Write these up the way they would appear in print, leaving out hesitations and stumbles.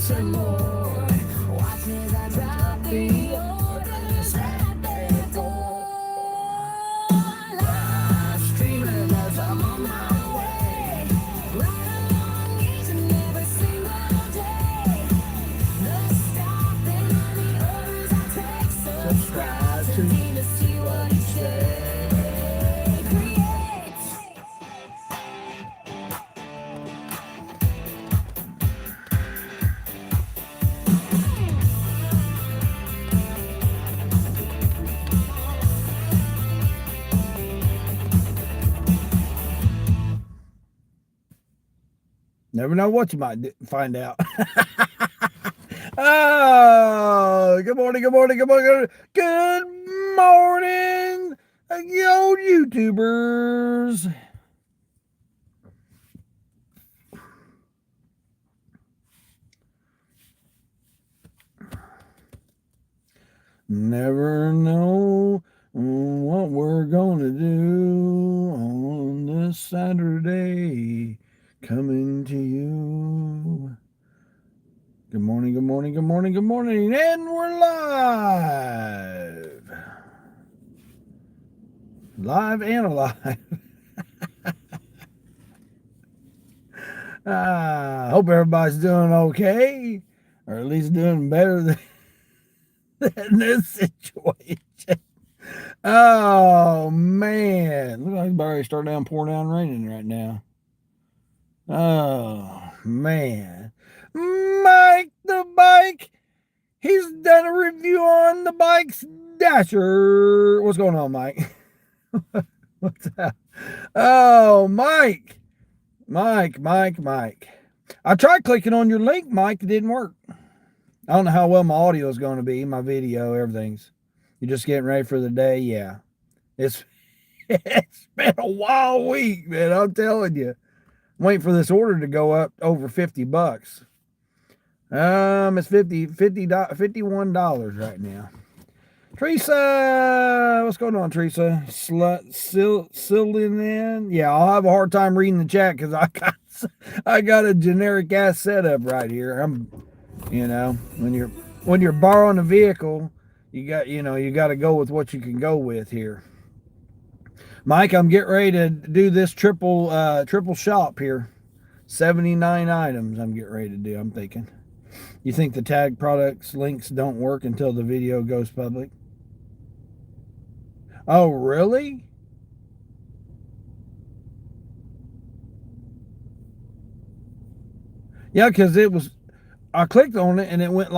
some more. Watch as I drop the orders at their door. Live streaming as I'm on my way. Right along each and every single day. No stopping the orders I take. Subscribe to me to see what he says. Create. Never know what you might find out. Oh, good morning, good morning, good morning, good morning, yo YouTubers. Never know what we're gonna do on this Saturday. Coming to you. Good morning, good morning, good morning, good morning, and we're live. Live and alive. Hope everybody's doing okay, or at least doing better than this situation. Oh, man. Looks like it's already starting pouring down raining right now. Oh, man. Mike the Bike. He's done a review on the bike's dasher. What's going on, Mike? What's that? Oh, Mike. Mike. I tried clicking on your link, Mike. It didn't work. I don't know how well my audio is going to be, my video, everything's. You're just getting ready for the day? Yeah. It's been a wild week, man. I'm telling you. I'm waiting for this order to go up over $50. It's $51 right now. Teresa, what's going on, Teresa? Sillin. Yeah, I'll have a hard time reading the chat because I got a generic ass setup right here. When you're borrowing a vehicle, you got to go with what you can go with here. Mike, I'm getting ready to do this triple shop here. 79 items I'm getting ready to do, I'm thinking. You think the tag products links don't work until the video goes public? Oh, really? Yeah, because I clicked on it and it went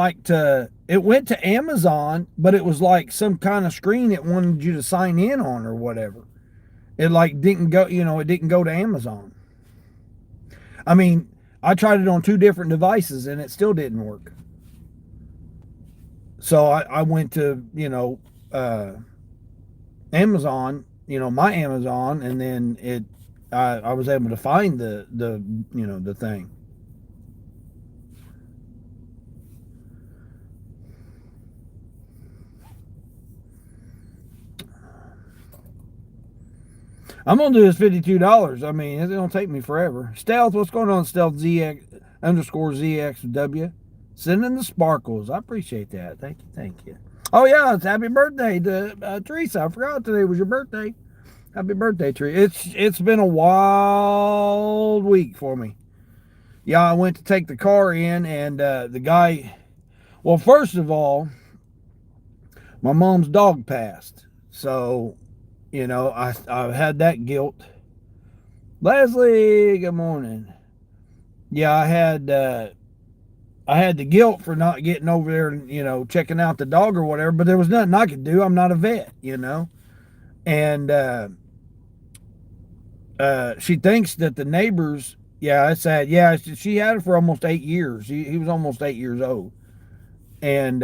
to Amazon, but it was like some kind of screen it wanted you to sign in on or whatever. It didn't go to Amazon. I mean, I tried it on 2 different devices and it still didn't work. So I went to, Amazon, my Amazon, and then I was able to find the thing. I'm gonna do this $52. I mean, it's gonna take me forever. Stealth, what's going on, Stealth ZX_ZXW? Sending the sparkles. I appreciate that. Thank you. Oh yeah, it's happy birthday to Teresa. I forgot today was your birthday. Happy birthday, Teresa. It's been a wild week for me. Yeah, I went to take the car in, and the guy. Well, first of all, my mom's dog passed, so. I had that guilt. Leslie, good morning. Yeah, I had the guilt for not getting over there and, checking out the dog or whatever, but there was nothing I could do. I'm not a vet, And she thinks that the neighbors, yeah, it's sad. Yeah, she had it for almost 8 years. He was almost 8 years old. And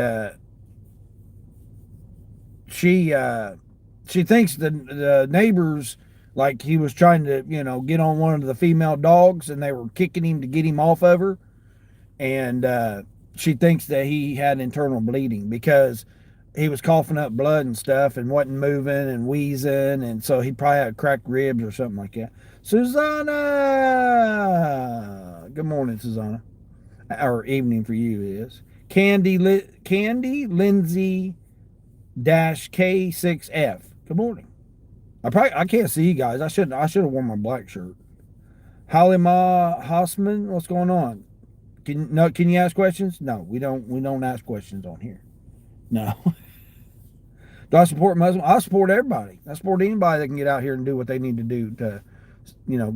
she thinks the neighbors, like he was trying to, get on one of the female dogs and they were kicking him to get him off of her. And she thinks that he had internal bleeding because he was coughing up blood and stuff and wasn't moving and wheezing. And so he probably had cracked ribs or something like that. Susanna! Good morning, Susanna. or evening for you is. Candy Lindsay dash K6F. Good morning. I can't see you guys. I should have worn my black shirt. Halima Hassman, what's going on? Can you ask questions? No, we don't ask questions on here. No. Do I support Muslim? I support everybody. I support anybody that can get out here and do what they need to do to,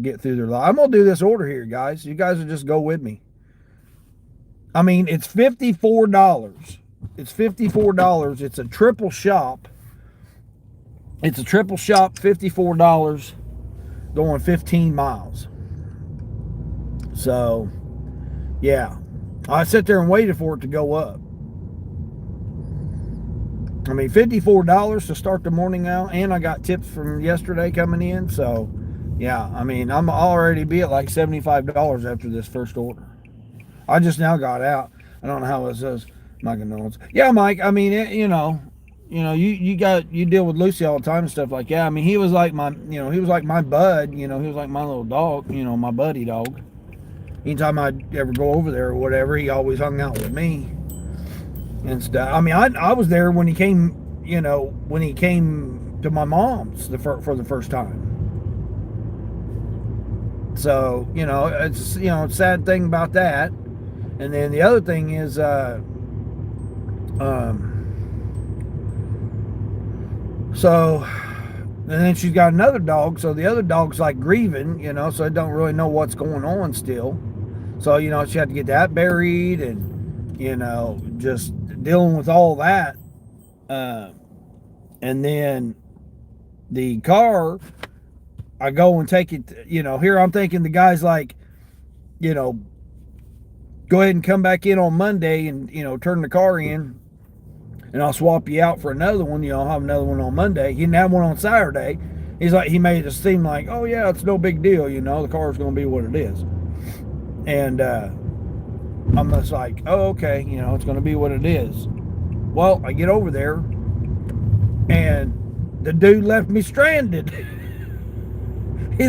get through their life. I'm gonna do this order here, guys. You guys will just go with me. I mean, it's $54. It's $54. It's a triple shop. It's a triple shop, $54, going 15 miles. So, yeah. I sat there and waited for it to go up. I mean, $54 to start the morning out, and I got tips from yesterday coming in. So, yeah, I mean, I'm already be at like $75 after this first order. I just now got out. I don't know how it says my condolences. Yeah, Mike. I mean, you deal with Lucy all the time and stuff like that. I mean, he was like he was like my bud. He was like my little dog. My buddy dog. Anytime I'd ever go over there or whatever, he always hung out with me and stuff. I mean, I was there when he came. When he came to my mom's for the first time. So it's a sad thing about that. And then the other thing is, so, and then she's got another dog. So the other dog's like grieving, so I don't really know what's going on still. So, she had to get that buried and, just dealing with all that. And then the car, I go and take it, here I'm thinking the guy's like, go ahead and come back in on Monday and, turn the car in and I'll swap you out for another one. I'll have another one on Monday. He didn't have one on Saturday. He made it seem like, oh yeah, it's no big deal. The car's going to be what it is. And, I'm just like, oh, okay, it's going to be what it is. Well, I get over there and the dude left me stranded. He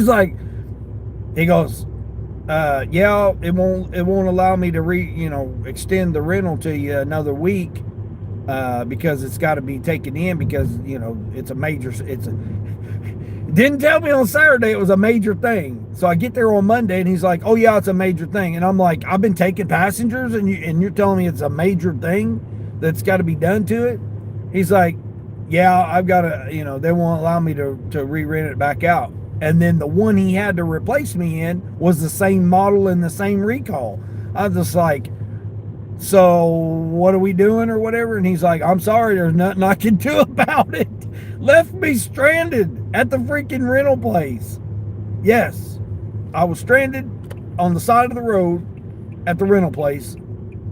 goes, yeah, it won't allow me to extend the rental to you another week, because it's got to be taken in because, didn't tell me on Saturday it was a major thing. So I get there on Monday and he's like, oh yeah, it's a major thing. And I'm like, I've been taking passengers and you're telling me it's a major thing that's got to be done to it. He's like, yeah, I've got to, they won't allow me to re-rent it back out. And then the one he had to replace me in was the same model and the same recall. I was just like, so what are we doing or whatever? And he's like, I'm sorry, there's nothing I can do about it. Left me stranded at the freaking rental place. Yes, I was stranded on the side of the road at the rental place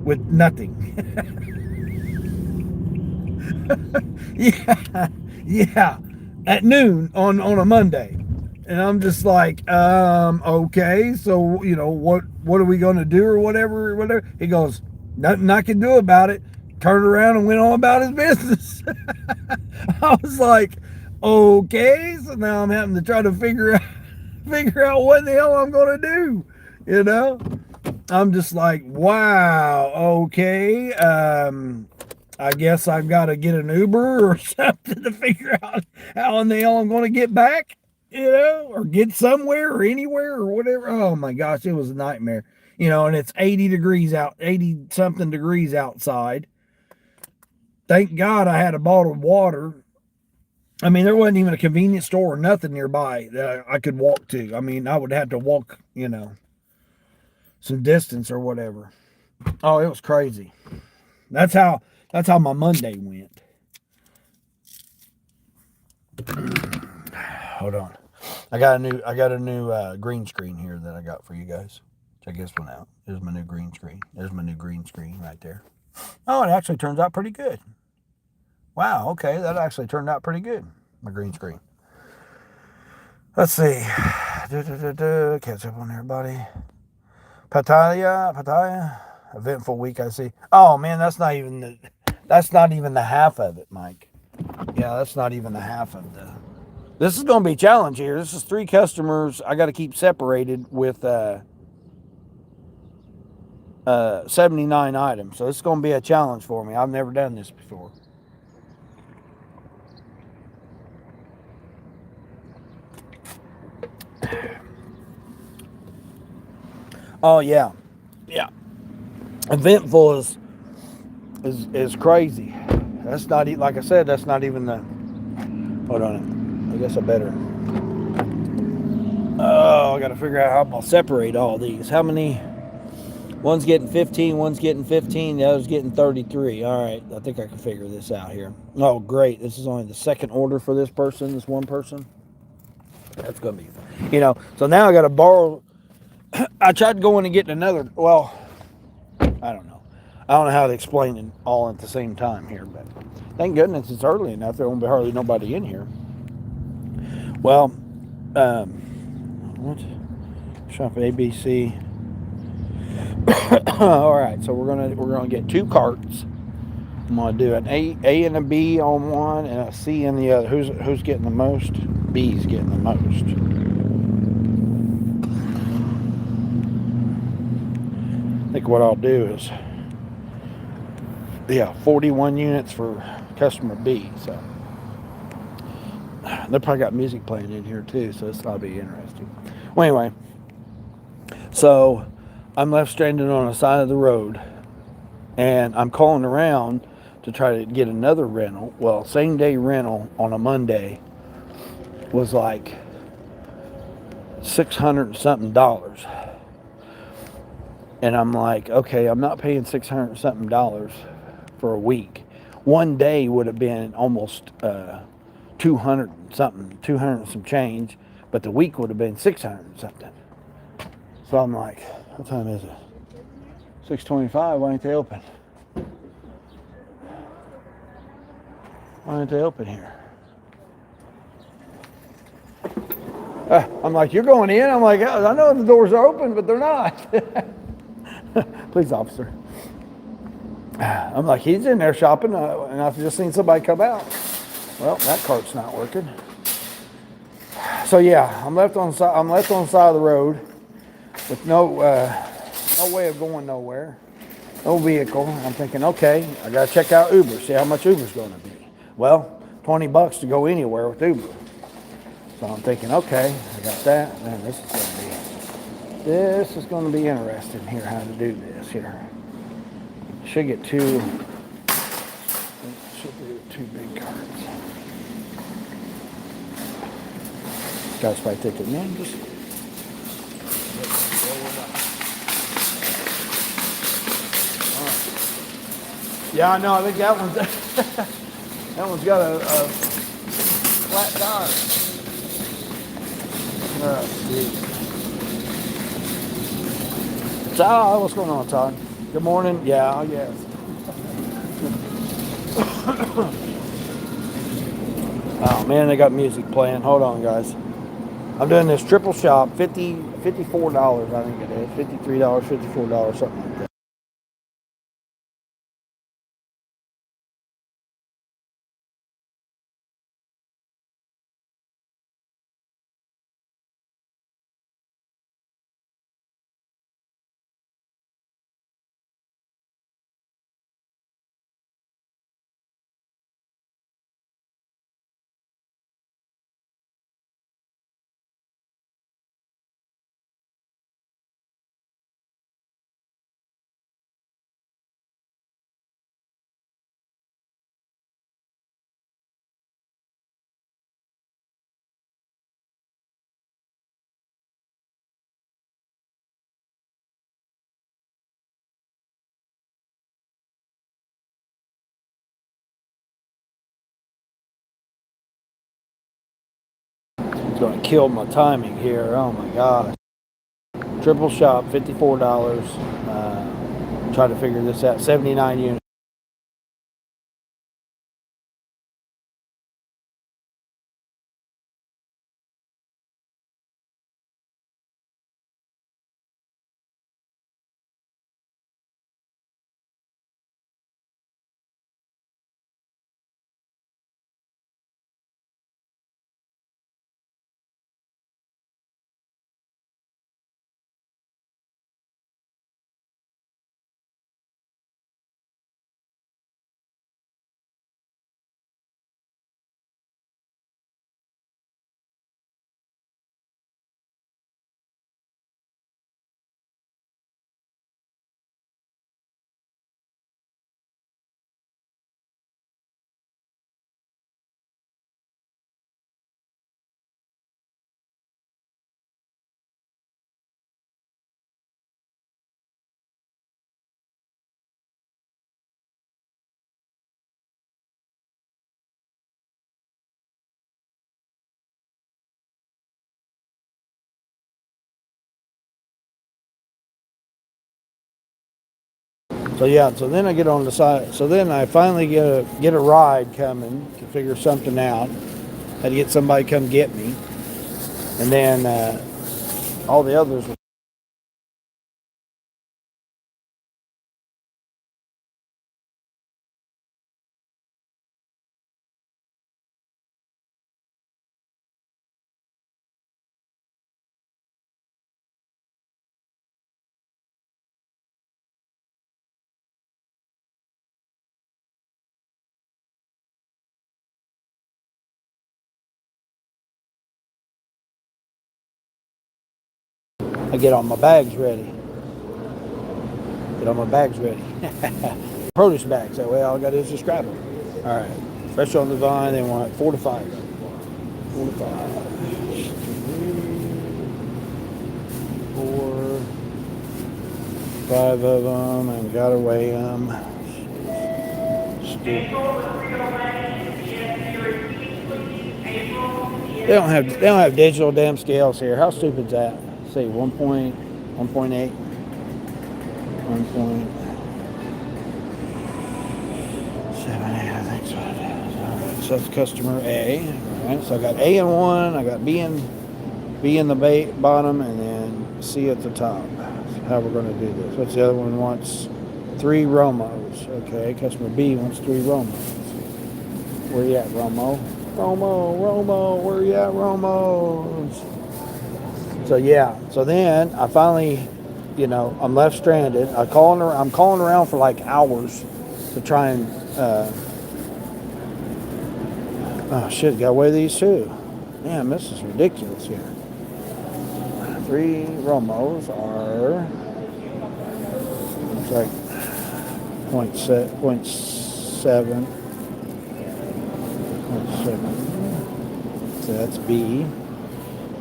with nothing. yeah, at noon on a Monday. And I'm just like, okay, so, what are we going to do or whatever? He goes, nothing I can do about it. Turned around and went on about his business. I was like, okay, so now I'm having to try to figure out what the hell I'm going to do, I'm just like, wow, okay, I guess I've got to get an Uber or something to figure out how in the hell I'm going to get back, or get somewhere or anywhere or whatever. Oh my gosh, it was a nightmare, and it's 80 something degrees outside. Thank God I had a bottled water. I mean, there wasn't even a convenience store or nothing nearby that I could walk to. I mean, I would have to walk, some distance or whatever. Oh, it was crazy. That's how my Monday went. Hold on. I got a new green screen here that I got for you guys. Check this one out. There's my new green screen. There's my new green screen right there. Oh, it actually turns out pretty good. Wow, okay, that actually turned out pretty good, my green screen. Let's see. Catch up on everybody. Pattaya. Eventful week, I see. Oh man, that's not even the half of it, Mike. Yeah, that's not even the half of the. This is going to be a challenge here. This is 3 customers I got to keep separated with 79 items. So it's going to be a challenge for me. I've never done this before. Oh yeah, yeah. Eventful is crazy. That's not like I said. That's not even the. Hold on. I guess I better. Oh, I got to figure out how I'm gonna separate all these. How many? One's getting 15, one's getting 15, the other's getting 33. All right, I think I can figure this out here. Oh, great. This is only the second order for this person, this one person. That's going to be fun. So now I got to borrow. I tried going and getting another. Well, I don't know. I don't know how to explain it all at the same time here, but thank goodness it's early enough. There won't be hardly nobody in here. Well, what? Shop ABC. All right, so we're gonna get two carts. I'm gonna do an A and a B on one and a C in the other. Who's getting the most? B's getting the most. I think what I'll do is, 41 units for customer B. So they probably got music playing in here too, so it's gonna be interesting. Well, anyway, so I'm left stranded on the side of the road, and I'm calling around to try to get another rental. Well, same day rental on a Monday was like $600 something. And I'm like, okay, I'm not paying $600 something for a week. One day would have been almost 200 something, 200 some change, but the week would have been 600 something. So I'm like, what time is it? 6:25. Why ain't they open? Why ain't they open here? I'm like, you're going in? I'm like, I know the doors are open, but they're not. Please, officer. I'm like, he's in there shopping, and I've just seen somebody come out. Well, that cart's not working. So yeah, I'm left on the side of the road with no way of going nowhere, no vehicle. I'm thinking, okay, I gotta check out Uber, see how much Uber's gonna be. Well, $20 to go anywhere with Uber. So I'm thinking, okay, I got that. Man, this is gonna be interesting here, how to do this here. Should get two big cards. Guy's probably thinking, man, just yeah, I know. I think that one's got a flat tire. Todd, what's going on, Todd? Good morning. Yeah, yes. Oh man, they got music playing. Hold on, guys. I'm doing this triple shop, $54, I think it is. $53, $54, something like that. It's gonna kill my timing here. Oh my gosh. Triple shop, $54. Try to figure this out. 79 units. So yeah, so then I get on the side. So then I finally get a ride coming to figure something out. Had to get somebody to come get me, and then all the others. I get all my bags ready. Get all my bags ready. Produce bags. That way, all I got to do is just grab them. All right. Fresh on the vine. They want 4 to 5. 4 to 5. 4, 5 of them, and gotta weigh them. Stupid. They don't have digital damn scales here. How stupid is that? Say 1.8, 1.78. I think so. All right, so that's customer A. All right, so I got A in one. I got B in the bottom, and then C at the top. So how we're going to do this? What's the other one wants? 3 Romos. Okay, customer B wants 3 Romos. Where you at, Romo? Romo, where you at, Romos? So yeah, so then I finally, I'm left stranded. I'm calling around for like hours to try and, oh shit, gotta weigh these too. Man, this is ridiculous here. 3 Romos are, it's like point seven. So that's B.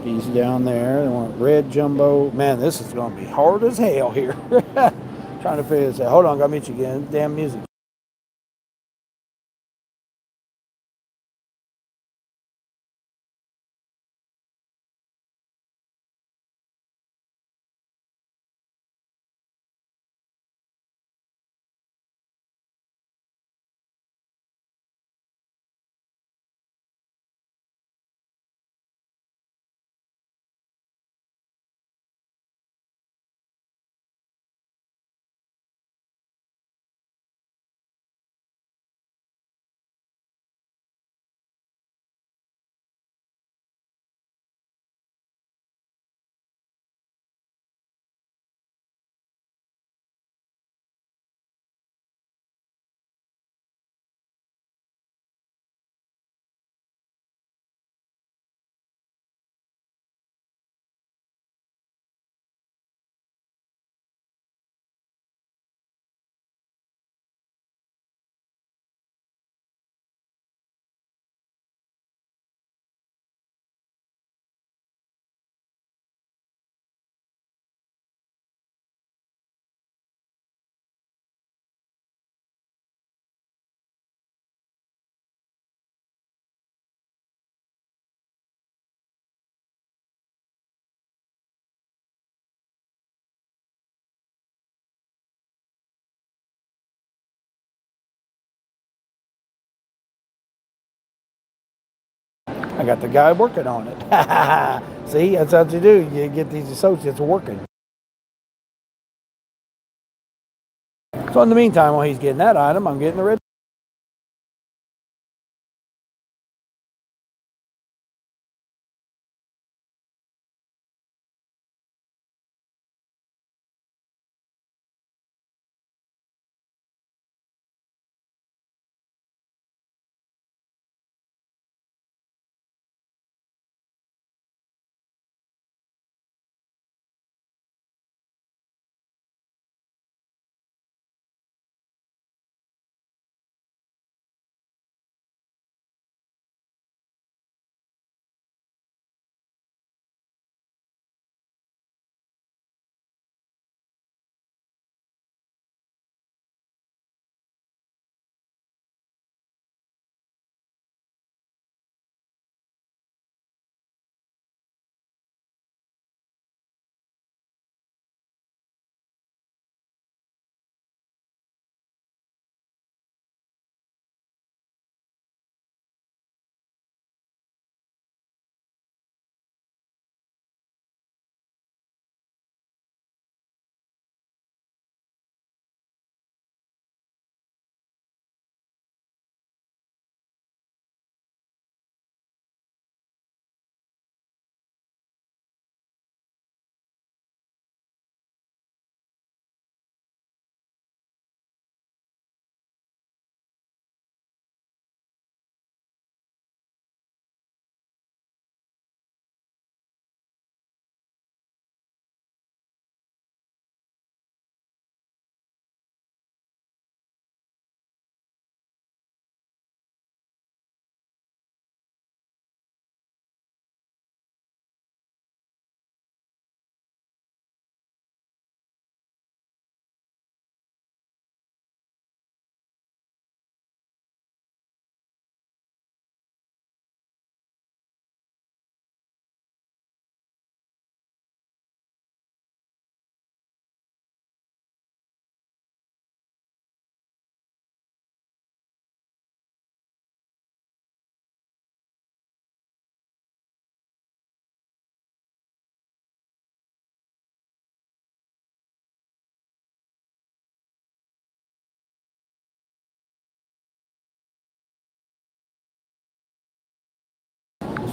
B's down there. They want red jumbo. Man, this is going to be hard as hell here. Trying to figure this out. Hold on, gotta meet you again. Damn music. I got the guy working on it. See, that's what you do. You get these associates working. So in the meantime, while he's getting that item, I'm getting the red.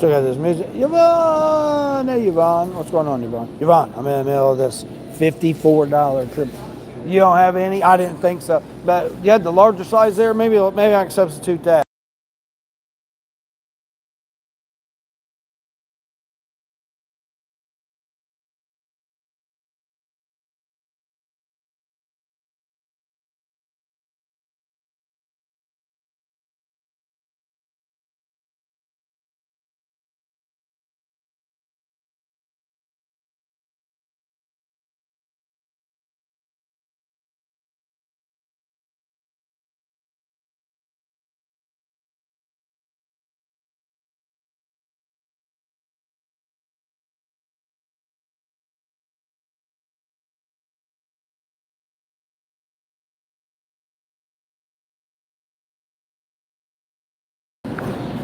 Still got this music. Yvonne! Hey, Yvonne. What's going on, Yvonne? Yvonne, I'm in the middle of this $54 trip. You don't have any? I didn't think so. But you had the larger size there? Maybe I can substitute that.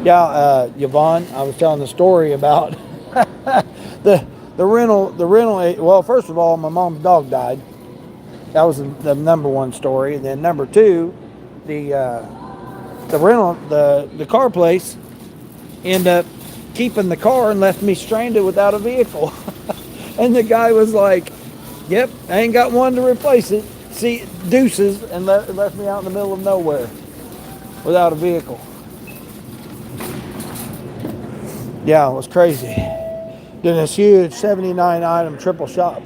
Yeah, Yvonne, I was telling the story about the rental. Well, first of all, my mom's dog died. That was the number one story. And then number two, the rental, the car place ended up keeping the car and left me stranded without a vehicle. And the guy was like, "Yep, I ain't got one to replace it. See, deuces," and left me out in the middle of nowhere without a vehicle. Yeah, it was crazy. Then this huge 79 item triple shop.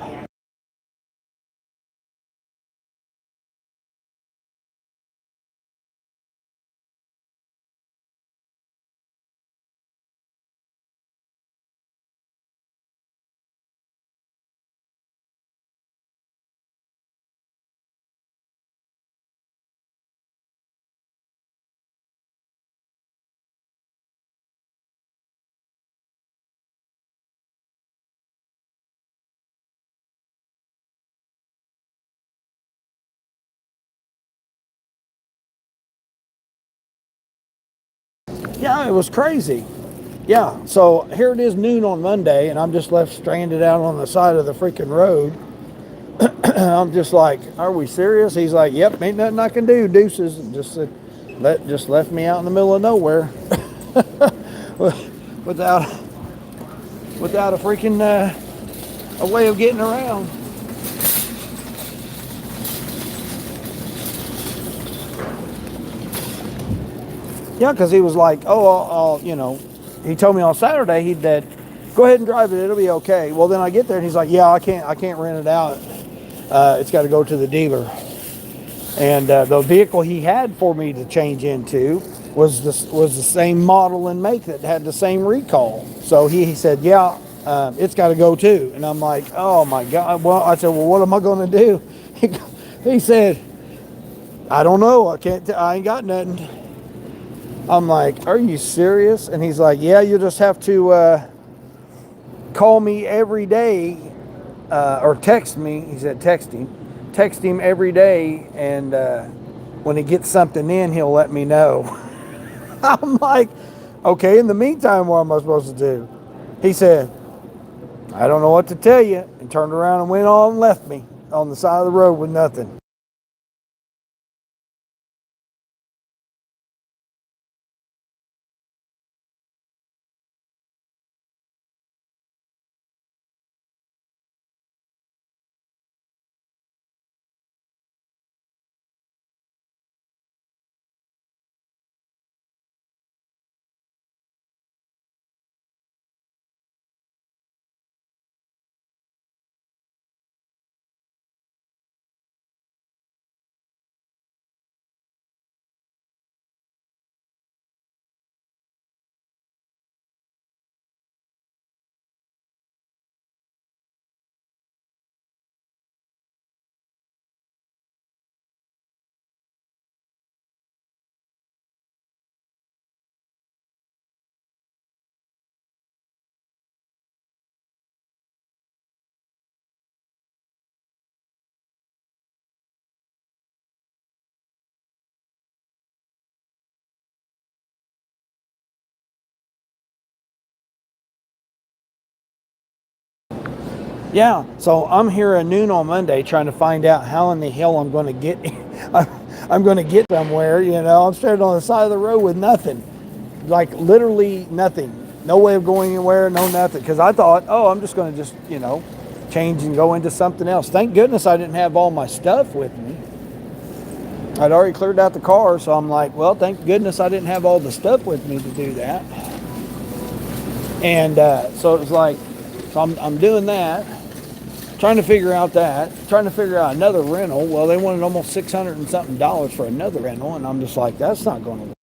Yeah, it was crazy. Yeah, so here it is noon on Monday, and I'm just left stranded out on the side of the freaking road. I'm just like, "Are we serious?" He's like, "Yep, ain't nothing I can do, deuces." And just left me out in the middle of nowhere without without a freaking a way of getting around. Yeah, because he was like, "Oh, he told me on Saturday he'd that go ahead and drive it, it'll be okay." Well, then I get there and he's like, "Yeah, I can't rent it out. It's got to go to the dealer." And the vehicle he had for me to change into was the same model and make that had the same recall. So he said, "Yeah, it's got to go too." And I'm like, "Oh my God!" Well, I said, "Well, what am I going to do?" He said, "I don't know. I can't. I ain't got nothing." I'm like, "Are you serious?" And he's like, "Yeah, you just have to call me every day or text me." He said, text him every day, and when he gets something in, he'll let me know." I'm like, "Okay, in the meantime, what am I supposed to do?" He said, "I don't know what to tell you," and turned around and went on and left me on the side of the road with nothing. Yeah, so I'm here at noon on Monday trying to find out how in the hell I'm going to get. I'm going to get somewhere. I'm stranded on the side of the road with nothing, like literally nothing. No way of going anywhere, no nothing. Because I thought, oh, I'm just going to change and go into something else. Thank goodness I didn't have all my stuff with me. I'd already cleared out the car, so I'm like, well, thank goodness I didn't have all the stuff with me to do that. And so it was like, so I'm doing that, trying to figure out another rental. Well, they wanted almost 600 and something dollars for another rental, and I'm just like, that's not going to work.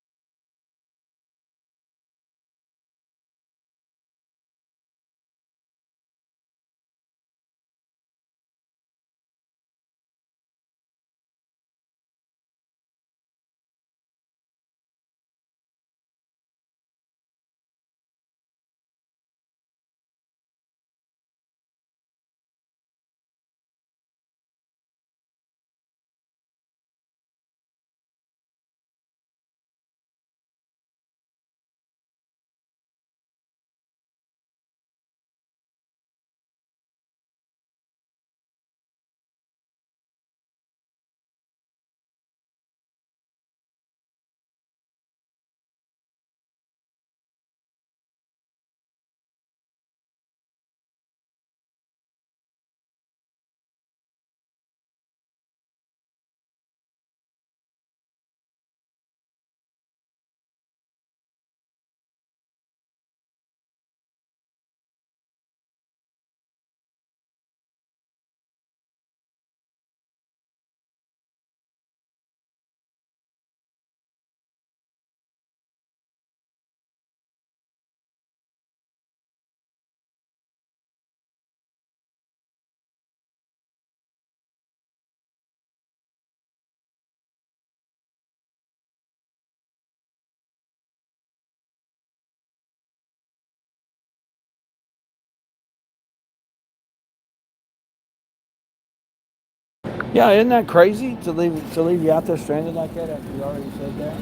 Yeah, isn't that crazy to leave you out there stranded like that after you already said that?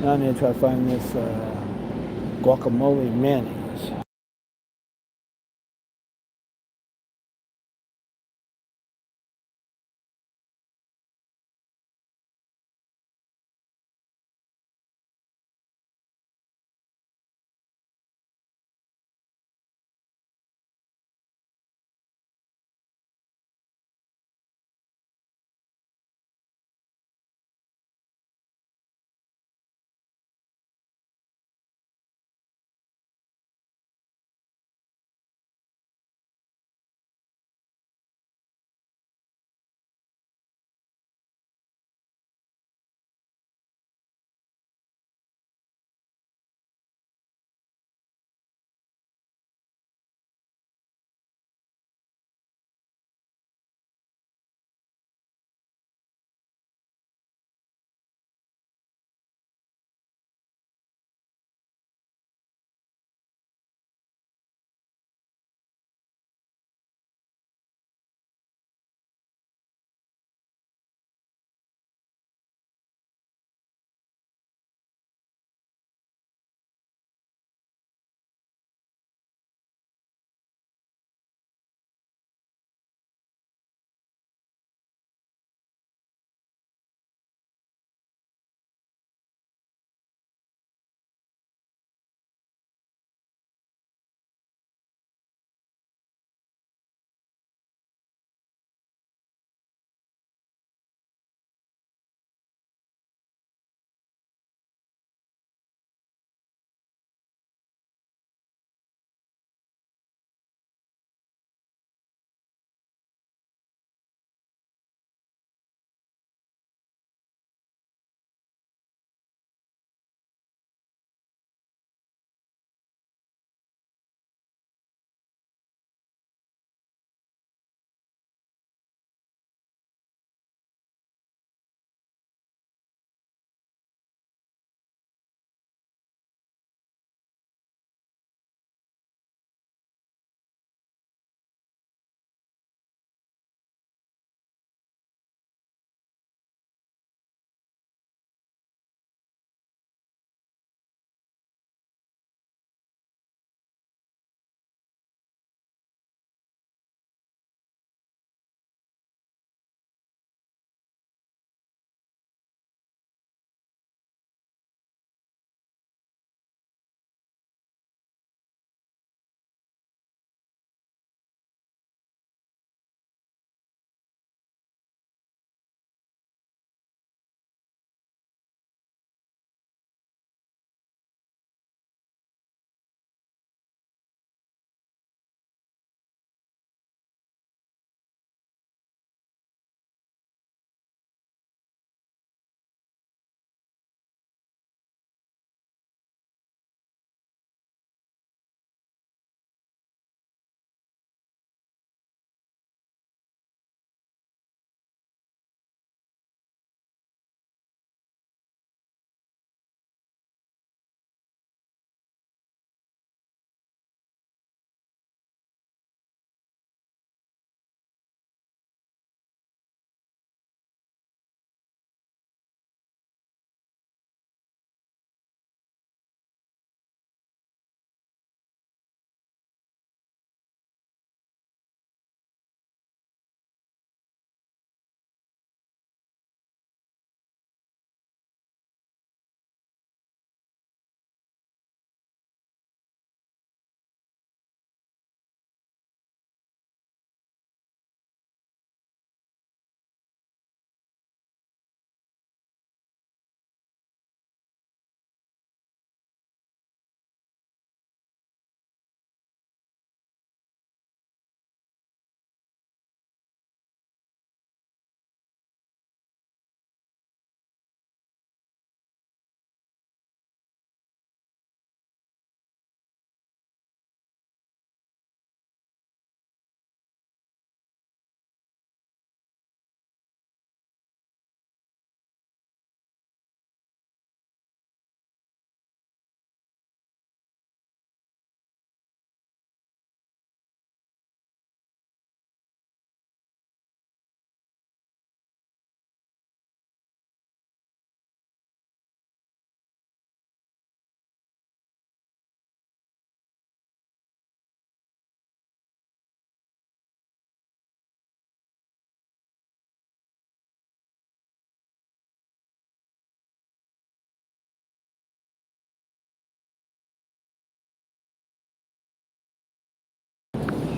Now I need to try to find this guacamole mayonnaise.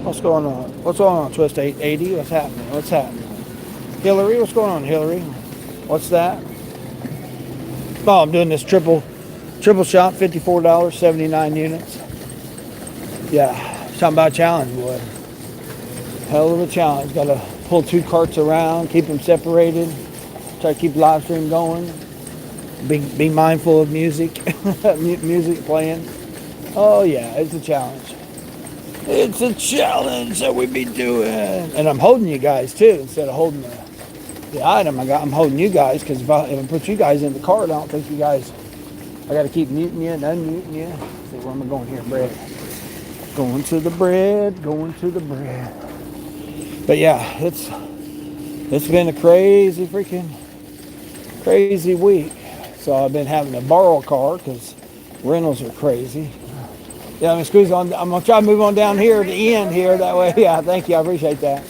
What's going on? What's going on, Twist 880? What's happening? What's happening? Hillary, what's going on, Hillary? What's that? Oh, I'm doing this triple shot, $54, 79 units. Yeah, talking about a challenge, boy. Hell of a challenge. Got to pull two carts around, keep them separated, try to keep the live stream going. Be mindful of music, music playing. Oh yeah, it's a challenge. It's a challenge that we be doing, and I'm holding you guys too instead of holding the item. I'm holding you guys because if I put you guys in the cart, I don't think you guys. I got to keep muting you and unmuting you. Let's see where am I going here, bread? Going to the bread. Going to the bread. But yeah, it's been a crazy week. So I've been having to borrow a car because rentals are crazy. Yeah, I'm gonna squeeze on. I'm gonna try to move on down here to the end here. That way, yeah. Thank you. I appreciate that.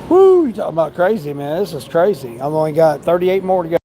Whoo, you talking about crazy, man. This is crazy. I've only got 38 more to go.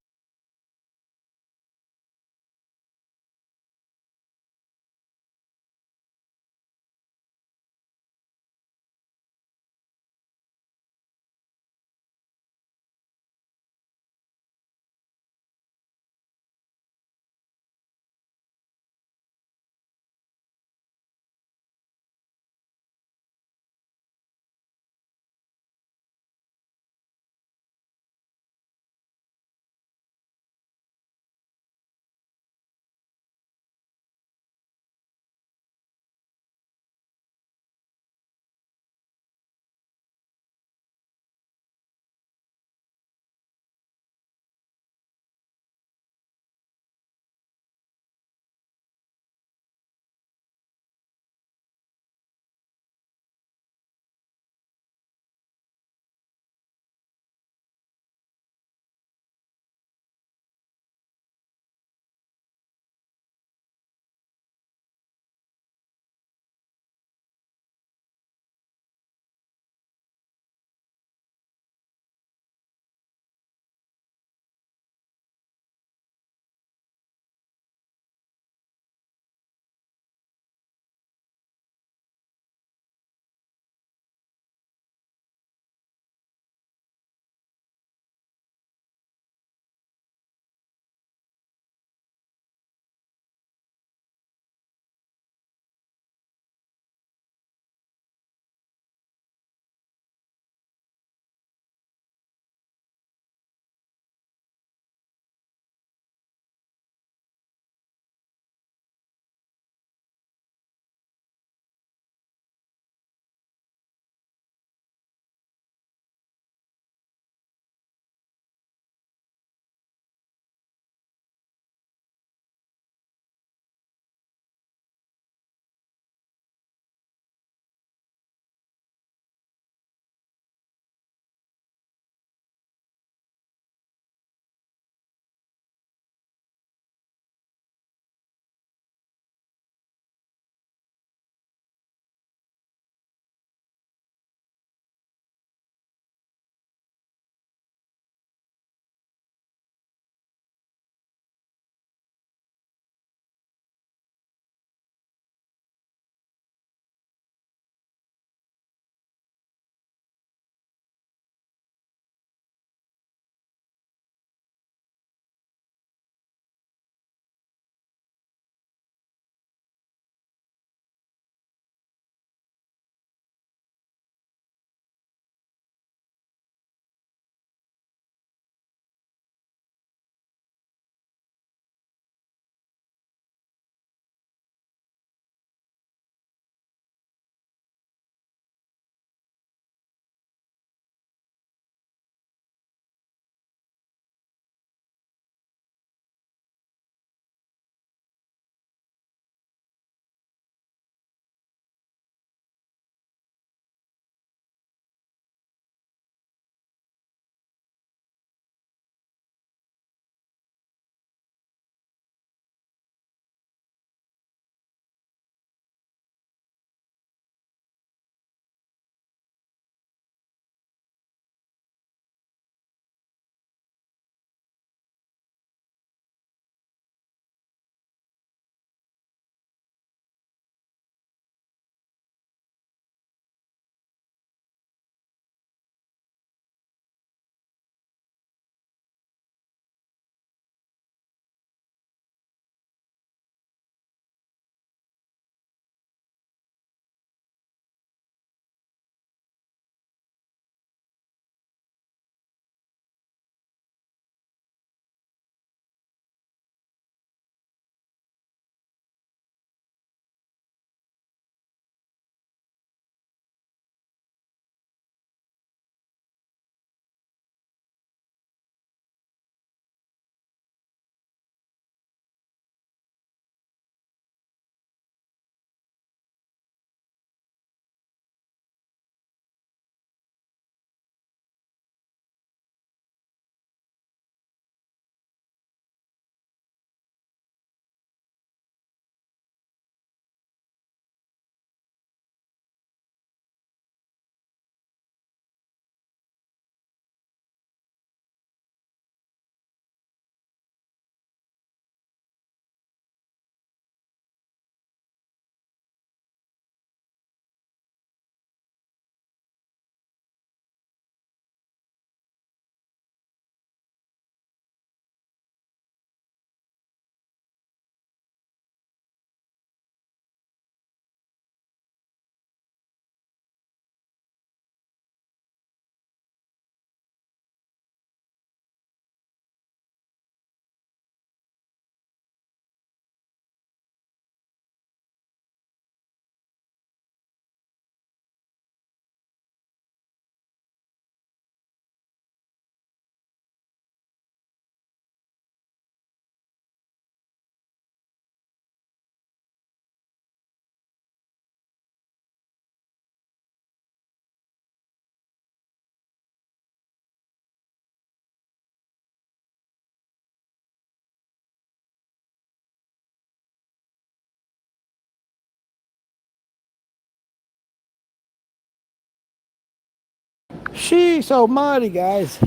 Sheesh, almighty, guys.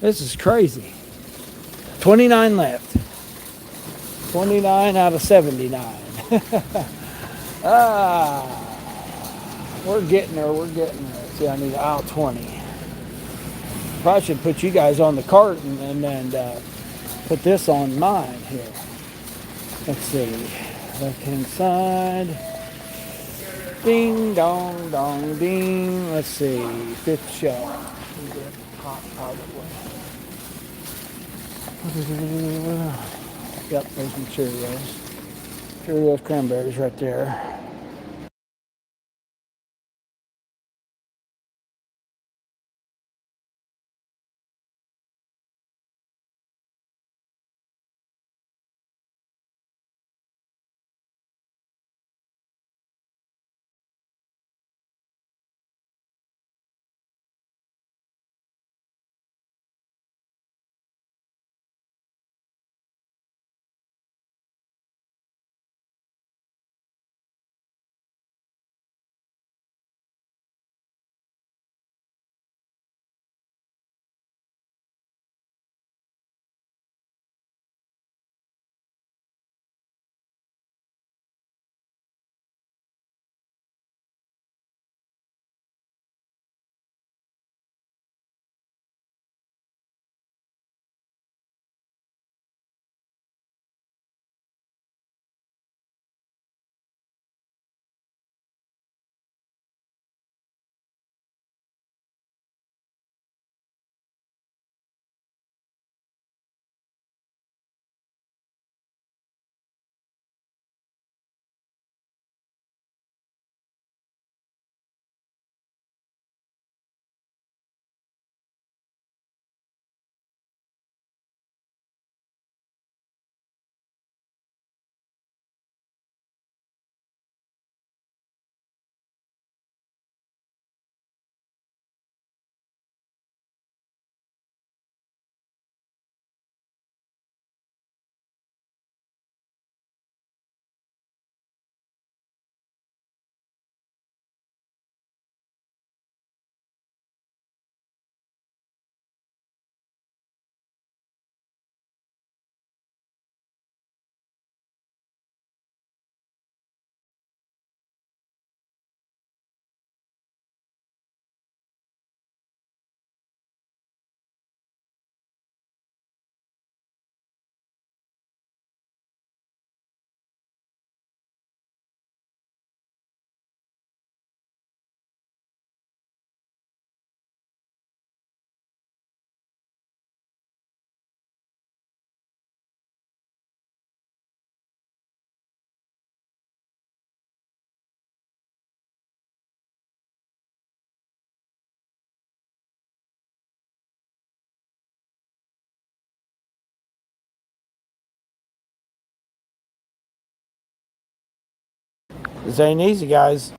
This is crazy. 29 left. 29 out of 79. We're getting there. We're getting there. See, I need aisle 20. Probably should put you guys on the cart and then put this on mine here. Let's see. Left hand side. Ding dong dong ding. Let's see. Fifth shelf. Top probably. Yep, there's some Cheerios. Cheerios cranberries right there. This ain't easy, guys.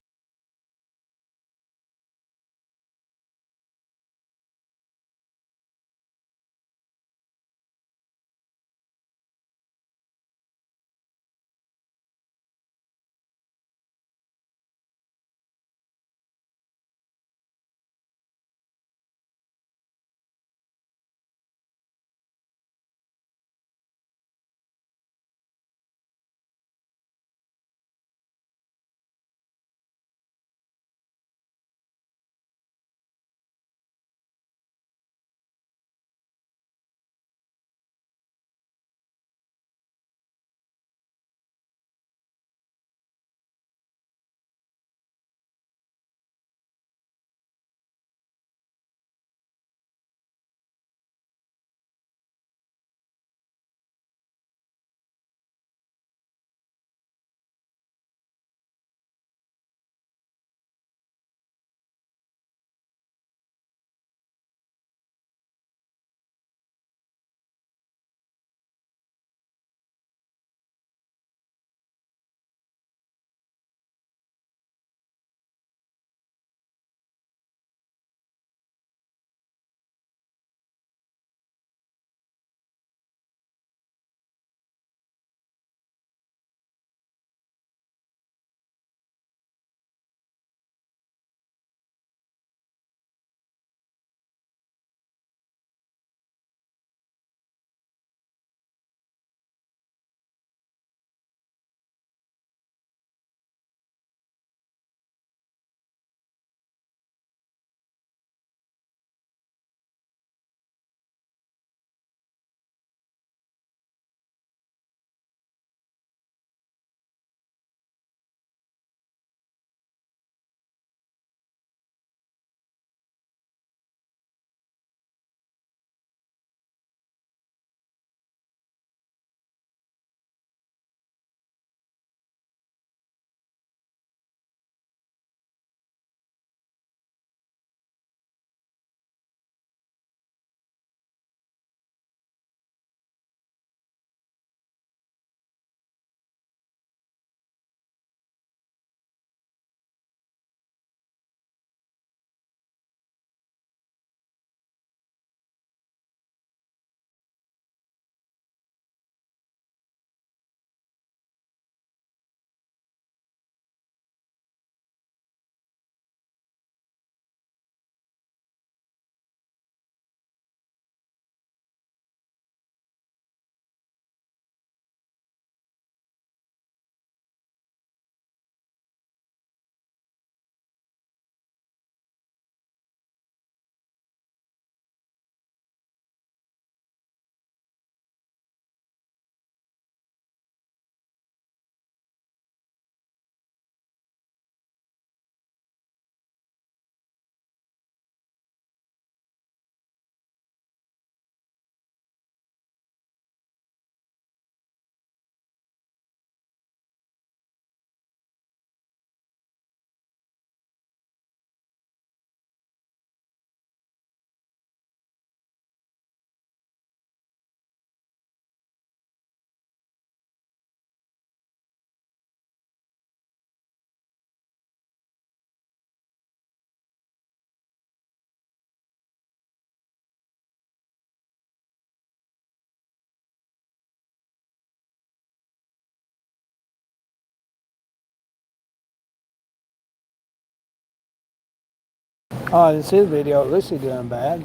Oh, I didn't see the video of Lucy doing bad.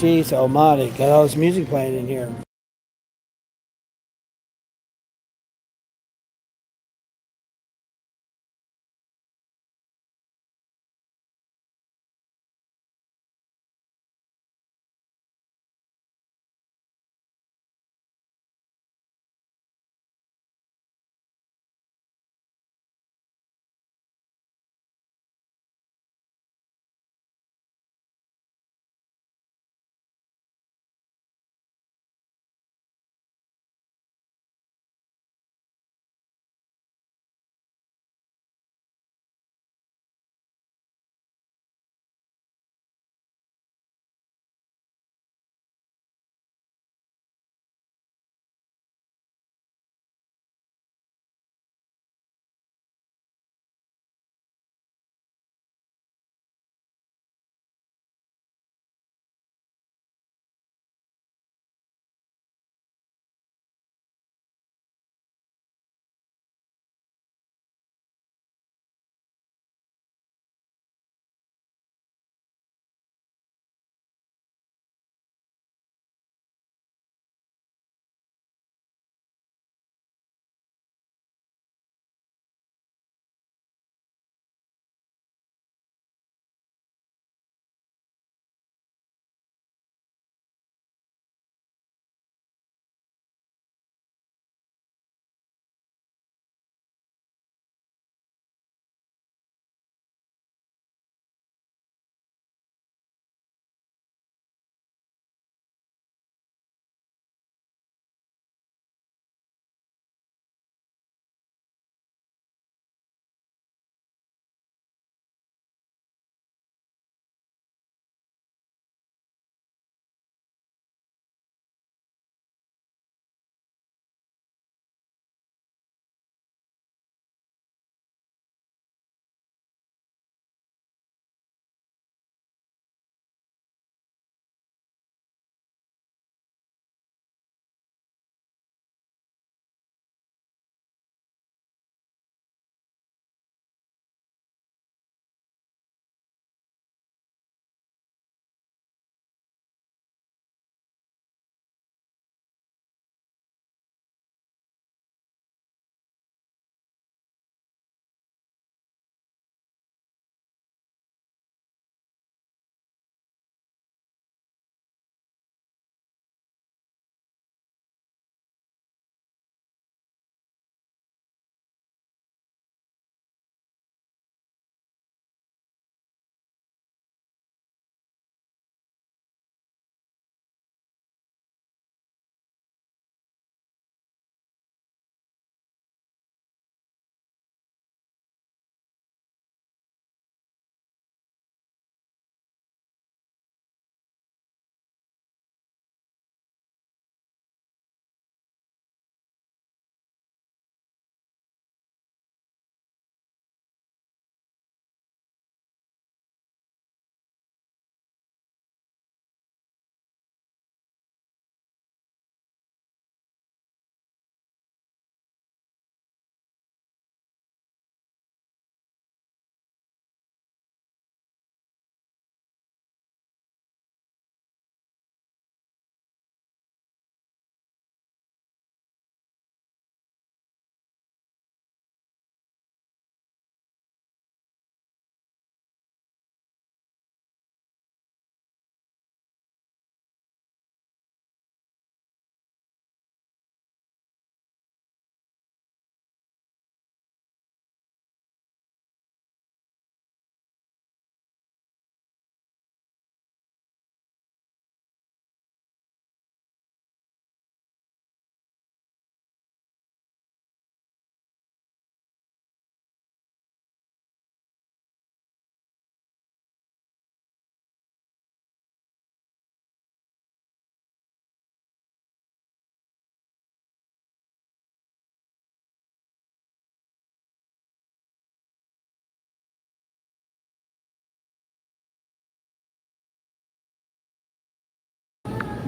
Jeez almighty, got all this music playing in here.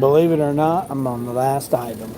Believe it or not, I'm on the last item.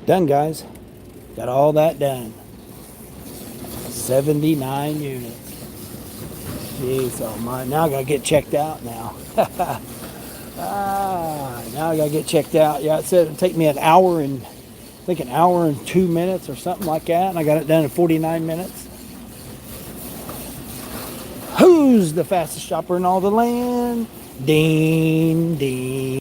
Done, guys. Got all that done. 79 units. Jeez, oh my. Now I gotta get checked out now. Now I gotta get checked out. Yeah, it said it'd take me an hour and I think an hour and 2 minutes or something like that. And I got it done in 49 minutes. Who's the fastest shopper in all the land? Ding, ding.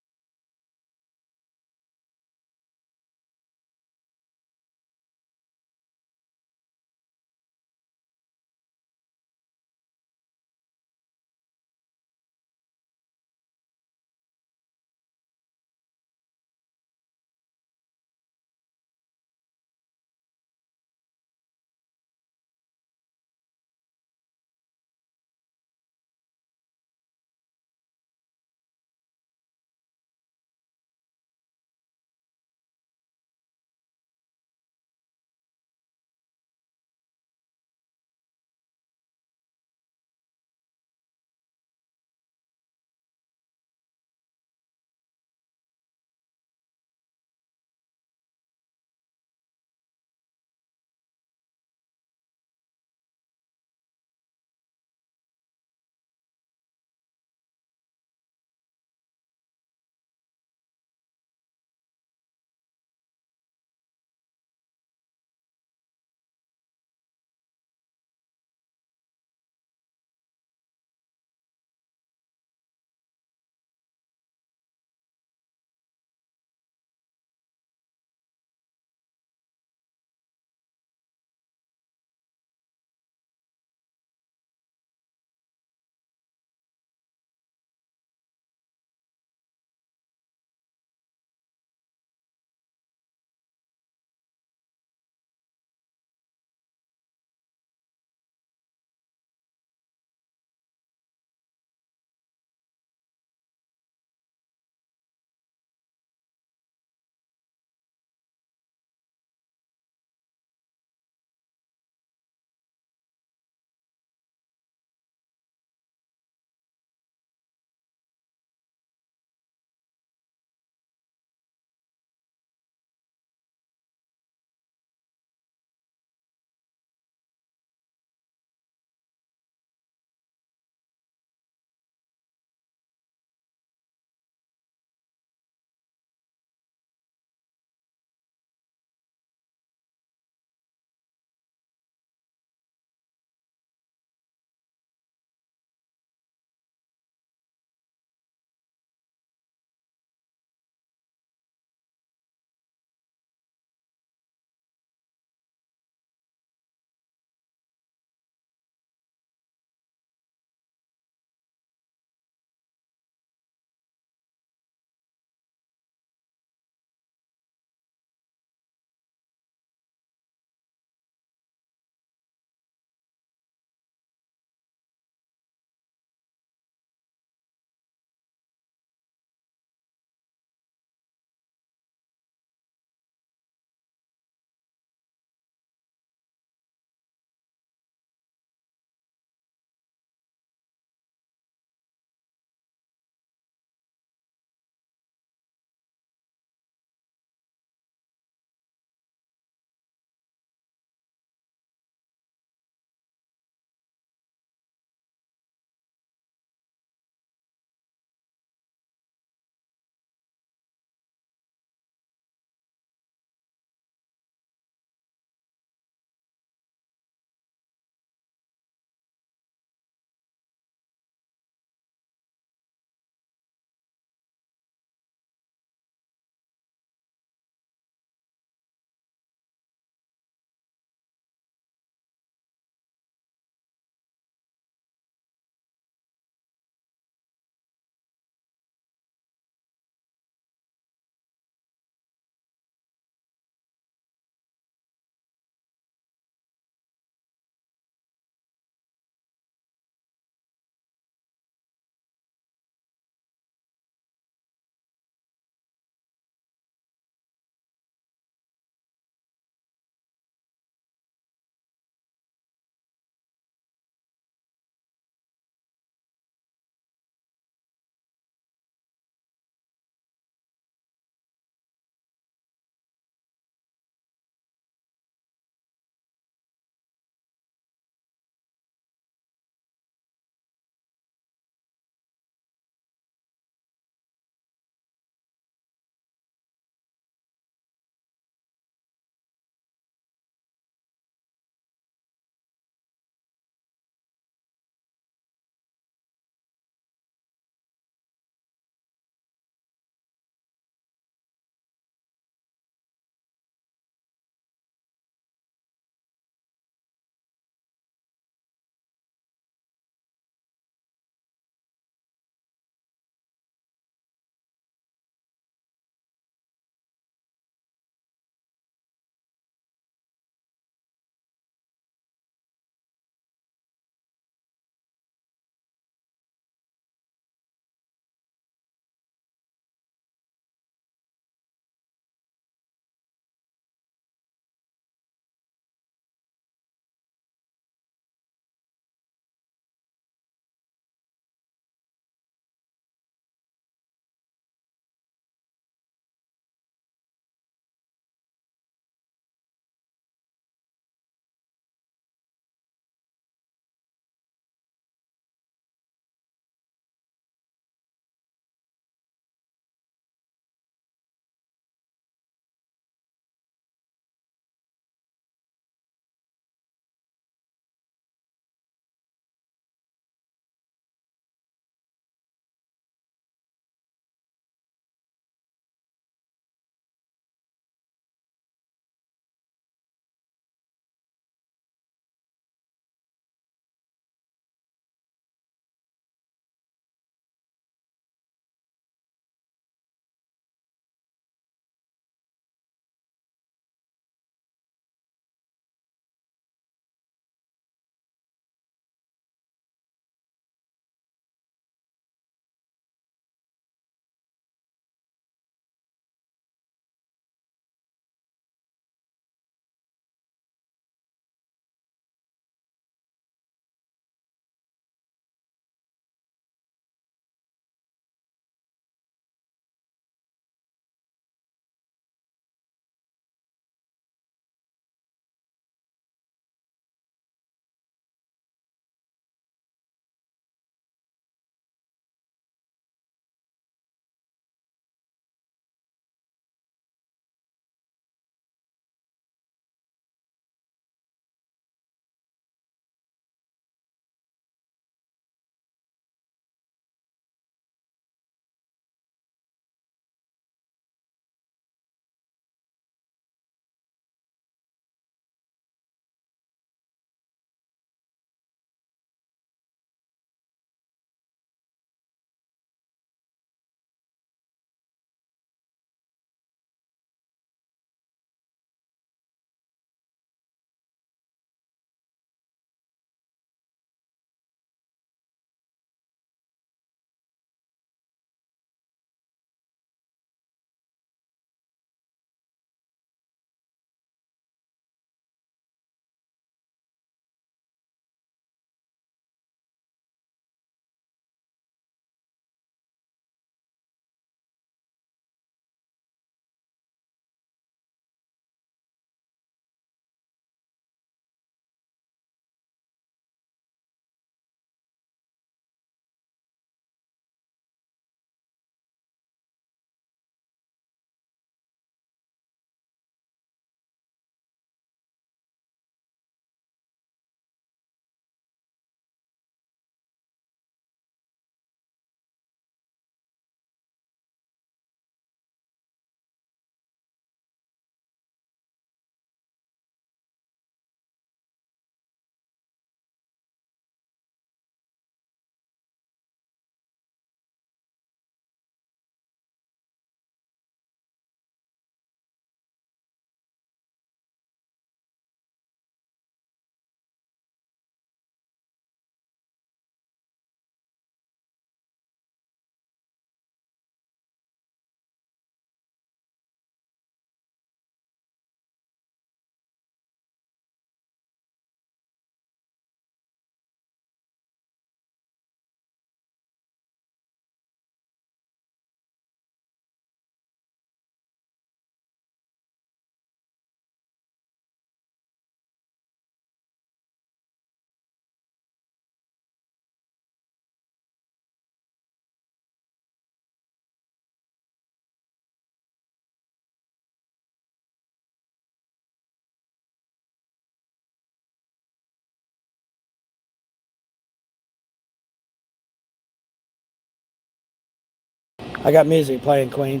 I got music playing, Queen.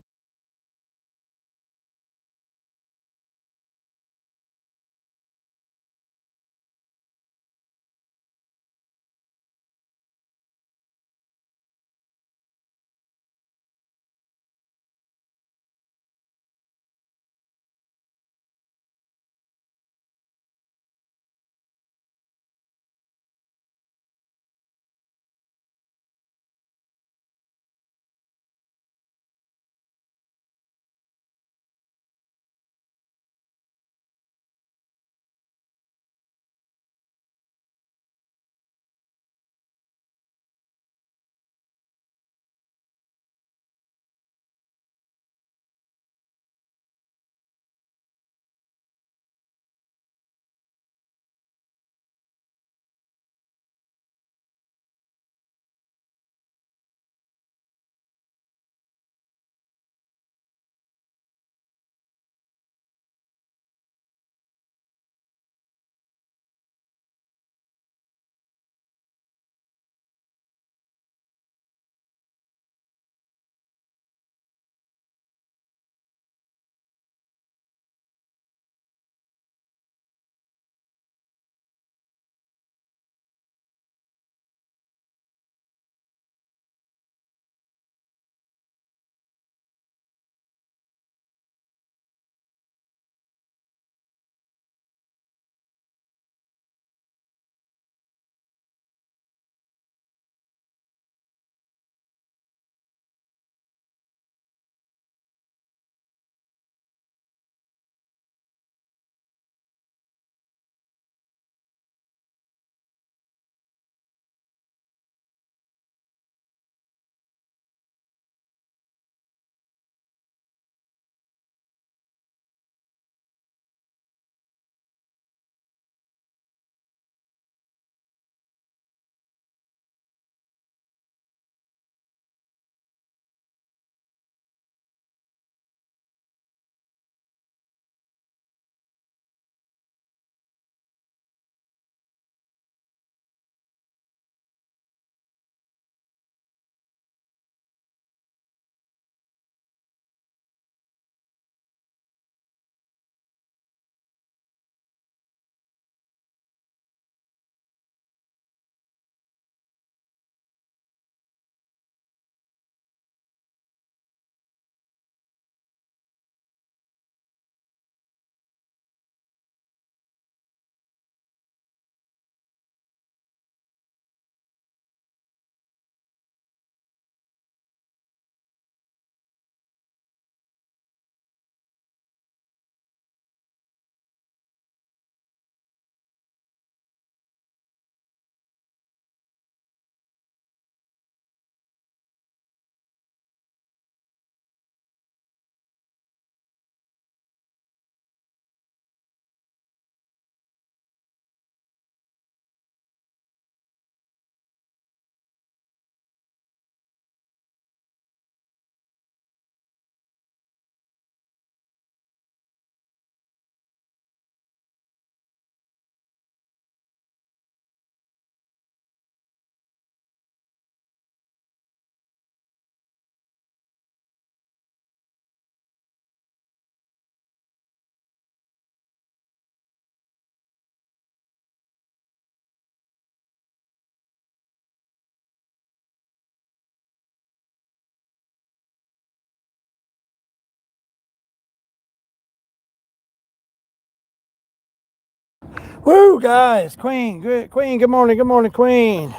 Woo, guys, Queen, Queen, good morning, Queen.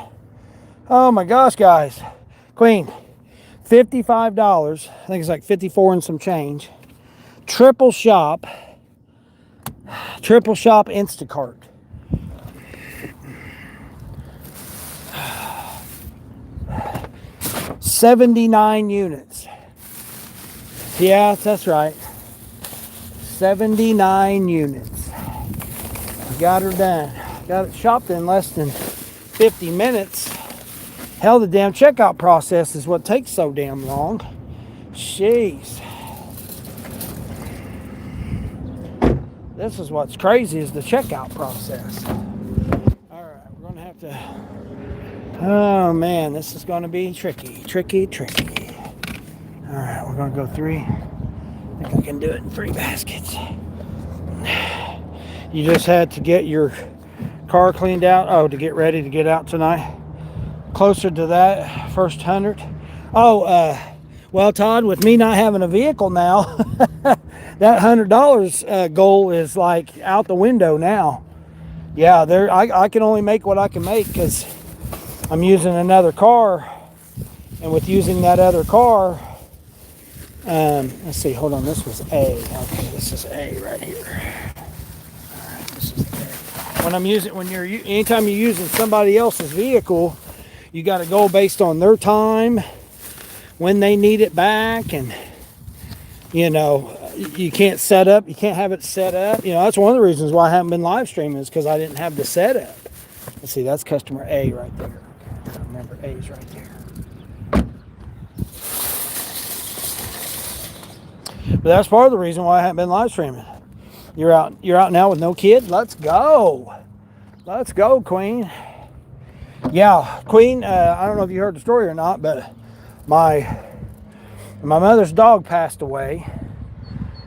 Oh my gosh, guys, Queen, $55. I think it's like 54 and some change. Triple shop Instacart. 79 units. Yeah, that's right. 79 units. Got her done. Got it shopped in less than 50 minutes. Hell, the damn checkout process is what takes so damn long. Jeez. This is what's crazy is the checkout process. All right, we're going to have to... Oh, man, this is going to be tricky. All right, we're gonna go 3. I think I can do it in 3 baskets. You just had to get your car cleaned out, to get ready to get out tonight. Closer to that first 100. Well, Todd, with me not having a vehicle now, that $100 goal is like out the window now. Yeah, I can only make what I can make because I'm using another car, and with using that other car, let's see, hold on, this was A. Okay, this is A right here. All right, this is A. Anytime you're using somebody else's vehicle, you got to go based on their time, when they need it back, and you can't have it set up. That's one of the reasons why I haven't been live streaming, is because I didn't have the setup. Let's see, that's customer A right there. Okay, remember, A's right there. But that's part of the reason why I haven't been live streaming. You're out now with no kid? Let's go. Let's go, Queen. Yeah, Queen, I don't know if you heard the story or not, but my mother's dog passed away.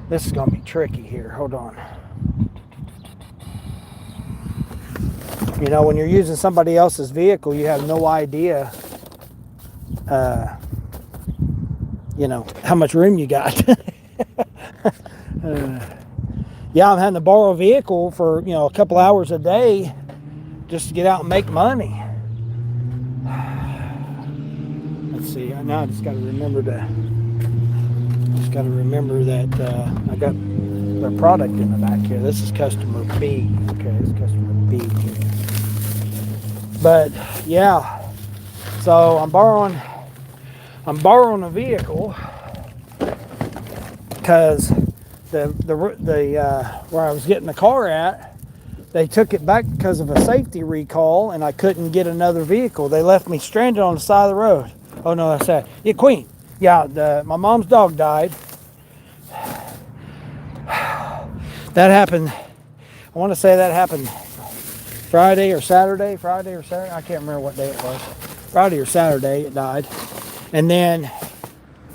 This is going to be tricky here. Hold on. When you're using somebody else's vehicle, you have no idea, how much room you got. Yeah, I'm having to borrow a vehicle for, a couple hours a day just to get out and make money. Let's see, now I just got to remember that I got their product in the back here. This is customer B. Okay, this is customer B here. But yeah, so I'm borrowing a vehicle because the where I was getting the car at, they took it back because of a safety recall, and I couldn't get another vehicle. They left me stranded on the side of the road. Oh no, that's that. Yeah, Queen. Yeah, my mom's dog died. That happened. I want to say that happened Friday or Saturday. I can't remember what day it was. Friday or Saturday it died, and then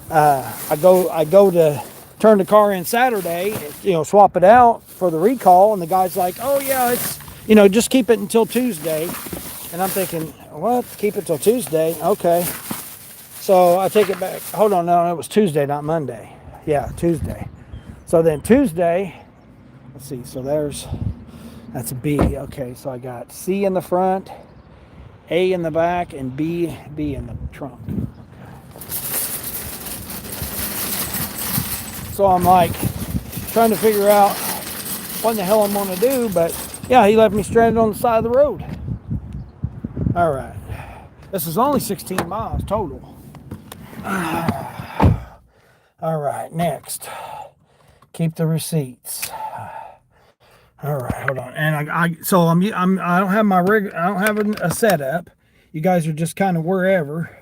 I go to turn the car in Saturday, swap it out for the recall, and the guy's like, "Oh yeah, it's just keep it until Tuesday," and I'm thinking, "What? Keep it till Tuesday? Okay." So I take it back. Hold on, no, it was Tuesday, not Monday. Yeah, Tuesday. So then Tuesday, let's see. So that's B. Okay, so I got C in the front, A in the back, and B in the trunk. So I'm like trying to figure out what in the hell I'm going to do, but yeah, he left me stranded on the side of the road. All right, this is only 16 miles total. All right, next, keep the receipts. All right, hold on, and I don't have my rig. I don't have a setup. You guys are just kind of wherever.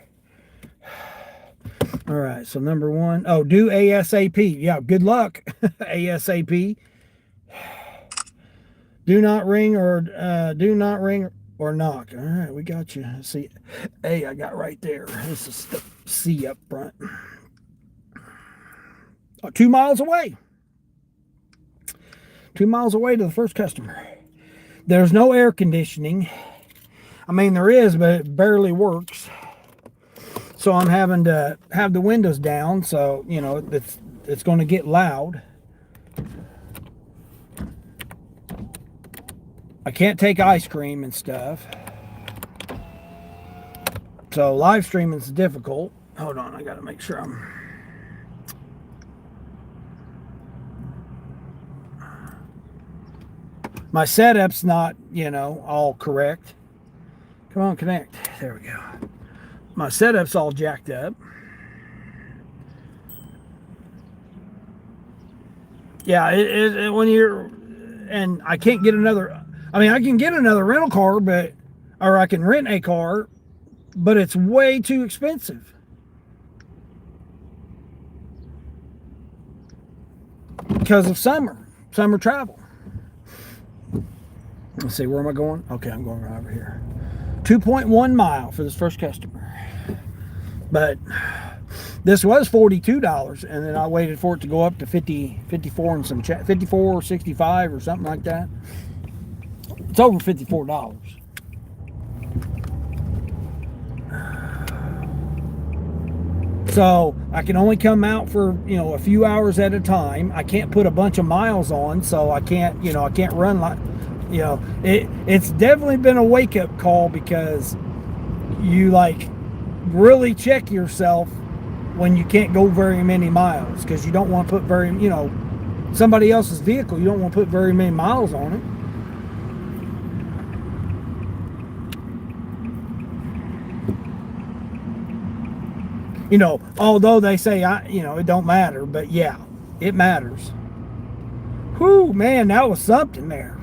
All right, so number 1, do ASAP. Yeah, good luck, ASAP. Do not ring or knock. All right, we got you. See, A I got right there. This is the C up front. 2 miles away. 2 miles away to the first customer. There's no air conditioning. I mean, there is, but it barely works. So I'm having to have the windows down, so it's going to get loud. I can't take ice cream and stuff. So live streaming is difficult. Hold on, I got to make sure my setup's not, all correct. Come on, connect. There we go. My setup's all jacked up. Yeah, when you're, and I can't get another. I mean, I can get another rental car, or I can rent a car, but it's way too expensive. Because of summer travel. Let's see, where am I going? Okay, I'm going right over here. 2.1 mile for this first customer. But This was $42, and then I waited for it to go up to 54 and some 54 or 65 or something like that. It's over $54. So I can only come out for a few hours at a time. I can't put a bunch of miles on, so I can't I can't run like it's definitely been a wake up call, because you like really check yourself when you can't go very many miles, because you don't want to put somebody else's vehicle, you don't want to put very many miles on it. Although they say it don't matter, but yeah, it matters. Whew, man, that was something there.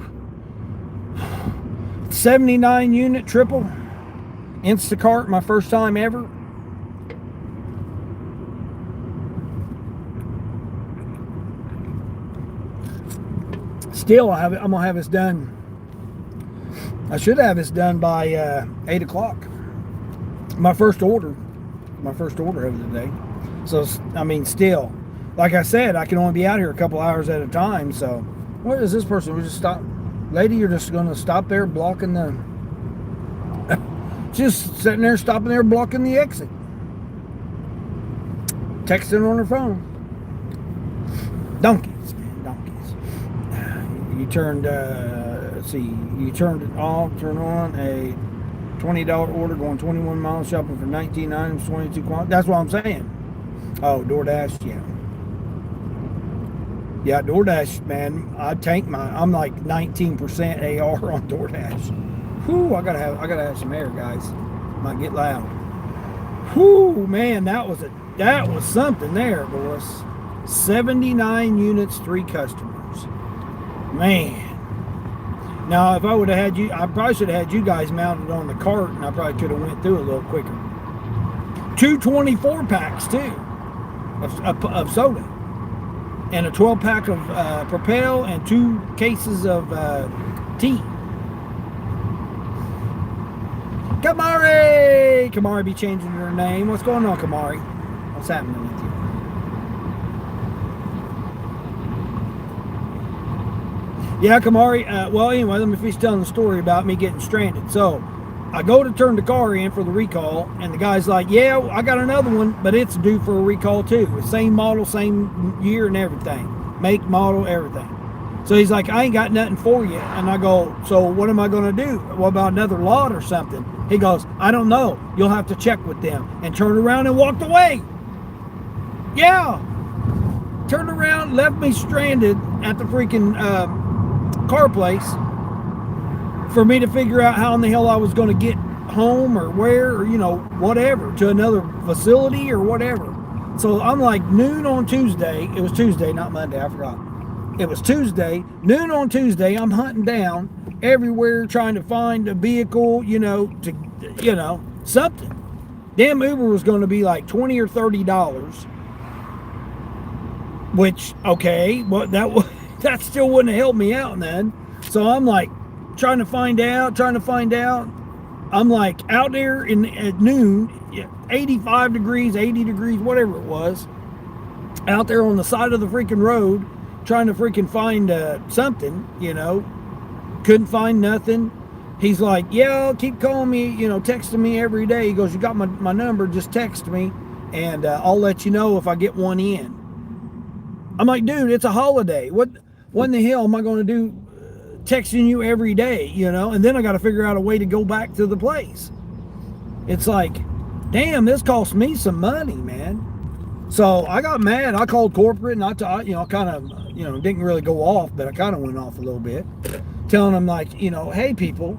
79 unit triple Instacart, my first time ever. Still, I'm gonna have this done. I should have this done by 8 o'clock. My first order of the day. So I mean, still, like I said, I can only be out here a couple hours at a time. So, what is this person? We just stop, lady. You're just gonna stop there blocking the. Just sitting there, stopping there, blocking the exit. Texting on her phone. Donkeys, man, donkeys. You turned. Let's see. You turned it off. Turn on a $20 order, going 21 miles, shopping for 19 items, 22 quantities. That's what I'm saying. Oh, DoorDash, yeah. Yeah, DoorDash, man. I'm like 19% AR on DoorDash. Whew, I gotta have some air, guys. Might get loud. Whew, man, that was something there, boys. 79 units, 3 customers. Man. Now, if I would have had you, I probably should have had you guys mounted on the cart, and I probably could have went through a little quicker. 2 24 packs too of soda, and a 12 pack of Propel, and 2 cases of tea. Kamari be changing her name. What's going on, Kamari? What's happening with you? Yeah, Kamari. Well, anyway, let me finish telling the story about me getting stranded. So, I go to turn the car in for the recall, and the guy's like, yeah, I got another one, but it's due for a recall too. Same model, same year and everything. Make, model, everything. So he's like, I ain't got nothing for you. And I go, so what am I going to do? What about another lot or something? He goes, I don't know. You'll have to check with them. And turned around and walked away. Yeah. Turned around, left me stranded at the freaking car place for me to figure out how in the hell I was going to get home, or where, or whatever, to another facility or whatever. So I'm like, noon on Tuesday. It was Tuesday, not Monday. I forgot. It was Tuesday, noon on Tuesday. I'm hunting down everywhere trying to find a vehicle, something. Damn Uber was going to be like $20 or $30, which, okay, well, that still wouldn't have helped me out then. So I'm like trying to find out. I'm like out there at noon, 85 degrees, 80 degrees, whatever it was, out there on the side of the freaking road, trying to freaking find something, couldn't find nothing. He's like, yeah, keep calling me, texting me every day. He goes, you got my number, just text me, and I'll let you know if I get one in. I'm like, dude, it's a holiday. What in the hell am I going to do texting you every day, And then I got to figure out a way to go back to the place. It's like, damn, this cost me some money, man. So I got mad. I called corporate, and I kind of, didn't really go off, but I kind of went off a little bit, telling them like, hey people,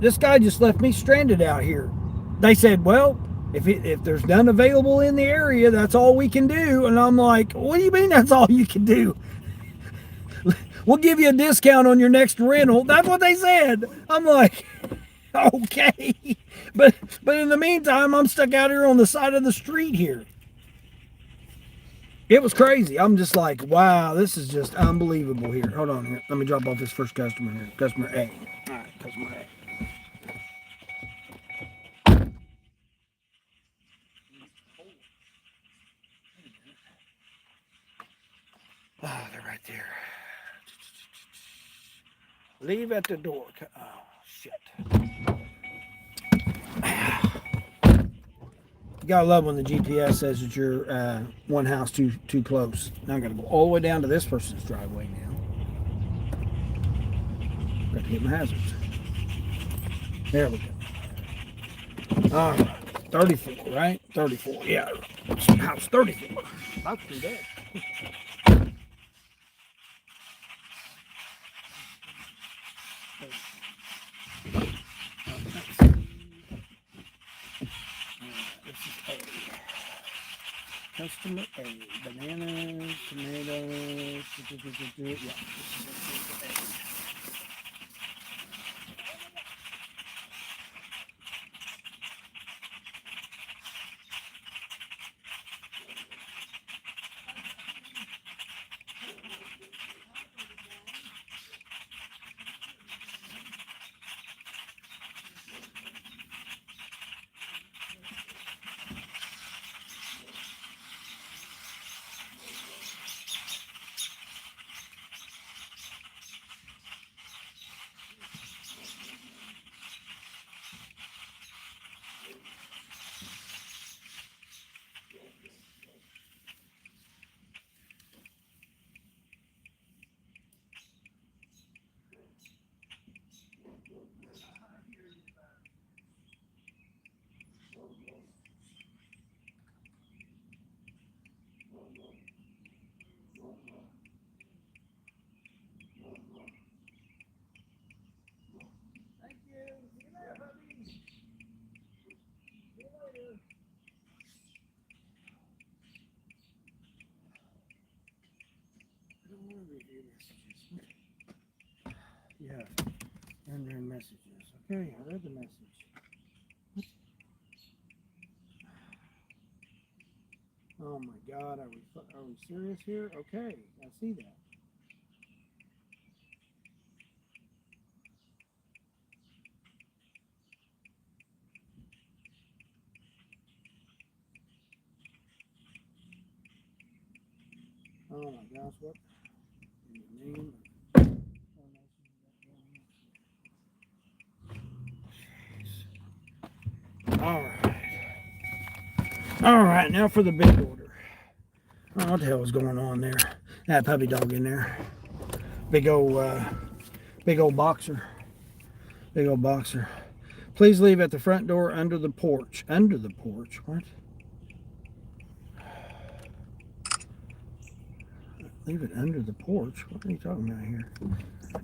this guy just left me stranded out here. They said, well, if there's none available in the area, that's all we can do. And I'm like, what do you mean that's all you can do? We'll give you a discount on your next rental. That's what they said. I'm like, okay. But in the meantime, I'm stuck out here on the side of the street here. It was crazy. I'm just like, wow, this is just unbelievable here. Hold on here. Let me drop off this first customer here. Customer A. All right, customer A. Oh, they're right there. Leave at the door. Oh, shit. You gotta love when the GPS says that you're one house too close. Now I gotta go all the way down to this person's driveway now. Got to hit my hazards. There we go. All right. 34, right? 34. Yeah. House 34. About to do that. This is A. Customer A. Bananas, tomatoes. Yeah. This is A. Yeah, and their messages. Okay, I read the message. Oh my God, are we serious here? Okay, I see that. Oh my gosh, what in the name of... All right. All right, now for the big order. Oh, what the hell was going on there? That puppy dog in there. Big old boxer. Big old boxer. Please leave at the front door under the porch. Under the porch? What? Leave it under the porch? What are you talking about here?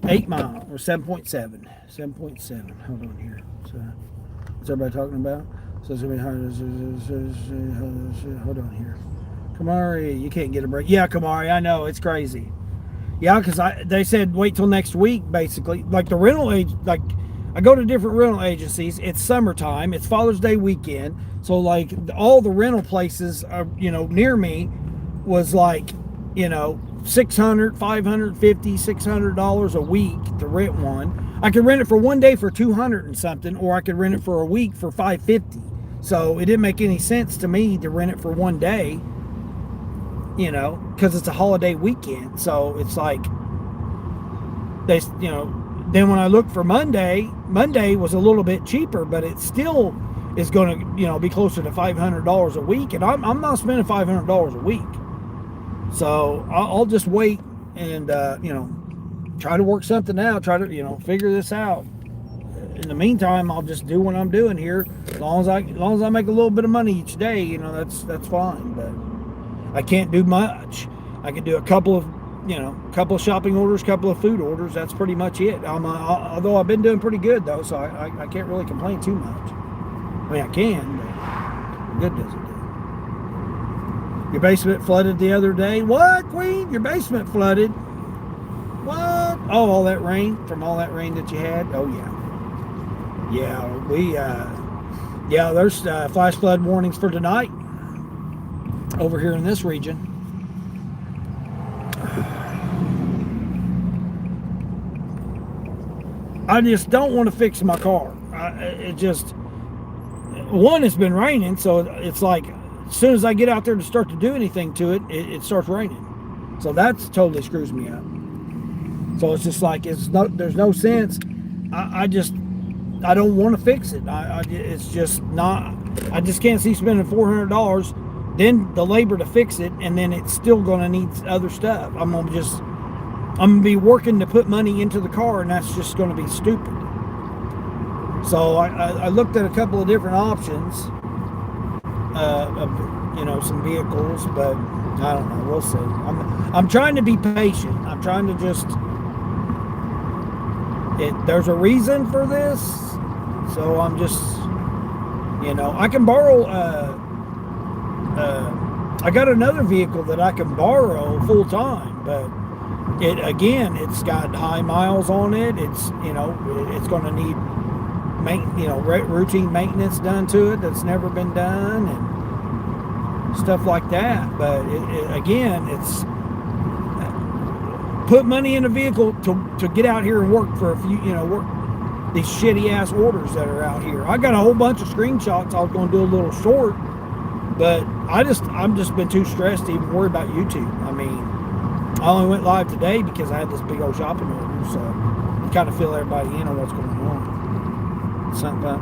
8 mile or 7.7. 7.7. Hold on here. So, what's everybody talking about? So it's gonna be hard. Hold on here. Kamari, you can't get a break. Yeah, Kamari, I know it's crazy. Yeah, because they said wait till next week, basically. Like the rental like I go to different rental agencies. It's summertime. It's Father's Day weekend. So like all the rental places are, near me was like, $600, $550, $600 a week to rent one. I could rent it for one day for 200 and something, or I could rent it for a week for 550. So it didn't make any sense to me to rent it for one day, because it's a holiday weekend. So it's like then when I looked for Monday was a little bit cheaper, but it still is going to, be closer to $500 a week, and I'm not spending $500 a week. So I'll just wait and try to work something out, try to figure this out. In the meantime, I'll just do what I'm doing here. As long as I make a little bit of money each day, that's fine. But I can't do much. I can do a couple of shopping orders, couple of food orders. That's pretty much it. Although I've been doing pretty good though, so I can't really complain too much. I mean, I can, but good doesn't do. Your basement flooded the other day. What, Queen? Your basement flooded? What? Oh, all that rain that you had? Oh yeah. Yeah, there's flash flood warnings for tonight over here in this region. I just don't want to fix my car. It's been raining, so it's like as soon as I get out there to start to do anything to it, it starts raining. So that's totally screws me up. So it's just like there's no sense. I just I don't want to fix it. It's just not. I just can't see spending $400, then the labor to fix it, and then it's still going to need other stuff. I'm gonna be working to put money into the car, and that's just going to be stupid. So I looked at a couple of different options of some vehicles, but I don't know. We'll see. I'm trying to be patient. I'm trying to just. There's a reason for this, so I'm just, I can borrow. I got another vehicle that I can borrow full time, but it's got high miles on it. It's it's going to need routine maintenance done to it that's never been done and stuff like that. But it's put money in a vehicle to get out here and work for a few, work these shitty ass orders that are out here. I got a whole bunch of screenshots I was going to do a little short, but I'm just been too stressed to even worry about YouTube. I mean, I only went live today because I had this big old shopping order, so I kind of fill everybody in on what's going on. Something.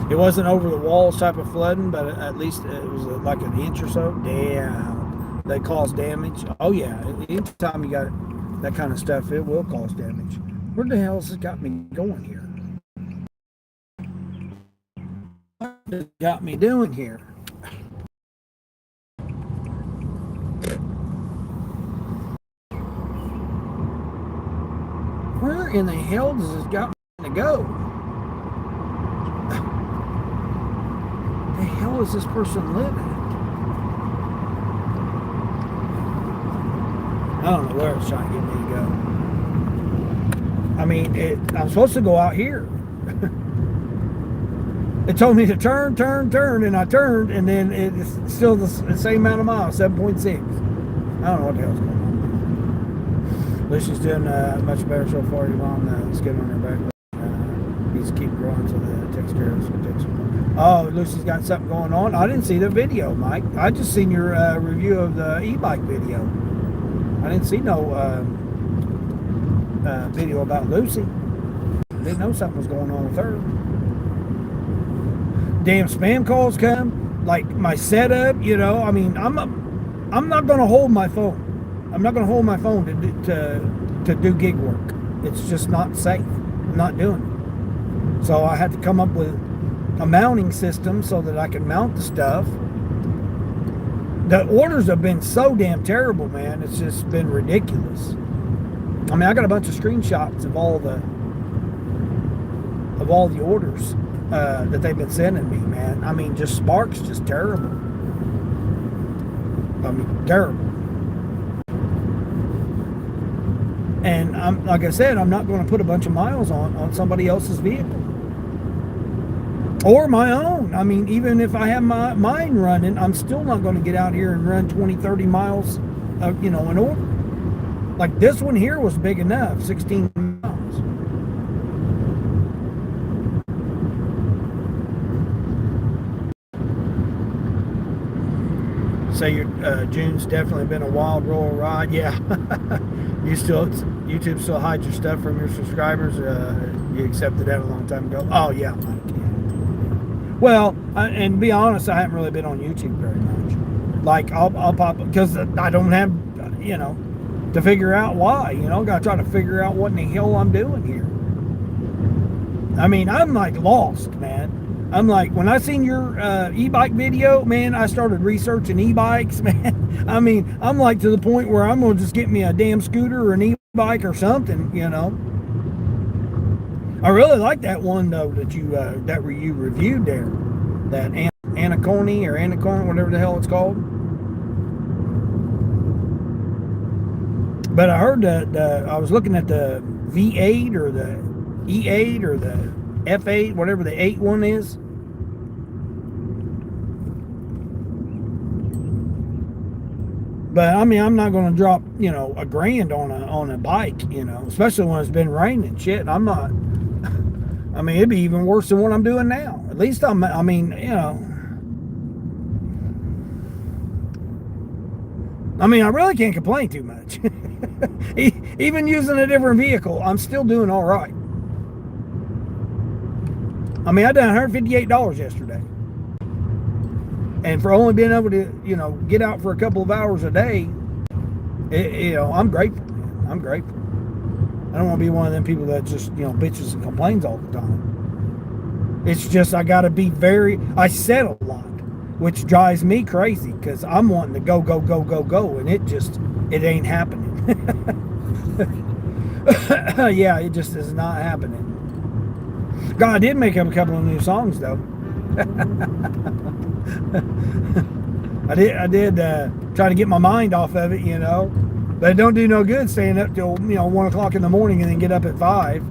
It wasn't over the walls type of flooding, but at least it was like an inch or so. Damn, they caused damage. Oh yeah, anytime you got that kind of stuff, it will cause damage. Where the hell has it got me going here? What has it got me doing here? Where in the hell does this got me to go? The hell is this person living? I don't know where it's trying to get me to go. I mean, I'm supposed to go out here. It told me to turn, and I turned, and then it's still the same amount of miles, 7.6. I don't know what the hell's going on. Lucy's doing much better so far. Let's get on her back. Needs to keep growing so the takes care of us. Oh, Lucy's got something going on. I didn't see the video, Mike. I just seen your review of the e-bike video. I didn't see no video about Lucy. Didn't know something was going on with her. Damn spam calls come, like my setup. I mean, I'm not going to hold my phone. I'm not going to hold my phone to do gig work. It's just not safe. I'm not doing it. So I had to come up with a mounting system so that I can mount the stuff. The orders have been so damn terrible, man. It's just been ridiculous. I mean, I got a bunch of screenshots of all the orders that they've been sending me, man. I mean, just Spark's just terrible. I mean, terrible. And like I said, I'm not going to put a bunch of miles on somebody else's vehicle. Or my own. I mean, even if I have mine running, I'm still not going to get out here and run 20, 30 miles, in order. Like this one here was big enough, 16 miles. Say June's definitely been a wild roll ride. Yeah. YouTube still hides your stuff from your subscribers. You accepted that a long time ago. Oh yeah, Mike. Well, and to be honest, I haven't really been on YouTube very much. Like, I'll pop, because I don't have, to figure out why. Got to try to figure out what in the hell I'm doing here. I mean, I'm like lost, man. I'm like, when I seen your e-bike video, man, I started researching e-bikes, man. I mean, I'm like to the point where I'm going to just get me a damn scooter or an e-bike or something, I really like that one though that you reviewed there, that Anaconda, whatever the hell it's called. But I heard that I was looking at the V8 or the E8 or the F8, whatever the 8 one is. But I mean, I'm not going to drop $1,000 on a bike, especially when it's been raining shit. And I'm not. I mean, it'd be even worse than what I'm doing now. At least I mean, I mean, I really can't complain too much. Even using a different vehicle, I'm still doing all right. I mean, I done $158 yesterday. And for only being able to, get out for a couple of hours a day, I'm grateful, man. I'm grateful. I don't want to be one of them people that just, bitches and complains all the time. It's just I got to be I said a lot, which drives me crazy because I'm wanting to go, go, go, go, go, and it ain't happening. Yeah, it just is not happening. God, I did make up a couple of new songs though. I did try to get my mind off of it, but it don't do no good staying up till 1 o'clock in the morning and then get up at 5.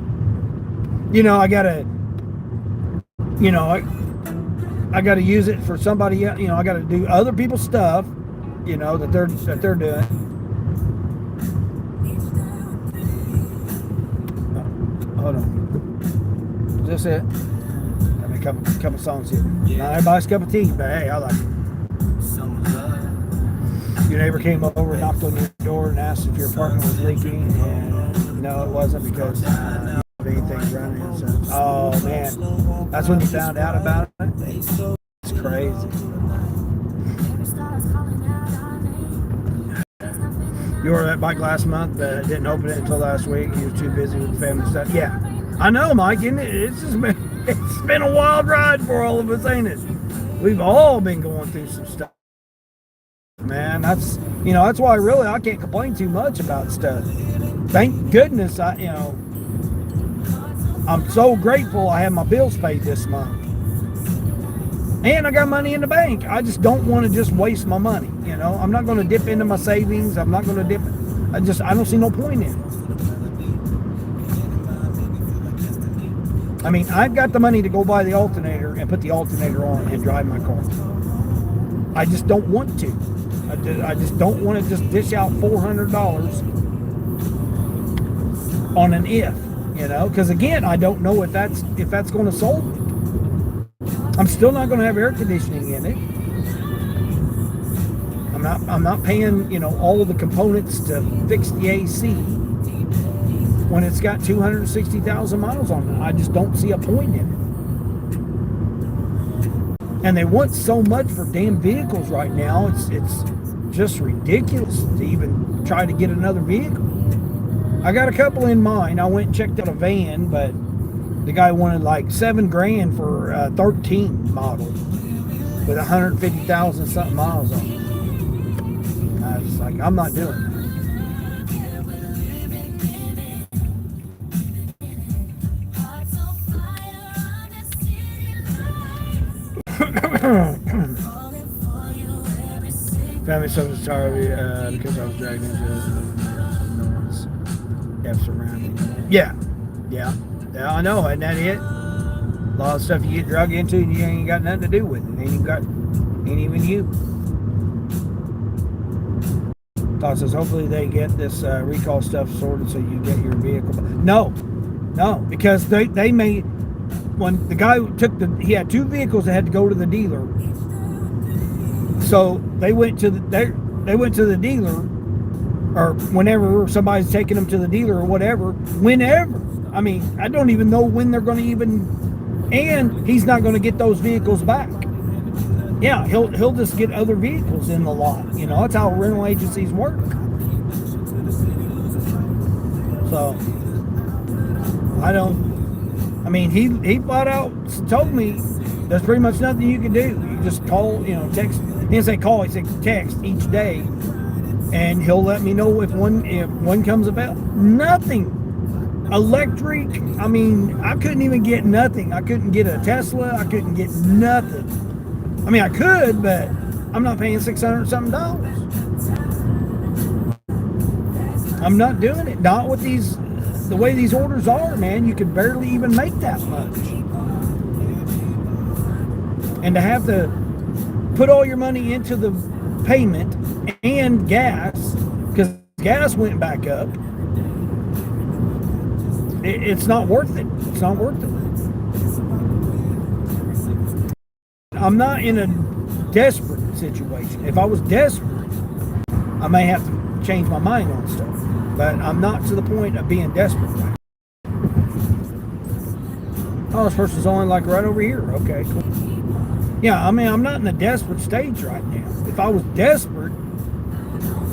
I gotta, I gotta use it for somebody else. I gotta do other people's stuff, that they're doing. Oh, hold on, is this it? I mean, a couple songs here. Not everybody's cup of tea, but hey, I like it. Your neighbor came over, knocked on your door, and asked if your apartment was leaking, and no, it wasn't because anything running. So, oh man, that's when you found out about it. It's crazy. You ordered that bike last month, didn't open it until last week. You was too busy with family stuff. Yeah, I know, Mike. Isn't it? It's been a wild ride for all of us, ain't it? We've all been going through some stuff. Man, that's why really I can't complain too much about stuff. Thank goodness I'm so grateful I have my bills paid this month. And I got money in the bank. I just don't want to just waste my money, I'm not going to dip into my savings. I'm not going to dip. I don't see no point in it. I mean, I've got the money to go buy the alternator and put the alternator on and drive my car. I just don't want to. I just don't want to just dish out $400 on an because again, I don't know if that's going to solve it. I'm still not going to have air conditioning in it. I'm not paying all of the components to fix the AC when it's got 260,000 miles on it. I just don't see a point in it. And they want so much for damn vehicles right now. It's just ridiculous to even try to get another vehicle. I got a couple in mind. I went and checked out a van, but the guy wanted like $7,000 for a 13 model with 150,000 something miles on it. I was like, I'm not doing that. Family subject tired because I was dragged into no one's F's around me. Yeah, I know, isn't that it? A lot of stuff you get dragged into and you ain't got nothing to do with it. Ain't even you. Todd says, hopefully they get this recall stuff sorted so you get your vehicle. No, because they may. When the guy he had 2 vehicles that had to go to the dealer. So they went to the dealer, or whenever somebody's taking them to the dealer or whatever, whenever. I mean, I don't even know when they're going to even, and he's not going to get those vehicles back. Yeah, he'll just get other vehicles in the lot. That's how rental agencies work. So he flat out told me there's pretty much nothing you can do. You just call, text. He didn't say call, he said text each day, and he'll let me know if one comes about. Nothing. Electric, I couldn't even get nothing. I couldn't get a Tesla. I couldn't get nothing. I could, but I'm not paying $600 something. I'm not doing it. Not with the way these orders are, man. You could barely even make that much. And to have to put all your money into the payment and gas, because gas went back up, it's not worth it. It's not worth it. I'm not in a desperate situation. If I was desperate, I may have to change my mind on stuff, but I'm not to the point of being desperate. Oh, this person's only like right over here. Okay, cool. Yeah, I mean, I'm not in a desperate stage right now. If I was desperate,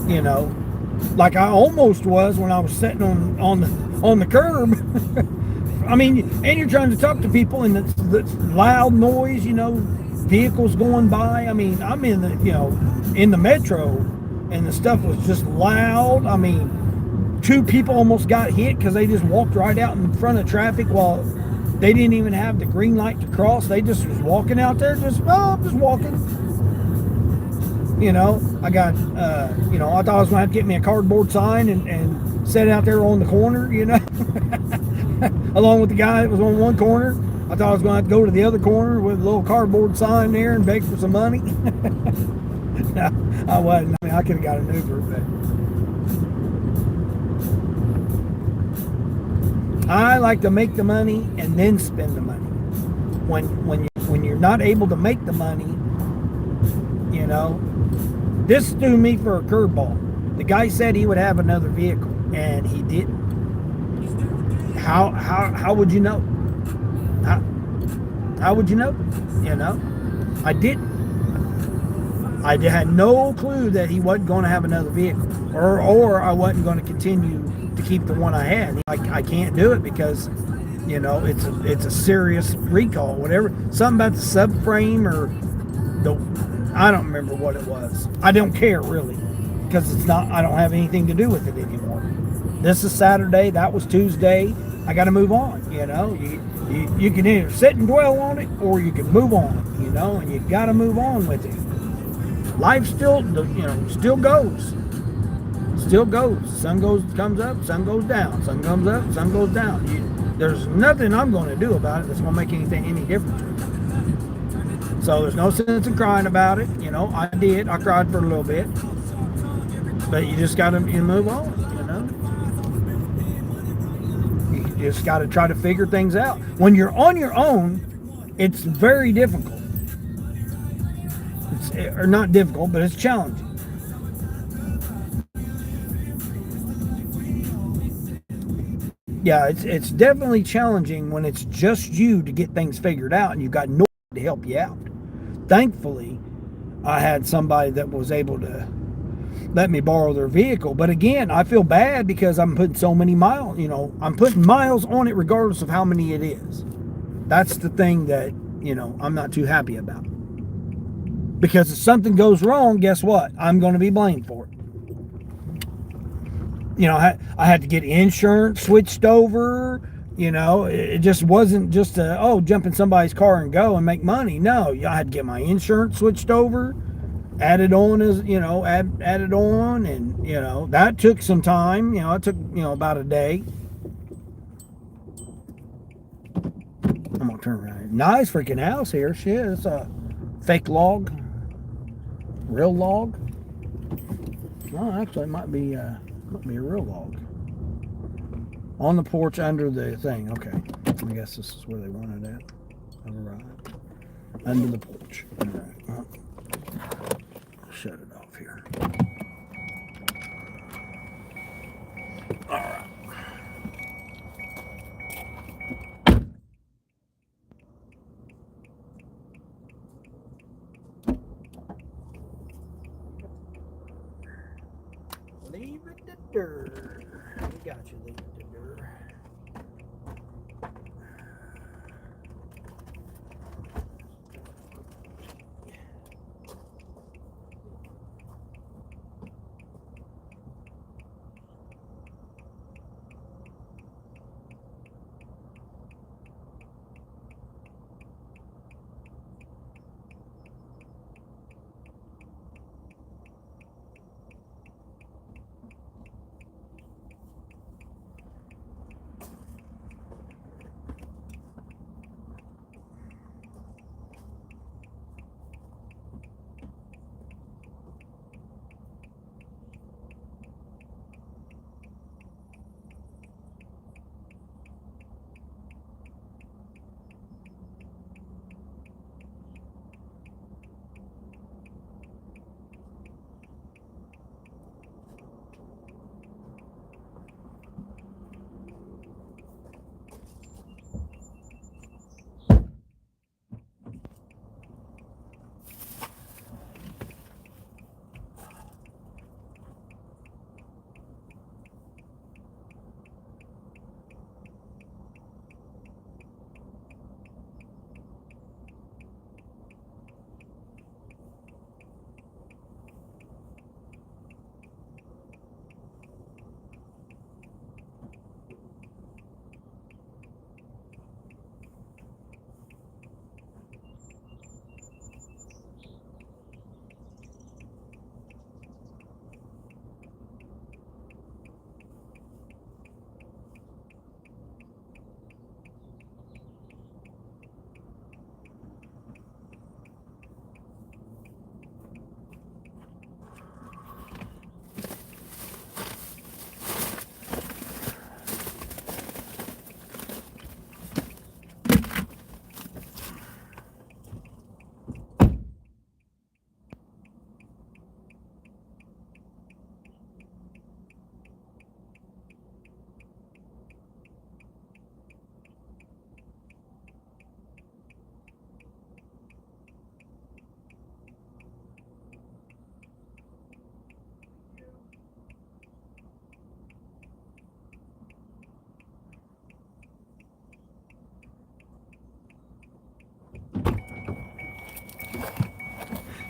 you know, like I almost was when I was sitting on the curb. I mean, and you're trying to talk to people, and it's loud noise, vehicles going by. I mean, I'm in in the metro, and the stuff was just loud. I mean, two people almost got hit because they just walked right out in front of traffic while they didn't even have the green light to cross. They just was walking out there, just walking. I got, I thought I was going to have to get me a cardboard sign and set it out there on the corner, along with the guy that was on one corner. I thought I was going to have to go to the other corner with a little cardboard sign there and beg for some money. No, I wasn't. I mean, I could have got an Uber, but I like to make the money and then spend the money. When you're not able to make the money, this threw me for a curveball. The guy said he would have another vehicle, and he didn't. How would you know? How would you know? I didn't. I had no clue that he wasn't going to have another vehicle, or I wasn't going to continue to keep the one I had. I can't do it because, it's a serious recall, whatever. Something about the subframe or I don't remember what it was. I don't care really, because I don't have anything to do with it anymore. This is Saturday. That was Tuesday. I got to move on. You can either sit and dwell on it, or you can move on. And you got to move on with it. Life still goes. Still goes. Comes up, sun goes down. Sun comes up, sun goes down. There's nothing I'm going to do about it that's going to make any difference with it. So there's no sense in crying about it. I did. I cried for a little bit. But you just got to move on, You just got to try to figure things out. When you're on your own, it's very difficult. Or not difficult, but it's challenging. Yeah, it's definitely challenging when it's just you to get things figured out and you've got nobody to help you out. Thankfully, I had somebody that was able to let me borrow their vehicle. But again, I feel bad because I'm putting so many miles, I'm putting miles on it regardless of how many it is. That's the thing that, I'm not too happy about. Because if something goes wrong, guess what? I'm going to be blamed for it. I had to get insurance switched over. It just wasn't just jump in somebody's car and go and make money. No, I had to get my insurance switched over, added on added on, and that took some time. It took about a day. I'm gonna turn around. Nice freaking house here. Shit, it's a fake log, real log. Well, actually, it might be a real log. On the porch under the thing. Okay. I guess this is where they wanted it. All right. Under the porch. All right. Well, I'll shut it off here. All right. Leave it to dirt. We got you, leave it to dirt.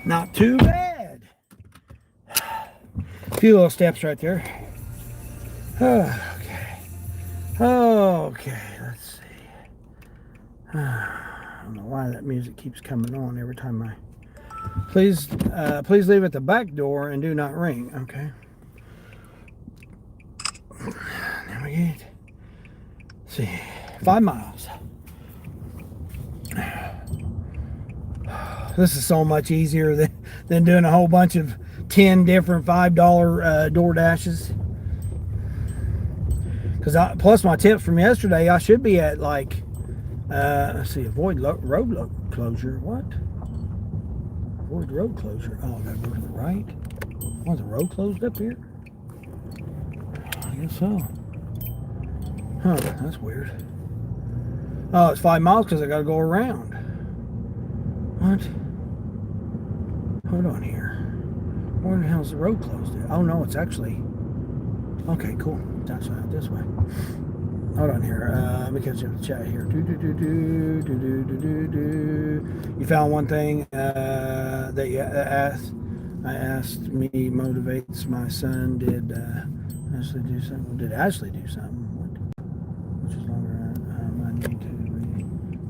Not too bad. A few little steps right there. Okay. Okay, let's see. I don't know why that music keeps coming on every time I. Please leave at the back door and do not ring. Okay. Navigate. Let's see. 5 miles. This is so much easier than doing a whole bunch of 10 different $5 door dashes. Because plus my tips from yesterday, I should be at like, let's see, avoid road closure. What? Avoid road closure. Oh, I gotta go to the right. Was the road closed up here? I guess so. Huh, that's weird. Oh, it's 5 miles because I gotta go around. What? Hold on here. Where the hell's the road closed at? Oh no, it's actually. Okay, cool. It's actually out this way. Hold on here. Let me catch up the chat here. You found one thing that you asked. I asked me motivates my son. Did Ashley do something? Did Ashley do something? What? Which is longer? I need to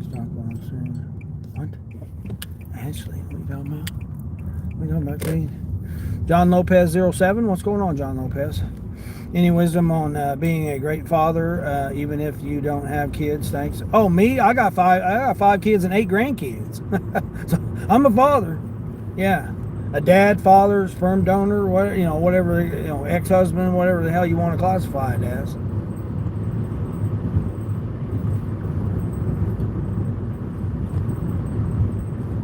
stop on soon. What? Ashley? What are you talking about? What are you talking about, Jane? John Lopez 07. What's going on, John Lopez? Any wisdom on being a great father, even if you don't have kids? Thanks. Oh, me? I got five kids and 8 grandkids. So I'm a father. Yeah, a dad, father, sperm donor, whatever, ex-husband, whatever the hell you want to classify it as.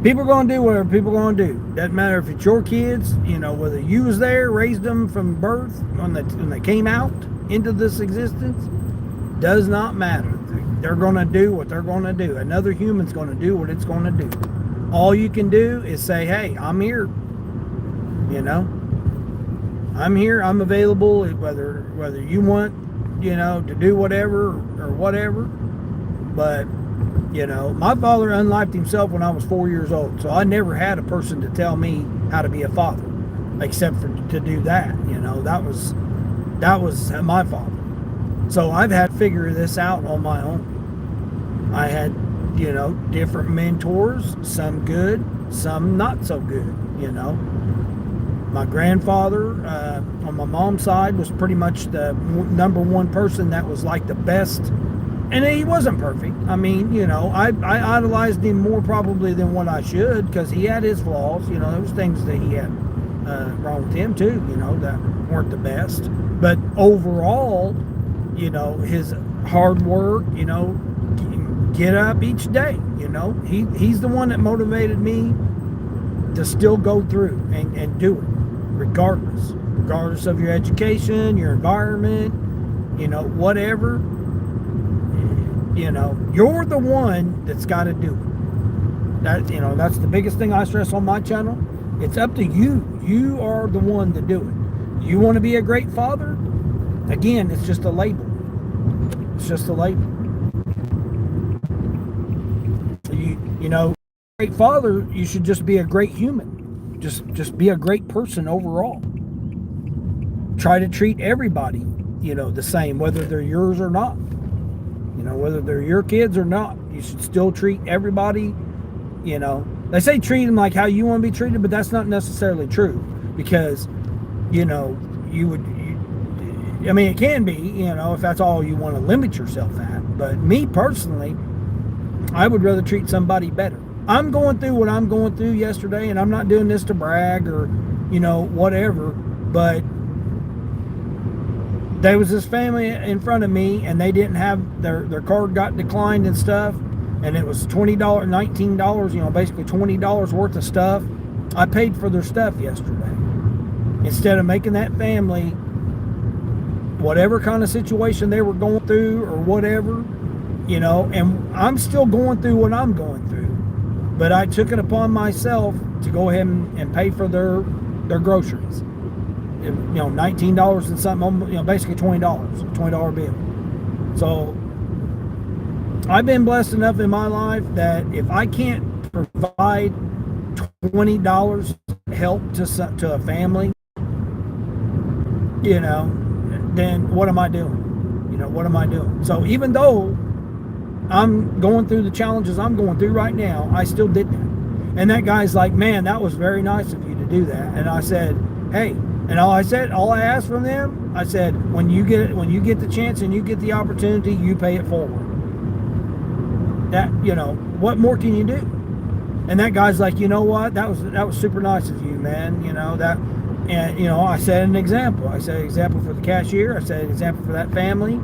People are going to do whatever people are going to do. Doesn't matter if it's your kids, whether you was there, raised them from birth, when they came out into this existence, does not matter. They're going to do what they're going to do. Another human's going to do what it's going to do. All you can do is say, hey, I'm here. I'm here. I'm available, whether you want, to do whatever or whatever. But my father unlived himself when I was 4 years old, so I never had a person to tell me how to be a father, except for to do that. That was my father. So I've had to figure this out on my own. I had, different mentors, some good, some not so good. My grandfather on my mom's side was pretty much the number one person that was like the best. And he wasn't perfect. I mean, I idolized him more probably than what I should, because he had his flaws. There was things that he had wrong with him too, that weren't the best. But overall, his hard work, get up each day, he's the one that motivated me to still go through and do it, regardless of your education, your environment, whatever. You're the one that's got to do it. That's the biggest thing I stress on my channel. It's up to you. You are the one to do it. You want to be a great father? Again, it's just a label. It's just a label. Great father, you should just be a great human. Just be a great person overall. Try to treat everybody, the same, whether they're yours or not. Whether they're your kids or not, you should still treat everybody, They say treat them like how you want to be treated, but that's not necessarily true, because, it can be, if that's all you want to limit yourself at. But me personally, I would rather treat somebody better. I'm going through what I'm going through yesterday, and I'm not doing this to brag or, whatever, but there was this family in front of me, and they didn't have their card got declined and stuff, and it was $20, $19, basically $20 worth of stuff. I paid for their stuff yesterday. Instead of making that family, whatever kind of situation they were going through or whatever, and I'm still going through what I'm going through, but I took it upon myself to go ahead and pay for their groceries. $19 and something, basically $20 bill. So I've been blessed enough in my life that if I can't provide $20 help to a family, you know, then what am I doing? You know, what am I doing? So even though I'm going through the challenges I'm going through right now, I still did that. And that guy's like, man, that was very nice of you to do that. And I said, hey, and all I asked from them, I said, when you get the chance and you get the opportunity, you pay it forward. That, you know, what more can you do? And that guy's like, you know what? That was super nice of you, man. You know that, and you know, I set an example. I set an example for the cashier. I set an example for that family.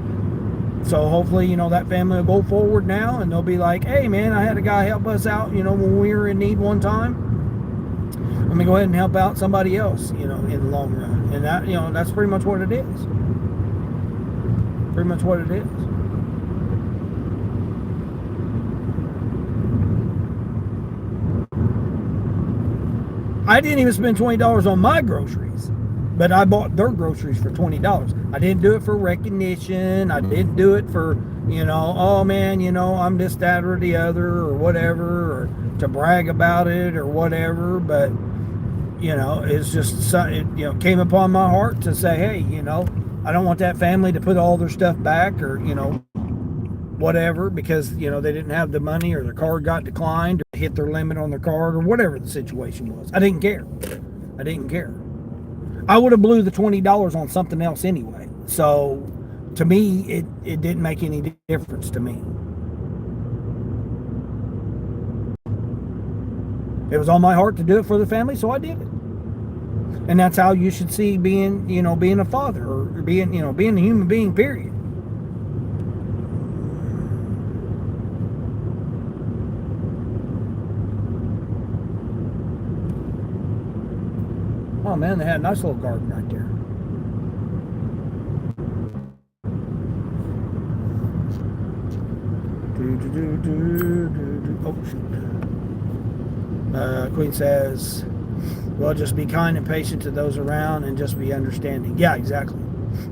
So hopefully, you know, that family will go forward now, and they'll be like, hey, man, I had a guy help us out, you know, when we were in need one time. Let me go ahead and help out somebody else, you know, in the long run. And that, you know, that's pretty much what it is. Pretty much what it is. I didn't even spend $20 on my groceries, but I bought their groceries for $20. I didn't do it for recognition. I didn't do it for, you know, oh man, you know, I'm this, that, or the other, or whatever, or to brag about it, or whatever. But you know, it's just, it, you know, came upon my heart to say, hey, you know, I don't want that family to put all their stuff back, or you know, whatever, because you know they didn't have the money, or their card got declined, or hit their limit on their card, or whatever the situation was. I didn't care. I didn't care. I would have blew the $20 on something else anyway. So to me, it didn't make any difference to me. It was on my heart to do it for the family, so I did it. And that's how you should see being, you know, being a father, or being, you know, being a human being, period. Oh man, they had a nice little garden right there. Oh shoot. Queen says, well, just be kind and patient to those around, and just be understanding. Yeah, exactly.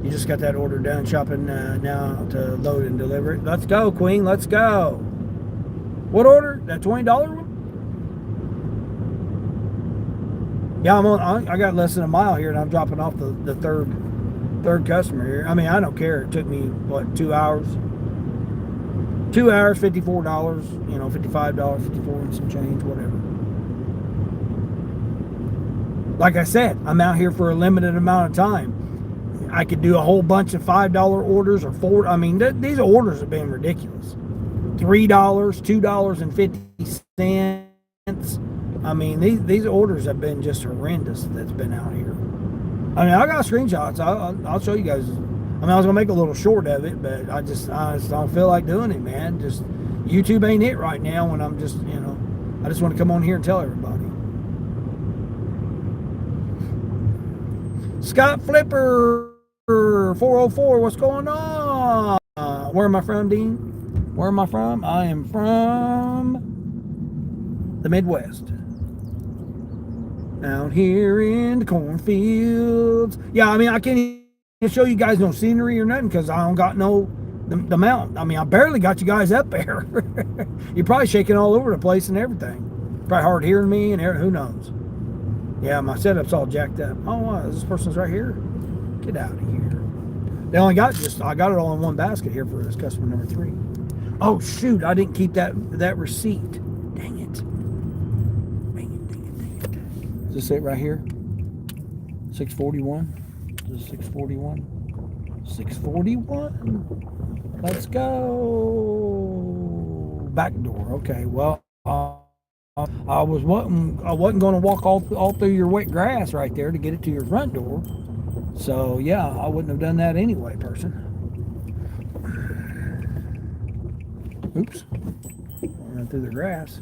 You just got that order done, shopping now to load and deliver it. Let's go, Queen. Let's go. What order? That $20 one? Yeah, I got less than a mile here, and I'm dropping off the third customer here. I mean, I don't care. It took me what, 2 hours? 2 hours, $54. You know, $55, 54 and some change, whatever. Like I said, I'm out here for a limited amount of time. I could do a whole bunch of $5 orders or four. I mean, these orders have been ridiculous. $3, $2.50. I mean, these orders have been just horrendous that's been out here. I mean, I got screenshots. I'll show you guys. I mean, I was gonna make a little short of it, but I just don't feel like doing it, man. Just YouTube ain't it right now. When I'm just, you know, I just want to come on here and tell everybody. Scott Flipper 404, what's going on? Where am I from, Dean? Where am I from? I am from the Midwest. Out here in the cornfields. Yeah, I mean, I can't even show you guys no scenery or nothing because I don't got the mountain. I mean, I barely got you guys up there. You're probably shaking all over the place and everything. Probably hard hearing me and who knows. Yeah, my setup's all jacked up. Oh, wow, this person's right here. Get out of here. They only got I got it all in one basket here for this customer number 3. Oh, shoot, I didn't keep that receipt. Dang it. Dang it. Is this it right here? 641? This is 641? 641? Let's go. Back door. Okay, well, I wasn't going to walk all through your wet grass right there to get it to your front door. So yeah, I wouldn't have done that anyway, person. Oops, run through the grass.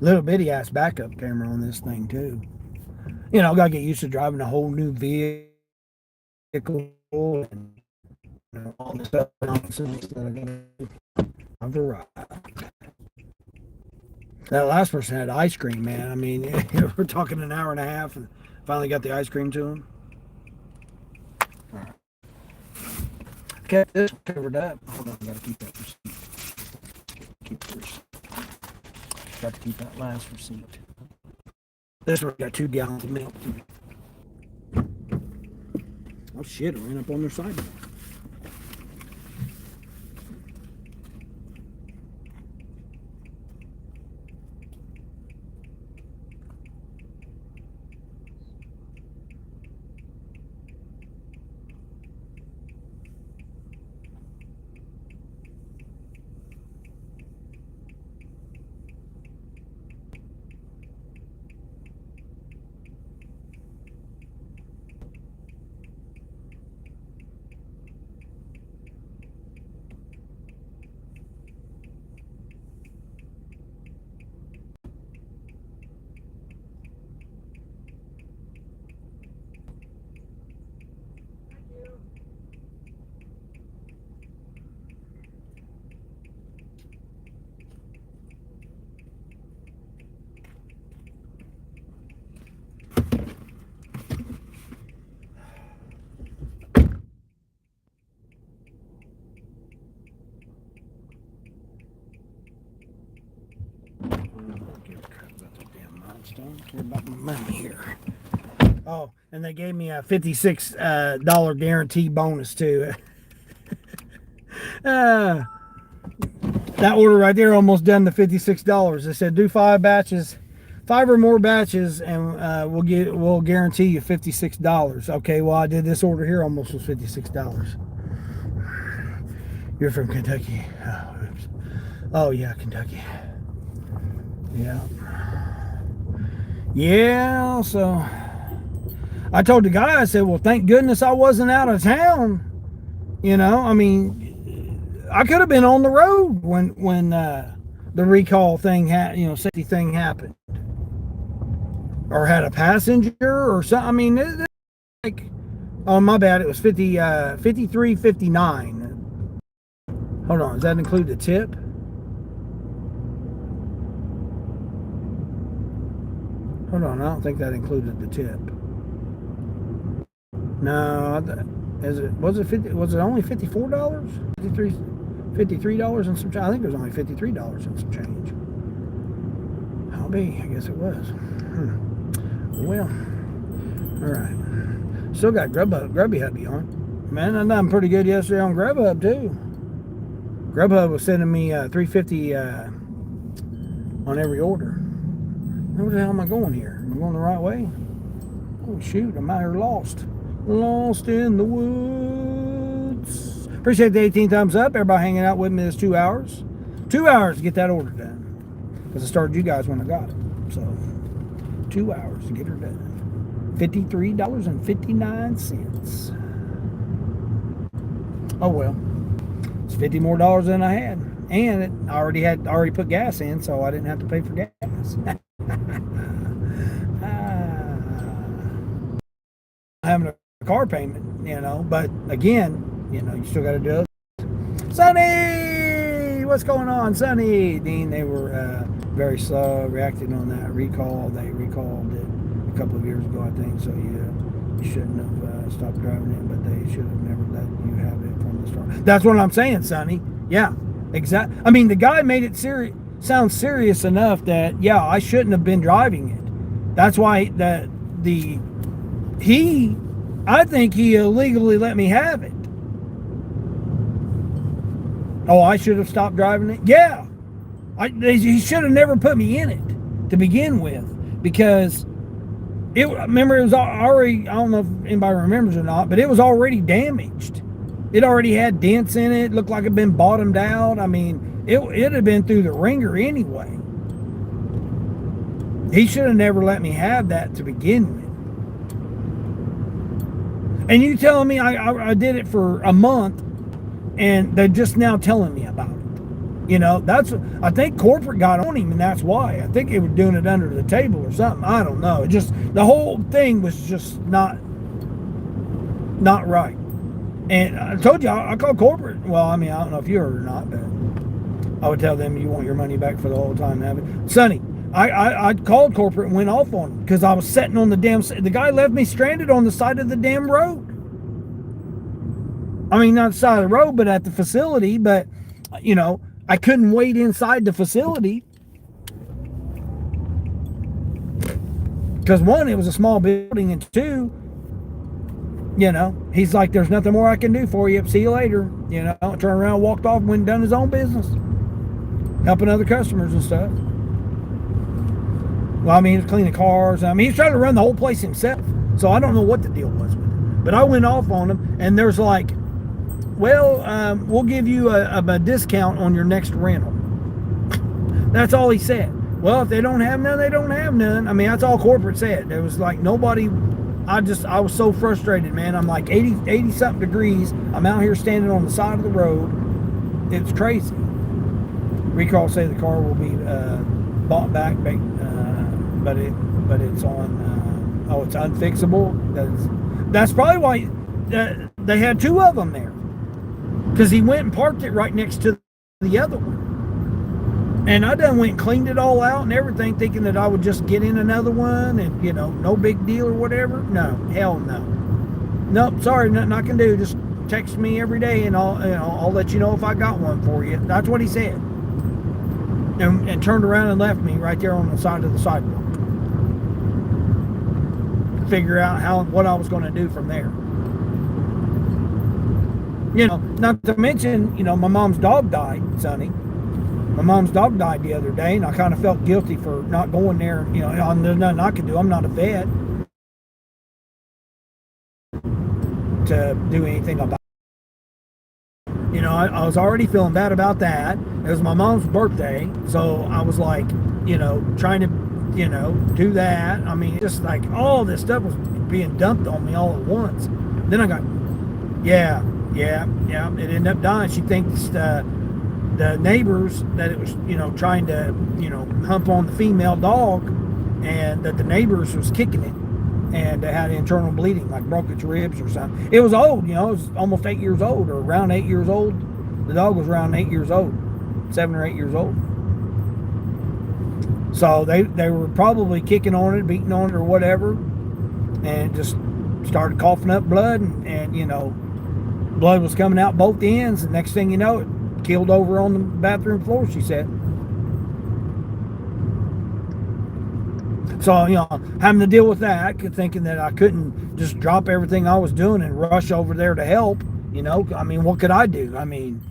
Little bitty ass backup camera on this thing too. You know, gotta get used to driving a whole new vehicle and all the stuff nonsense that I gotta do. I've arrived. That last person had ice cream, man. I mean, we're talking an hour and a half, and finally got the ice cream to him. All right. Okay, this covered up. Hold on, I gotta keep that receipt. Keep the receipt. Got to keep that last receipt. This one got 2 gallons of milk. Oh shit, I ran up on their sidewalk. Care about my money here. Oh, and they gave me a $56 guarantee bonus too. That order right there almost done the $56. They said do 5 batches, 5 or more batches, and we'll guarantee you $56. Okay, well I did this order here, almost was $56. You're from Kentucky. Oh, oops. Oh yeah, Kentucky. Yeah. Yeah, so I told the guy, I said, well, thank goodness I wasn't out of town. You know, I mean, I could have been on the road when the recall thing safety thing happened. Or had a passenger or something. I mean, it's like, oh, my bad, it was 53.59. Hold on, does that include the tip? Hold on, I don't think that included the tip. No, was it only $54? $53 and some change. I think it was only $53 and some change. I'll be, I guess it was. Well, all right. Still got Grubby Hubby on. Man, I done pretty good yesterday on Grubhub too. Grubhub was sending me $3.50 on every order. Where the hell am I going here? Am I going the right way? Oh shoot, I'm out here lost. Lost in the woods. Appreciate the 18 thumbs up. Everybody hanging out with me this 2 hours. 2 hours to get that order done. Because I started you guys when I got it. So 2 hours to get her done. $53.59. Oh well. It's $50 more than I had. And I already put gas in, so I didn't have to pay for gas. Having a car payment, but again, you still got to do it. Sonny, what's going on, Sonny? Dean, they were very slow reacting on that recall. They recalled it a couple of years ago, I think. So you shouldn't have stopped driving it, but they should have never let you have it from the start. That's what I'm saying, Sonny. Yeah, exactly. I mean, the guy made it sound serious enough that I shouldn't have been driving it. That's why I think he illegally let me have it. Oh, I should have stopped driving it? Yeah. He should have never put me in it to begin with, because remember, it was already, I don't know if anybody remembers or not, but it was already damaged. It already had dents in it. Looked like it had been bottomed out. I mean, it had been through the ringer anyway. He should have never let me have that to begin with. And you telling me I did it for a month and they're just now telling me about it. I think corporate got on him, and that's why. I think they were doing it under the table or something. I don't know. The whole thing was just not right. And I told you, I called corporate. Well, I mean, I don't know if you heard or not, but I would tell them you want your money back for the whole time having it. Sonny, I called corporate and went off on him because I was sitting on the guy left me stranded on the side of the damn road. I mean, not the side of the road, but at the facility. But, I couldn't wait inside the facility. Because one, it was a small building, and two, he's like, there's nothing more I can do for you. See you later. Turned around, walked off, went and done his own business, helping other customers and stuff. Well, I mean, he was cleaning cars. I mean, he's trying to run the whole place himself. So I don't know what the deal was with it. But I went off on him, and there's like, well, we'll give you a discount on your next rental. That's all he said. Well, if they don't have none, they don't have none. I mean, that's all corporate said. There was like nobody. I was so frustrated, man. I'm like 80 something degrees. I'm out here standing on the side of the road. It's crazy. Recall say the car will be bought back, but it's on. It's unfixable. That's probably why they had two of them there, because he went and parked it right next to the other one. And I done went and cleaned it all out and everything, thinking that I would just get in another one and, no big deal or whatever. No, hell no. Nope, sorry, nothing I can do. Just text me every day and I'll let you know if I got one for you. That's what he said. And turned around and left me right there on the side of the sidewalk. Figure out what I was going to do from there. Not to mention, my mom's dog died, Sonny. My mom's dog died the other day, and I kind of felt guilty for not going there. There's nothing I can do. I'm not a vet to do anything about it. I was already feeling bad about that. It was my mom's birthday, so I was like, trying to, do that. I mean, just like all this stuff was being dumped on me all at once. Then I got, yeah, it ended up dying. She thinks the neighbors that it was, trying to, hump on the female dog, and that the neighbors was kicking it, and it had internal bleeding, like broke its ribs or something. It was old, it was almost 8 years old, or around 8 years old. The dog was around 8 years old, 7 or 8 years old. So they were probably kicking on it, beating on it, or whatever, and it just started coughing up blood, and blood was coming out both ends, and next thing you know, it killed over on the bathroom floor, she said. So, having to deal with that, thinking that I couldn't just drop everything I was doing and rush over there to help, I mean, what could I do? I mean,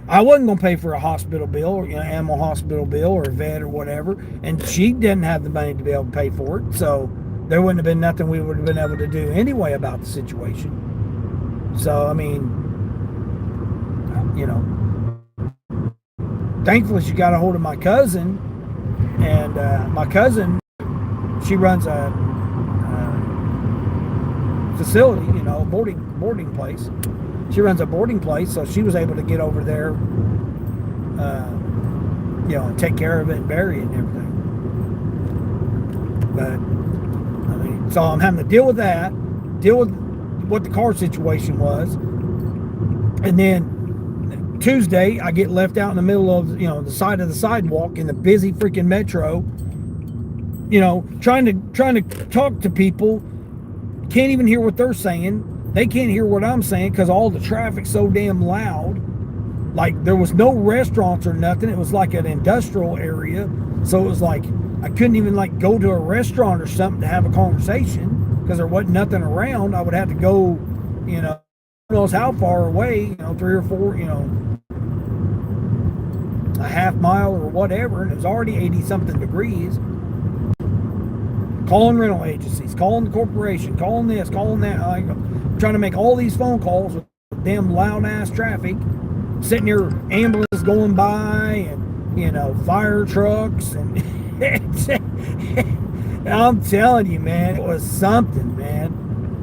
I wasn't going to pay for a hospital bill, or, animal hospital bill, or a vet or whatever, and she didn't have the money to be able to pay for it, so there wouldn't have been nothing we would have been able to do anyway about the situation. So, I mean, thankfully she got a hold of my cousin, and my cousin, she runs a facility, a boarding place. She runs a boarding place, so she was able to get over there, and take care of it and bury it and everything. But I mean, so I'm having to deal with that, deal with what the car situation was, and then Tuesday, I get left out in the middle of, the side of the sidewalk in the busy freaking metro, trying to talk to people. Can't even hear what they're saying. They can't hear what I'm saying because all the traffic's so damn loud. Like, there was no restaurants or nothing. It was like an industrial area. So it was like, I couldn't even like go to a restaurant or something to have a conversation because there wasn't nothing around. I would have to go, who knows how far away, 3 or 4, a half mile or whatever, and it was already 80 something degrees. Calling rental agencies, calling the corporation, calling this, calling that. I'm trying to make all these phone calls with damn loud ass traffic, sitting here, ambulances going by, and fire trucks, and I'm telling you, man, it was something, man.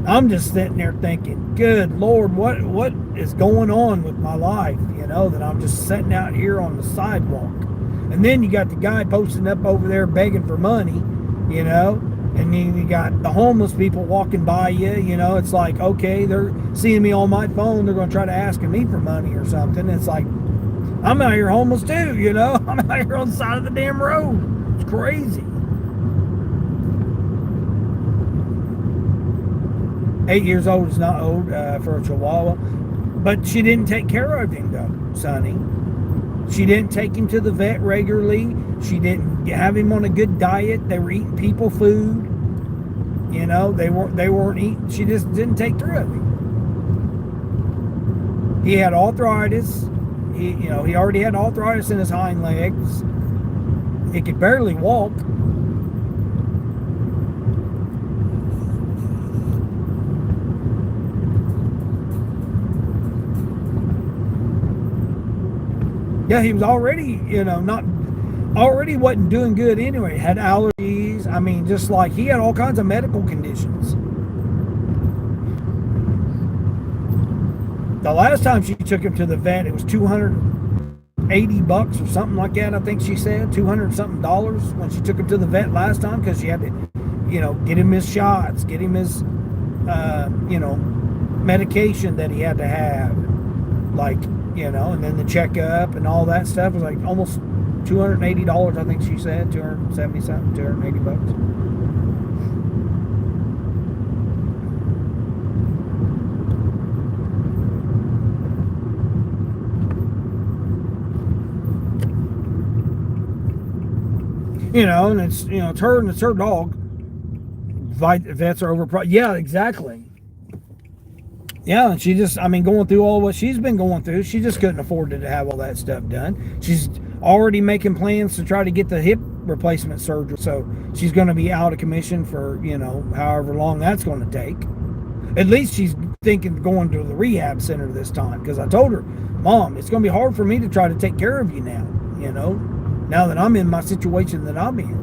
I'm just sitting there thinking, good Lord, what is going on with my life, that I'm just sitting out here on the sidewalk. And then you got the guy posting up over there begging for money, and then you got the homeless people walking by you, it's like, okay, they're seeing me on my phone, they're going to try to ask me for money or something. It's like, I'm out here homeless too, I'm out here on the side of the damn road. It's crazy. 8 years old is not old for a Chihuahua, but she didn't take care of him though, Sonny. She didn't take him to the vet regularly. She didn't have him on a good diet. They were eating people food. You know, they weren't eating. She just didn't take care of him. He had arthritis. He already had arthritis in his hind legs. He could barely walk. Yeah, he was already, not already wasn't doing good anyway. Had allergies. I mean, just like he had all kinds of medical conditions. The last time she took him to the vet, it was $280 or something like that. I think she said $200 something when she took him to the vet last time, because she had to, get him his shots, get him his, medication that he had to have, like, and then the checkup and all that stuff was like almost $280. I think she said 270 something, $280. And it's her and it's her dog. Vets are overpriced. Yeah, exactly. Yeah, and she just, going through all what she's been going through, she just couldn't afford to have all that stuff done. She's already making plans to try to get the hip replacement surgery, so she's going to be out of commission for, however long that's going to take. At least she's thinking of going to the rehab center this time, because I told her, Mom, it's going to be hard for me to try to take care of you now, now that I'm in my situation that I'm in.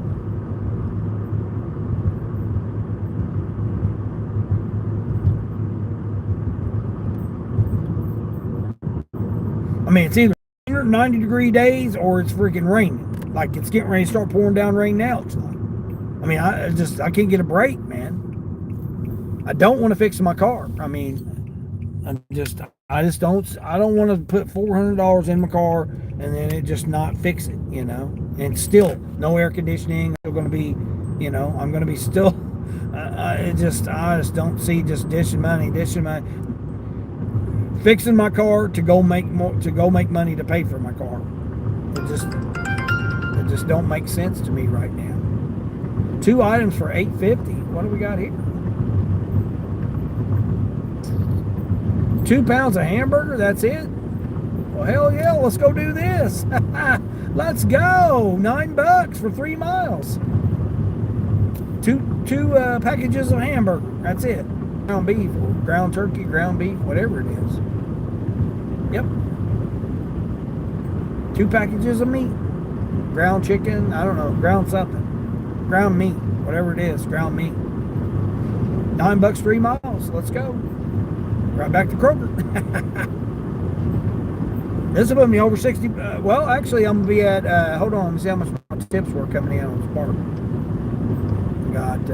It's either 190-degree days or it's freaking raining. Like, it's getting ready to start pouring down rain now, it's like. I can't get a break, man. I don't want to fix my car. I don't want to put $400 in my car and then it just not fix it, and still no air conditioning. Still going to be, I'm going to be still, I just don't see just dishing money, fixing my car to go make money to pay for my car. It just don't make sense to me right now. 2 items for $8.50. What do we got here? 2 pounds of hamburger, that's it? Well, hell yeah, let's go do this. Let's go. $9 for 3 miles. Two packages of hamburger, that's it. Ground beef or ground turkey, ground beef, whatever it is. Yep. 2 packages of meat. Ground chicken, I don't know, ground something. Ground meat, whatever it is, ground meat. $9, 3 miles. Let's go. Right back to Kroger. This will put me over 60. Well, actually, I'm going to be at, hold on, let me see how much my tips were coming in on Spark. Got,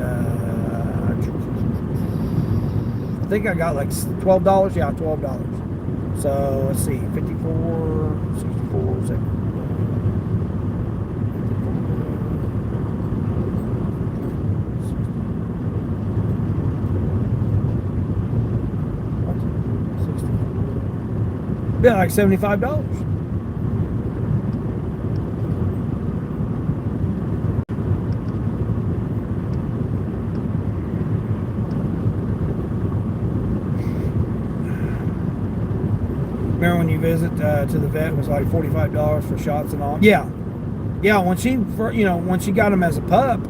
I think I got like $12. Yeah, $12. So let's see, 54, 64, 7. Yeah, like $75. Remember when you visit to the vet, it was like $45 for shots and all. Yeah, when she got him as a pup,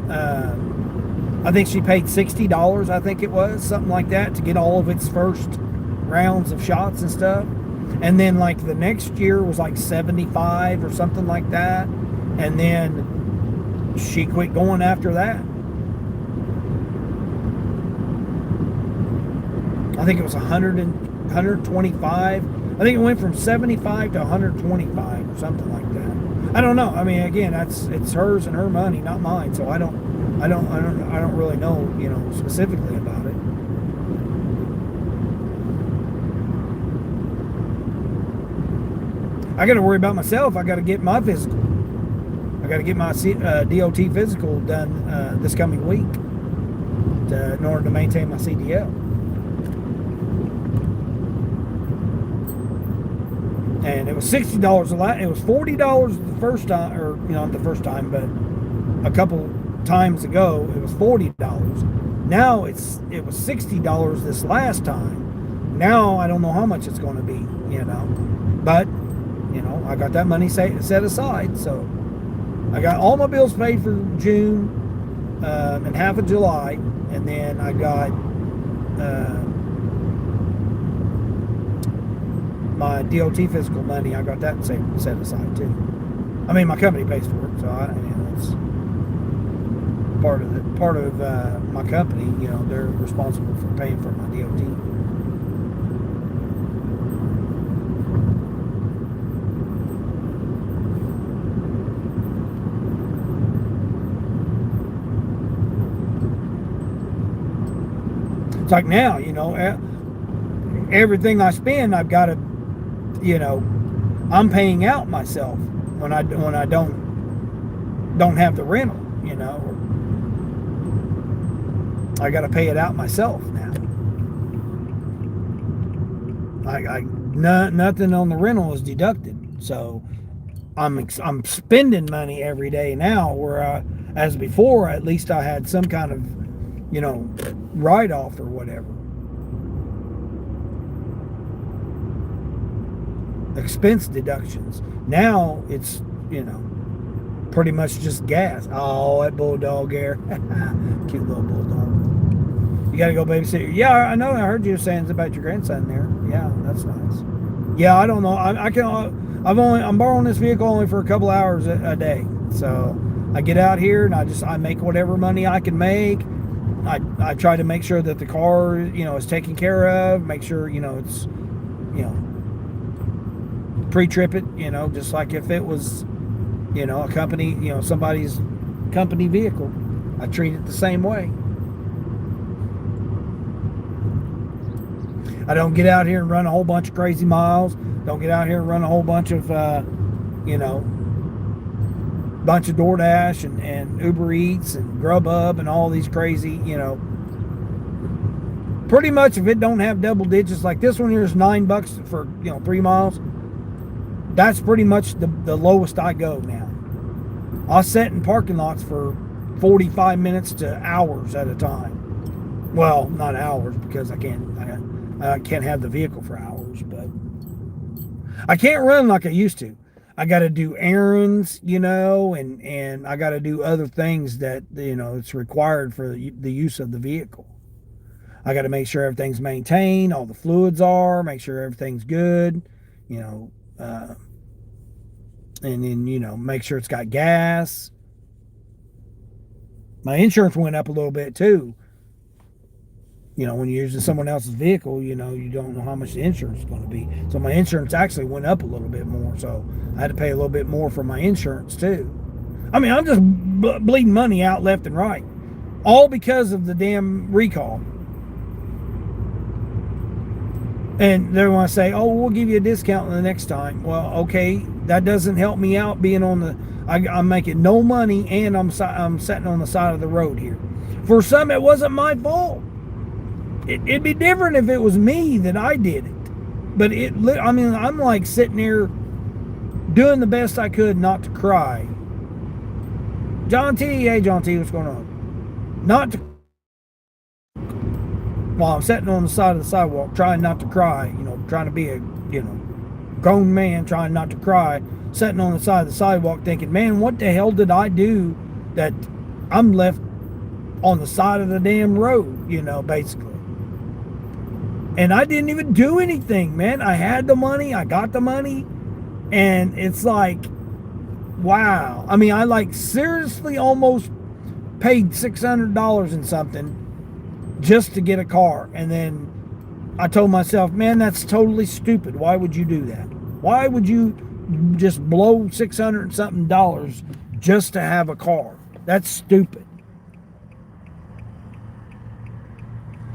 I think she paid $60. I think it was something like that to get all of its first rounds of shots and stuff. And then like the next year was like $75 or something like that. And then she quit going after that. I think it was 125. I think it went from 75 to 125 or something like that. I don't know. Again, it's hers and her money, not mine. So I don't really know, specifically about it. I got to worry about myself. I got to get my physical. I got to get my DOT physical done this coming week in order to maintain my CDL. and it was $60 a lot. It was $40 the first time, or not the first time, but a couple times ago it was $40. Now it was $60 this last time. Now I don't know how much it's going to be, but I got that money set aside, so I got all my bills paid for June and half of July, and then I got my DOT physical money. I got that set aside too. I mean, my company pays for it, so it's part of my company. They're responsible for paying for my DOT. It's like now, everything I spend, I've got to, I'm paying out myself when I don't have the rental. I got to pay it out myself now. Nothing on the rental is deducted, so I'm spending money every day now. Where as before, at least I had some kind of write off or whatever. Expense deductions. Now it's pretty much just gas. Oh, that bulldog there. Cute little bulldog. You gotta go babysit. Yeah, I know. I heard you saying about your grandson there. Yeah, that's nice. Yeah, I don't know. I'm borrowing this vehicle only for a couple hours a day. So I get out here and I make whatever money I can make. I try to make sure that the car is taken care of. Make sure it's pre-trip it. Just like if it was a company, somebody's company vehicle. I treat it the same way. I don't get out here and run a whole bunch of crazy miles. Don't get out here and run a whole bunch of, bunch of DoorDash and Uber Eats and Grubhub and all these crazy, Pretty much if it don't have double digits, like this one here is $9 for, 3 miles. That's pretty much the lowest I go now. I'll sit in parking lots for 45 minutes to hours at a time. Well, not hours because I can't have the vehicle for hours, but I can't run like I used to. I got to do errands, and I got to do other things that, it's required for the use of the vehicle. I got to make sure everything's maintained, all the fluids are, make sure everything's good, and then, make sure it's got gas. My insurance went up a little bit too. When you're using someone else's vehicle, you don't know how much the insurance is going to be. So my insurance actually went up a little bit more. So I had to pay a little bit more for my insurance too. I mean, I'm just bleeding money out left and right. All because of the damn recall. And they want to say, oh, we'll give you a discount the next time. Well, okay, that doesn't help me out being on the... I'm making no money and I'm sitting on the side of the road here. For some, it wasn't my fault. It'd be different if it was me that I did it. But I'm like sitting there doing the best I could not to cry. John T, hey John T, what's going on? Not to, while I'm sitting on the side of the sidewalk, trying not to cry, trying to be a, grown man, trying not to cry, sitting on the side of the sidewalk thinking, man, what the hell did I do that I'm left on the side of the damn road, basically. And I didn't even do anything, man. I had the money, I got the money, and it's like, wow. I mean, I seriously almost paid $600 in something just to get a car. And then I told myself, man, that's totally stupid. Why would you do that? Why would you just blow $600 and something just to have a car? That's stupid.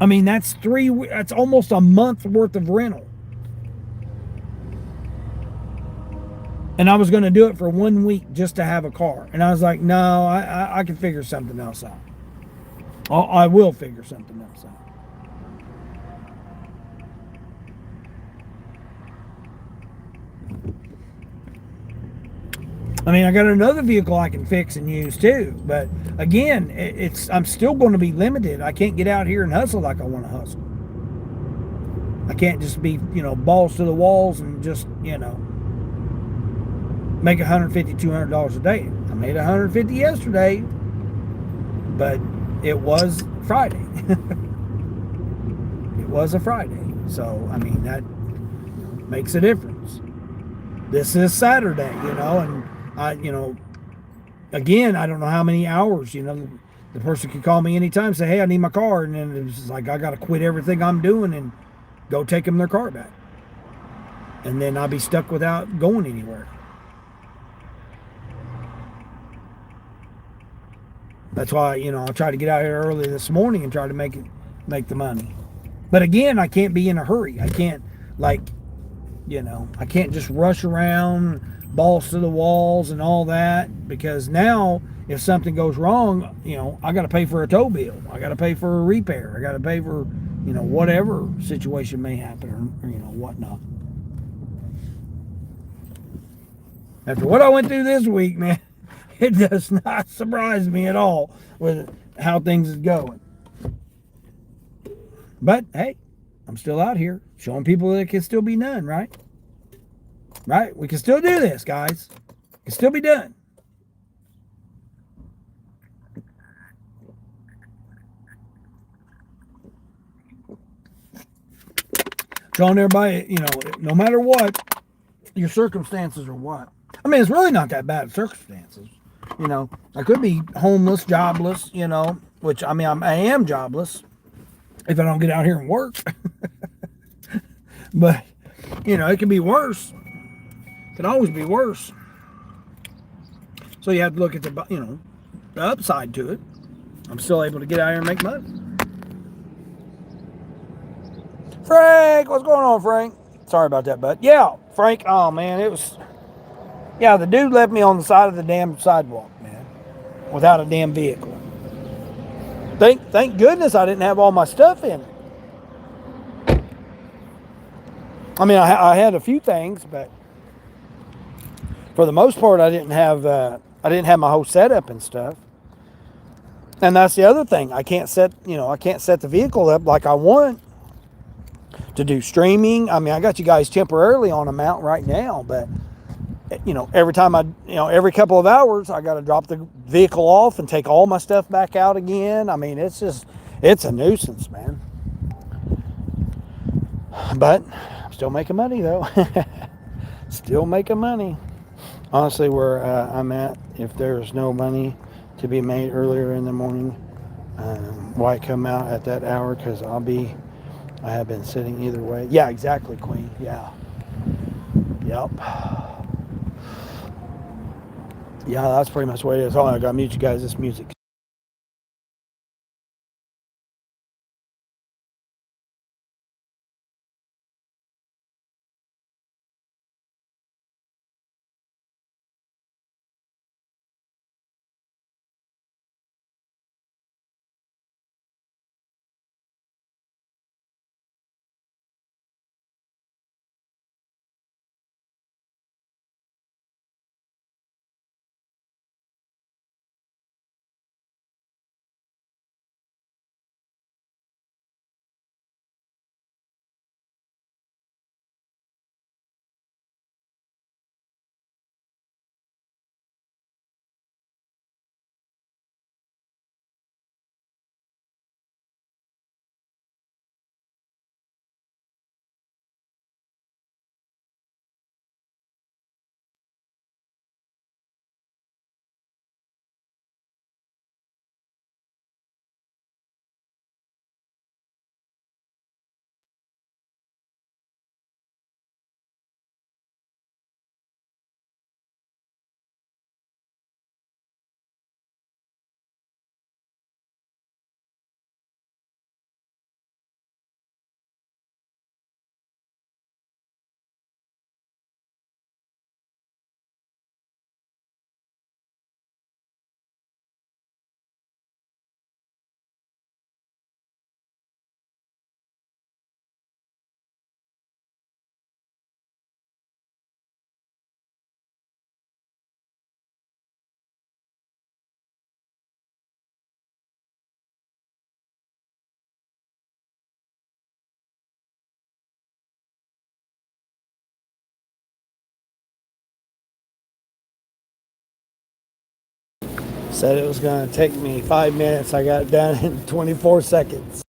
I mean, that's almost a month worth of rental. And I was going to do it for 1 week just to have a car. And I was like, no, I can figure something else out. I will figure something else out. I mean, I got another vehicle I can fix and use too. But again, I'm still going to be limited. I can't get out here and hustle like I want to hustle. I can't just be, balls to the walls and just, make $150, $200 a day. I made $150 yesterday, but it was Friday. It was a Friday. So, I mean, that makes a difference. This is Saturday, and again, I don't know how many hours, the person could call me anytime, say, hey, I need my car. And then it's like, I got to quit everything I'm doing and go take them their car back. And then I'll be stuck without going anywhere. That's why, I'll try to get out here early this morning and try to make the money. But again, I can't be in a hurry. I can't, like, I can't just rush around, balls to the walls and all that, because now if something goes wrong, I got to pay for a tow bill. I got to pay for a repair. I got to pay for, whatever situation may happen or whatnot. After what I went through this week, man, it does not surprise me at all with how things is going. But hey, I'm still out here showing people that it can still be done, right? Right? We can still do this, guys. It can still be done. Showing everybody, no matter what your circumstances are what. I mean, it's really not that bad circumstances. I could be homeless, jobless, which I mean, I am jobless if I don't get out here and work. But, it can be worse. It can always be worse. So you have to look at the upside to it. I'm still able to get out here and make money. Frank, what's going on, Frank? Sorry about that, bud. Yeah, Frank. Oh man, it was. Yeah, the dude left me on the side of the damn sidewalk, man, without a damn vehicle. Thank goodness I didn't have all my stuff in it. I mean, I had a few things, but for the most part, I didn't have my whole setup and stuff. And that's the other thing. I can't set the vehicle up like I want to do streaming. I mean, I got you guys temporarily on a mount right now, but every time every couple of hours, I got to drop the vehicle off and take all my stuff back out again. I mean, it's a nuisance, man. But I'm still making money though. Still making money. Honestly, where I'm at, if there's no money to be made earlier in the morning, why come out at that hour? Because I have been sitting either way. Yeah, exactly, Queen. Yeah. Yep. Yeah, that's pretty much what it is. Oh, I got to mute you guys. This music. Said it was going to take me 5 minutes. I got it done in 24 seconds.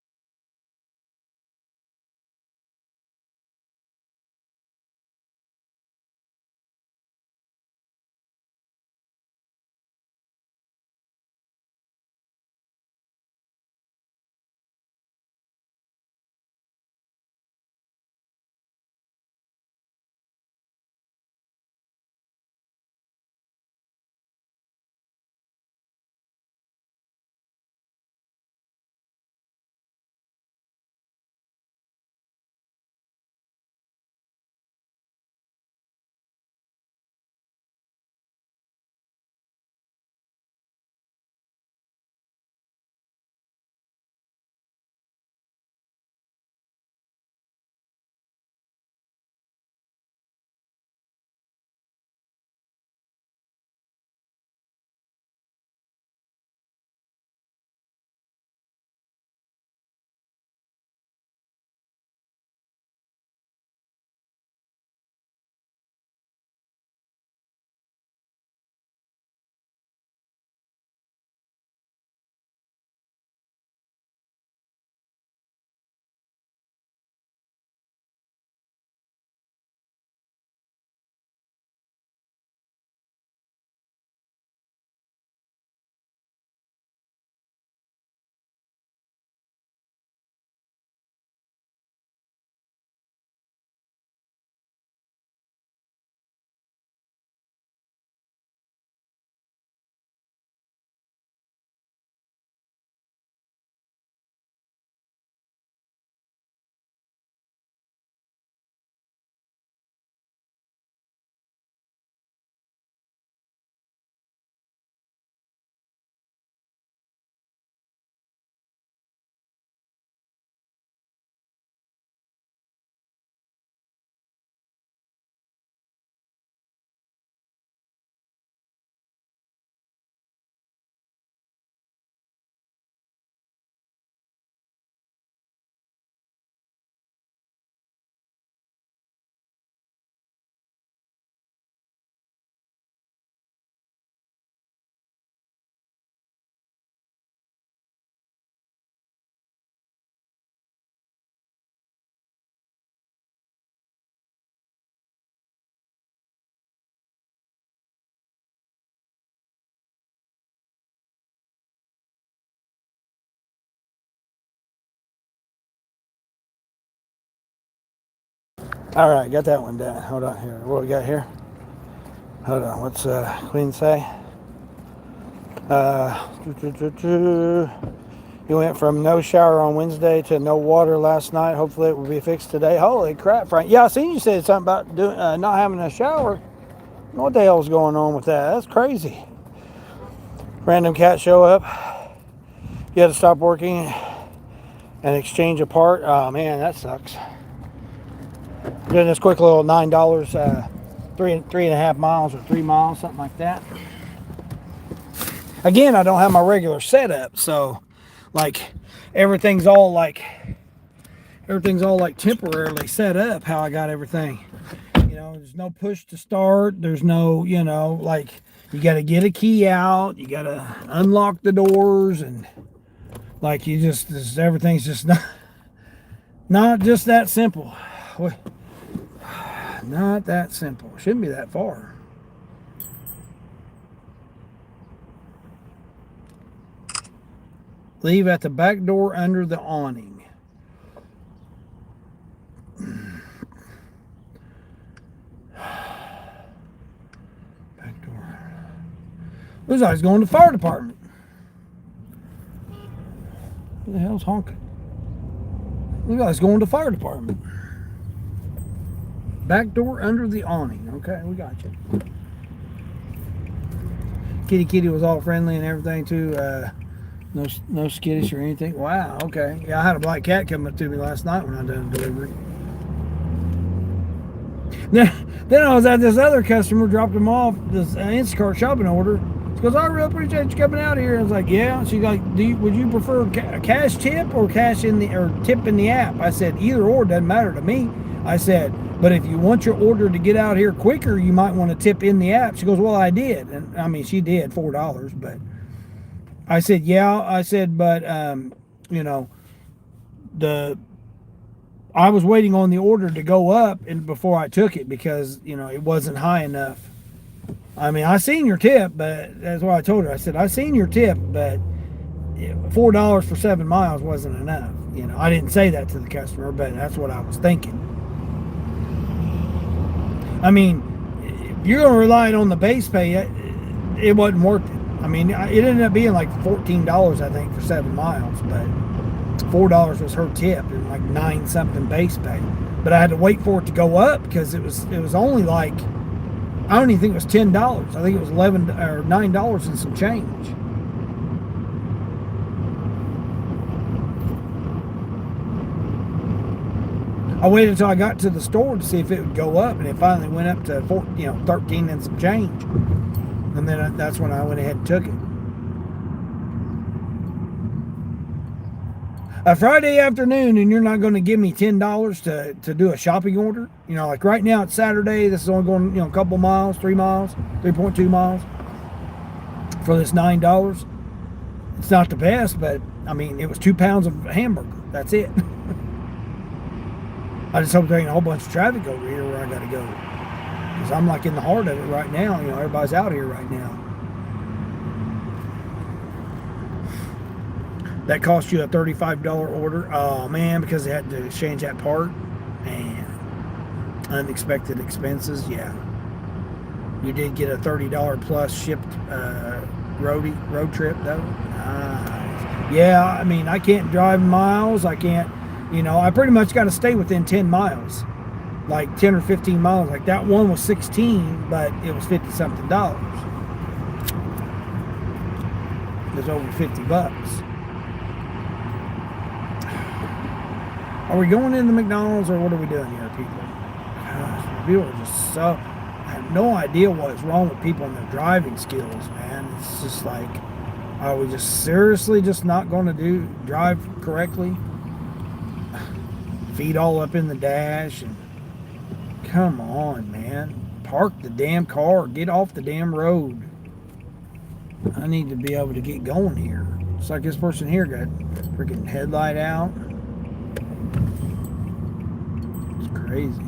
All right, got that one done. Hold on here. What we got here? Hold on. What's Queen say? Uh, You went from no shower on Wednesday to no water last night. Hopefully it will be fixed today. Holy crap, Frank. Yeah, I seen you said something about doing not having a shower. What the hell is going on with that? That's crazy. Random cat show up. You had to stop working and exchange a part. Oh man, that sucks. Doing this quick little $9, 3.5 miles or 3 miles, something like that. Again, I don't have my regular setup, so like everything's all like temporarily set up how I got everything. You know, there's no push to start. There's no, like you got to get a key out. You got to unlock the doors, and like everything's just not just that simple. Not that simple. Shouldn't be that far. Leave at the back door under the awning. Back door. Looks like he's going to the fire department. Who the hell's honking? Looks like he's going to the fire department. Back door under the awning. Okay, we got you. Kitty was all friendly and everything too. No skittish or anything. Wow, okay. Yeah, I had a black cat come up to me last night when I done delivery. Then I was at this other customer, dropped him off this Instacart shopping order. She goes, I really appreciate you coming out here. I was like, yeah. She's like, would you prefer a cash tip or tip in the app? I said, either or, doesn't matter to me. I said, but if you want your order to get out here quicker, you might want to tip in the app. She goes, well, I did. And I mean, she did $4, but I said, yeah. I said, but you know, the I was waiting on the order to go up and before I took it because it wasn't high enough. I mean, I seen your tip, but that's what I told her. I said I seen your tip, but $4 for 7 miles wasn't enough. I didn't say that to the customer, but that's what I was thinking. I mean, if you're gonna rely on the base pay, it wasn't worth it. I mean, it ended up being like $14, I think, for 7 miles, but $4 was her tip and like 9 something base pay. But I had to wait for it to go up because it was only like, I don't even think it was $10. I think it was 11 or $9 and some change. I waited until I got to the store to see if it would go up, and it finally went up to 13 and some change. And then that's when I went ahead and took it. A Friday afternoon, and you're not going to give me $10 to do a shopping order. Like right now it's Saturday. This is only going a couple miles, 3 miles, 3.2 miles for this $9. It's not the best, but I mean it was 2 pounds of hamburger. That's it. I just hope there ain't a whole bunch of traffic over here where I got to go, because I'm like in the heart of it right now. Everybody's out here right now. That cost you a $35 order. Oh man, because they had to exchange that part. Man, unexpected expenses. Yeah, you did get a $30 plus shipped road trip though. Nice. Yeah, I mean I can't drive miles. I can't. I pretty much got to stay within 10 miles, like 10 or 15 miles. Like that one was 16, but it was 50 something dollars. It was over 50 bucks. Are we going into McDonald's or what are we doing here, people? Gosh, people are just so. I have no idea what's wrong with people and their driving skills, man. It's just like, are we just seriously just not going to drive correctly? Feet all up in the dash, and come on, man. Park the damn car. Get off the damn road. I need to be able to get going here. It's like this person here got freaking headlight out. It's crazy.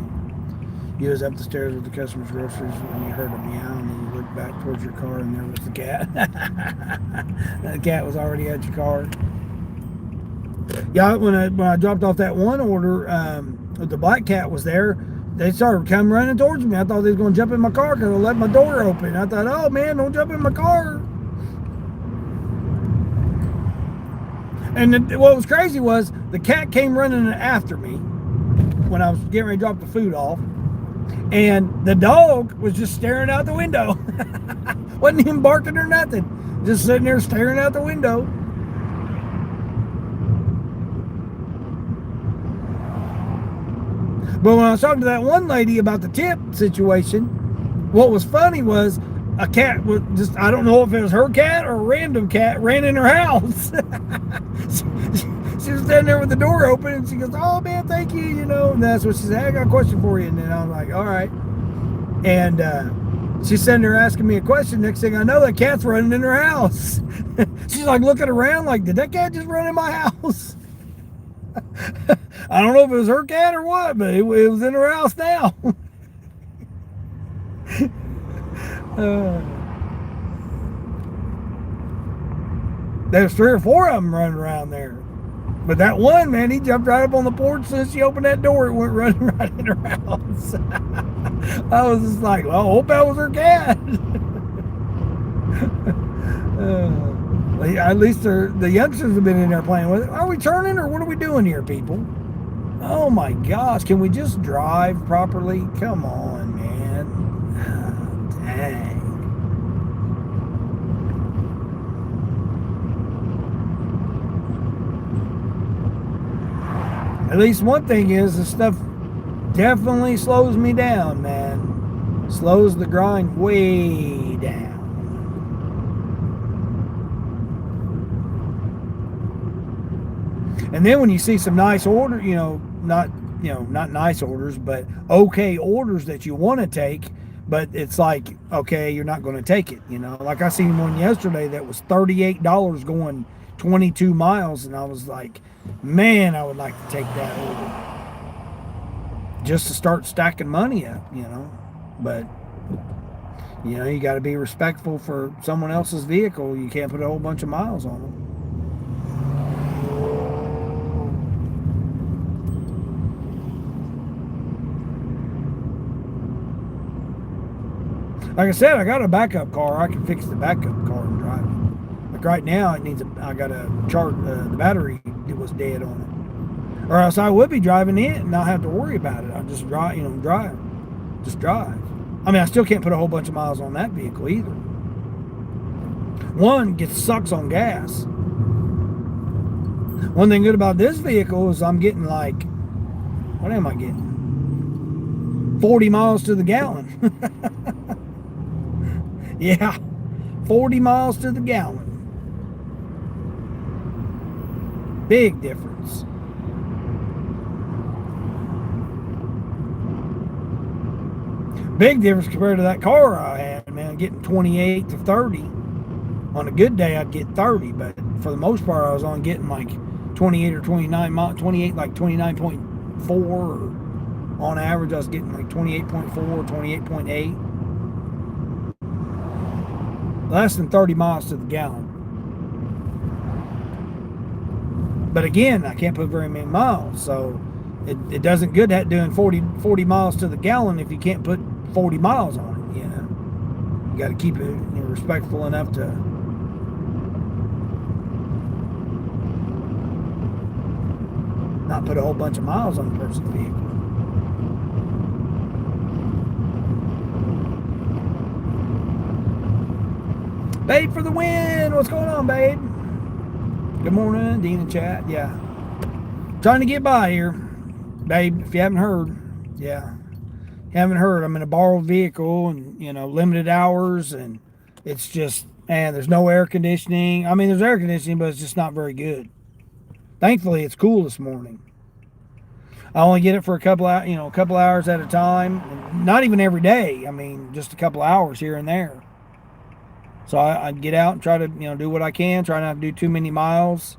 You was up the stairs with the customer's groceries when you heard a meow, and then you looked back towards your car, and there was the cat. The cat was already at your car. Yeah, when I dropped off that one order, the black cat was there. They started coming running towards me. I thought they was going to jump in my car because I left my door open. I thought, oh man, don't jump in my car. And what was crazy was the cat came running after me when I was getting ready to drop the food off, and the dog was just staring out the window. Wasn't even barking or nothing. Just sitting there staring out the window. But when I was talking to that one lady about the tip situation, what was funny was a cat was just, I don't know if it was her cat or a random cat, ran in her house. She was standing there with the door open, and she goes, oh man, thank you, And that's what she said, I got a question for you. And then I'm like, all right. And she's sitting there asking me a question. Next thing I know, that cat's running in her house. She's like looking around like, did that cat just run in my house? I don't know if it was her cat or what, but it was in her house now. There's 3 or 4 of them running around there. But that one, man, he jumped right up on the porch. Since she opened that door, it went running right in her house. I was just like, well, I hope that was her cat. At least the youngsters have been in there playing with it. Are we turning or what are we doing here, people? Oh my gosh, can we just drive properly? Come on, man. Oh, dang. At least one thing is, this stuff definitely slows me down, man. Slows the grind way down. And then when you see some nice order, not nice orders, but okay orders that you want to take, But it's like, okay, you're not going to take it. Like I seen one yesterday that was $38 going 22 miles, and I was like, man, I would like to take that over just to start stacking money up. But you got to be respectful for someone else's vehicle. You can't put a whole bunch of miles on them. Like I said, I got a backup car. I can fix the backup car and drive it. Like right now, I got a charge. The battery was dead on it, or else I would be driving it and not have to worry about it. I just drive, drive, just drive. I mean, I still can't put a whole bunch of miles on that vehicle either. One gets sucks on gas. One thing good about this vehicle is I'm getting like, what am I getting? 40 miles to the gallon. Yeah, 40 miles to the gallon. Big difference. Big difference compared to that car I had, man. Getting 28 to 30. On a good day, I'd get 30, but for the most part, I was only getting like 28 or 29 miles, 28, like 29.4. Or on average, I was getting like 28.4, 28.8. Less than 30 miles to the gallon. But again, I can't put very many miles, so it doesn't good at doing 40 miles to the gallon if you can't put 40 miles on it. You got to keep it respectful enough to not put a whole bunch of miles on a person's vehicle. Babe for the win! What's going on, babe? Good morning, Dean and chat. Yeah, trying to get by here, babe. If you haven't heard, yeah, haven't heard. I'm in a borrowed vehicle, and limited hours, and it's just, man, there's no air conditioning. I mean, there's air conditioning, but it's just not very good. Thankfully, it's cool this morning. I only get it for a couple hours at a time, and not even every day. I mean, just a couple hours here and there. So I'd get out and try to do what I can, try not to do too many miles,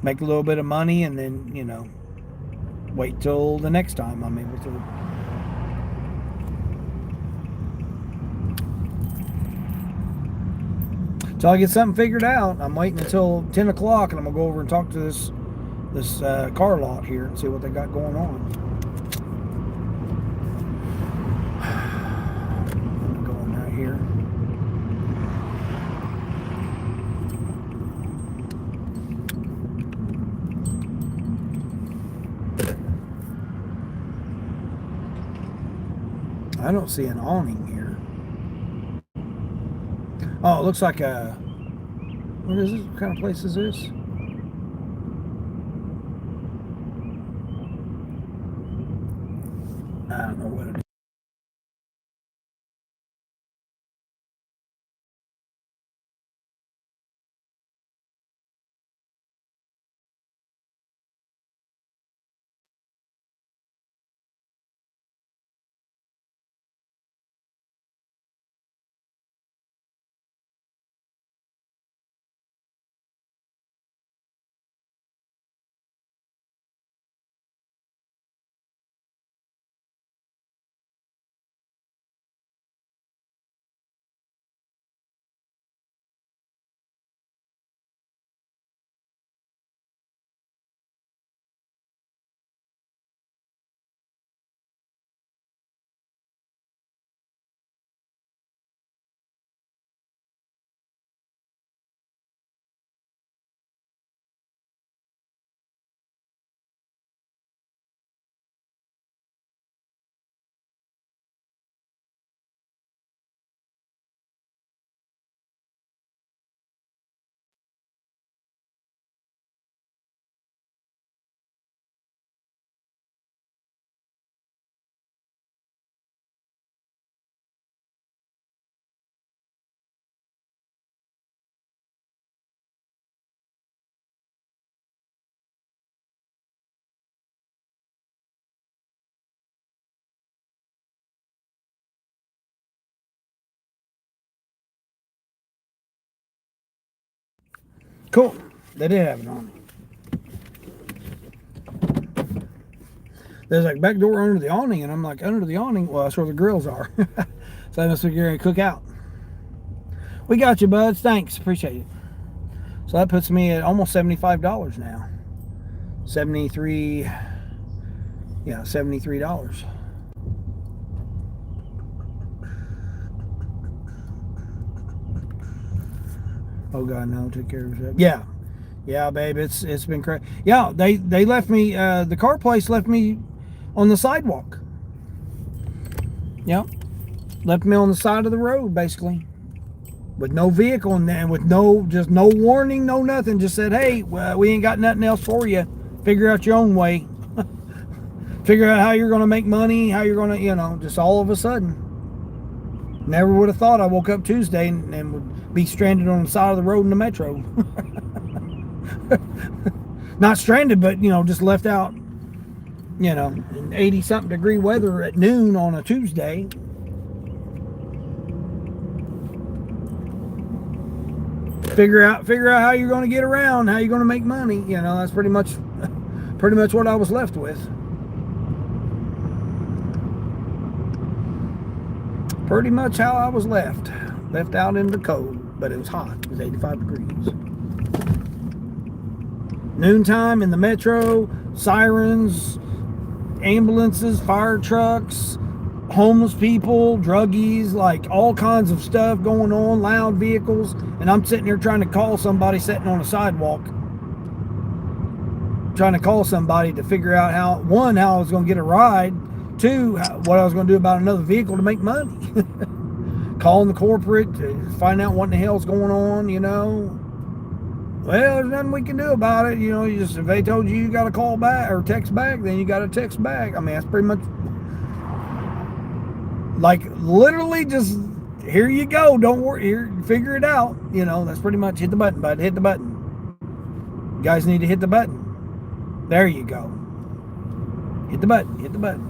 make a little bit of money, and then wait till the next time I'm able to. Till I get something figured out. I'm waiting until 10 o'clock, and I'm gonna go over and talk to this car lot here and see what they got going on. I'm going right here. I don't see an awning here. Oh, it looks like a. What is this? What kind of place is this? I don't know what it is. Cool. They did have an awning. There's like back door under the awning, and I'm like, under the awning? Well, that's where the grills are. So I must figure and cook out. We got you, buds. Thanks. Appreciate it. So that puts me at almost $75 now. 73, yeah, $73. Oh God, no! Take care of yourself. Yeah, yeah, babe. It's been crazy. Yeah, they left me. The car place left me on the sidewalk. Yep, left me on the side of the road, basically, with no vehicle in there, with no warning, no nothing. Just said, hey, we ain't got nothing else for you. Figure out your own way. Figure out how you're going to make money, how you're going to, just all of a sudden. Never would have thought I woke up Tuesday and would be stranded on the side of the road in the metro. Not stranded, but, just left out, in 80-something degree weather at noon on a Tuesday. Figure out how you're going to get around, how you're going to make money. That's pretty much what I was left with. Pretty much how I was left out in the cold, but it was hot. It was 85 degrees. Noontime in the metro, sirens, ambulances, fire trucks, homeless people, druggies, like all kinds of stuff going on, loud vehicles, and I'm sitting here trying to call somebody sitting on a sidewalk, trying to call somebody to figure out how I was going to get a ride, two, what I was going to do about another vehicle to make money. Calling the corporate to find out what in the hell's going on, Well, there's nothing we can do about it. If they told you got to call back or text back, then you got to text back. I mean, that's pretty much like literally just here you go. Don't worry, here, figure it out. That's pretty much hit the button, bud. Hit the button. You guys need to hit the button. There you go. Hit the button. Hit the button.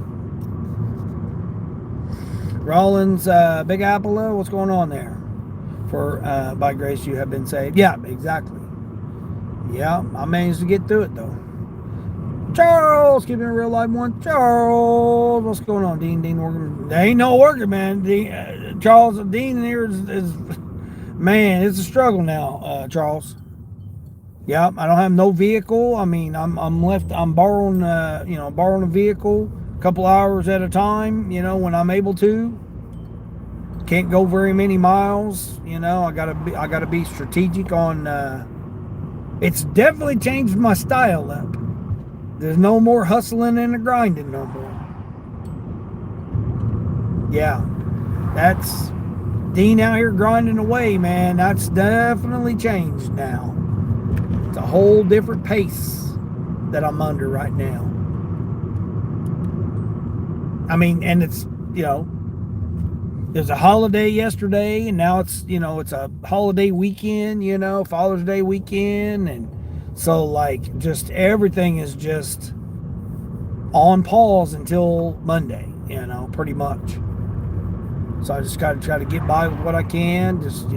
Rollins, Big Apple, what's going on there? For by grace you have been saved. Yeah, exactly. Yeah, I managed to get through it though. Charles, keeping a real live one. Charles, what's going on? Dean working. There ain't no working, man. Charles, Dean here is man, it's a struggle now, Charles. Yeah, I don't have no vehicle. I mean, I'm borrowing borrowing a vehicle a couple hours at a time, when I'm able to. Can't go very many miles, I gotta be strategic on it's definitely changed my style up. There's no more hustling and grinding no more. Yeah, that's Dean out here grinding away, man. That's definitely changed now. It's a whole different pace that I'm under right now. I mean, and it's, there's a holiday yesterday, and now it's, it's a holiday weekend, Father's Day weekend, and so like just everything is just on pause until Monday, pretty much. So I just got to try to get by with what I can. Just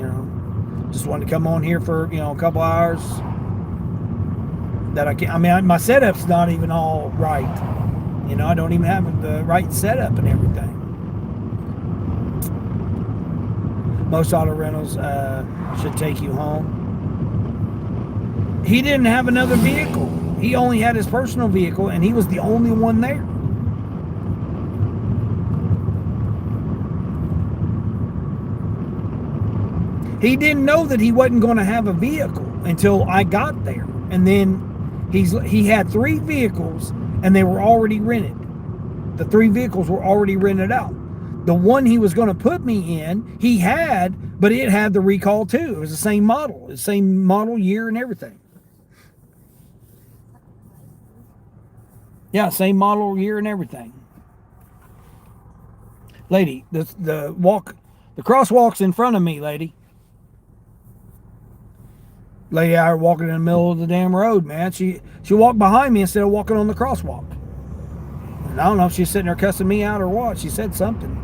wanted to come on here for, a couple hours that I can. I mean, my setup's not even all right. I don't even have the right setup and everything. Most auto rentals should take you home. He didn't have another vehicle. He only had his personal vehicle, and he was the only one there. He didn't know that he wasn't going to have a vehicle until I got there. And then he had 3 vehicles, and they were already rented. The 3 vehicles were already rented out. The one he was going to put me in, he had, but it had the recall too. It was the same model year and everything. Yeah, same model year and everything. Lady, the crosswalk's in front of me, lady. Lady out here walking in the middle of the damn road, man. She walked behind me instead of walking on the crosswalk. And I don't know if she's sitting there cussing me out or what. She said something.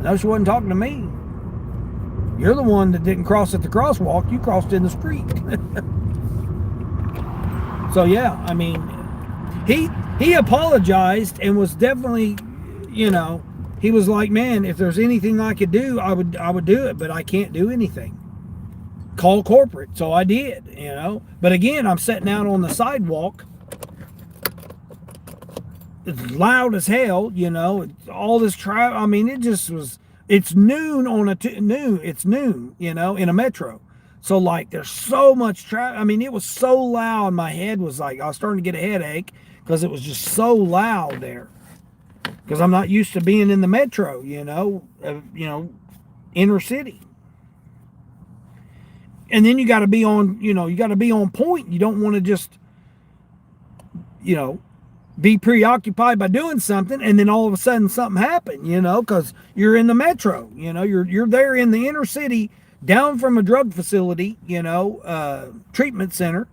No, she wasn't talking to me. You're the one that didn't cross at the crosswalk. You crossed in the street. So yeah, I mean, he apologized and was definitely, you know, he was like, man, if there's anything I could do, I would do it, but I can't do anything. Call corporate. So I did, you know. But again, I'm sitting out on the sidewalk. It's loud as hell, you know. All this traffic. I mean, it just was. It's noon on a noon. It's noon, you know, in a metro. So like, there's so much traffic. I mean, it was so loud. My head was like, I was starting to get a headache because it was just so loud there. Because I'm not used to being in the metro, you know, inner city. And then you got to be on, you got to be on point. You don't want to just, you know, be preoccupied by doing something and then all of a sudden something happen, because you're in the metro, you're there in the inner city, down from a drug facility, treatment center,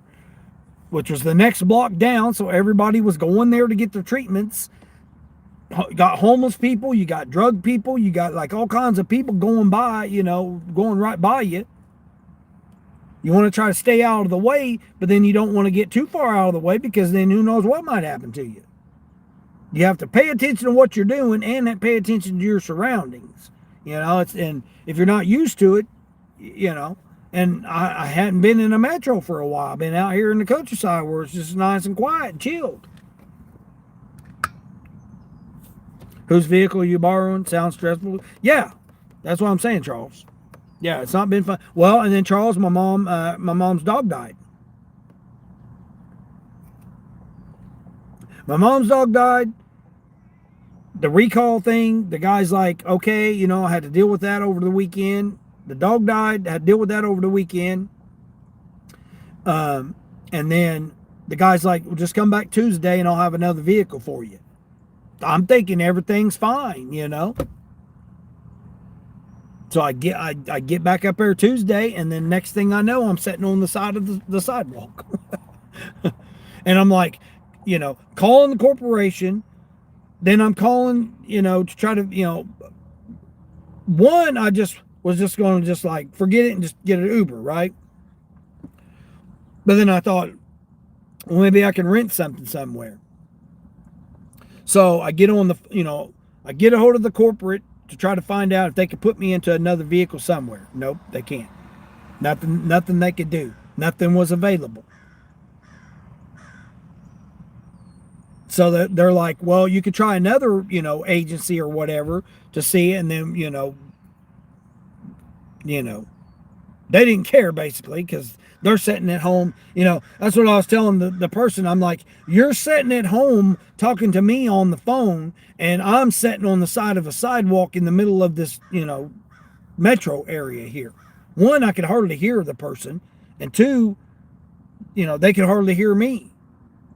which was the next block down. So everybody was going there to get their treatments. Got homeless people, you got drug people, you got like all kinds of people going by, going right by you. You want to try to stay out of the way, but then you don't want to get too far out of the way because then who knows what might happen to you. You have to pay attention to what you're doing and pay attention to your surroundings. And if you're not used to it, and I hadn't been in a metro for a while. I've been out here in the countryside where it's just nice and quiet and chilled. Whose vehicle are you borrowing? Sounds stressful. Yeah, that's what I'm saying, Charles. Yeah, it's not been fun. Well, and then Charles, my mom's dog died. My mom's dog died. The recall thing, the guy's like, okay, I had to deal with that over the weekend. The dog died, I had to deal with that over the weekend. And then the guy's like, well, just come back Tuesday and I'll have another vehicle for you. I'm thinking everything's fine, So I get back up there Tuesday, and then next thing I know, I'm sitting on the side of the sidewalk. And I'm like, calling the corporation. Then I'm calling, to try to, one, I just was just going to just like forget it and just get an Uber, right? But then I thought, well, maybe I can rent something somewhere. So I get on I get a hold of the corporate to try to find out if they could put me into another vehicle somewhere. Nope, they can't. Nothing they could do. Nothing was available. So they're like, well, you could try another, agency or whatever to see it. And then, they didn't care basically because they're sitting at home. That's what I was telling the person. I'm like, you're sitting at home talking to me on the phone, and I'm sitting on the side of a sidewalk in the middle of this, metro area here. One, I could hardly hear the person, and two, they could hardly hear me.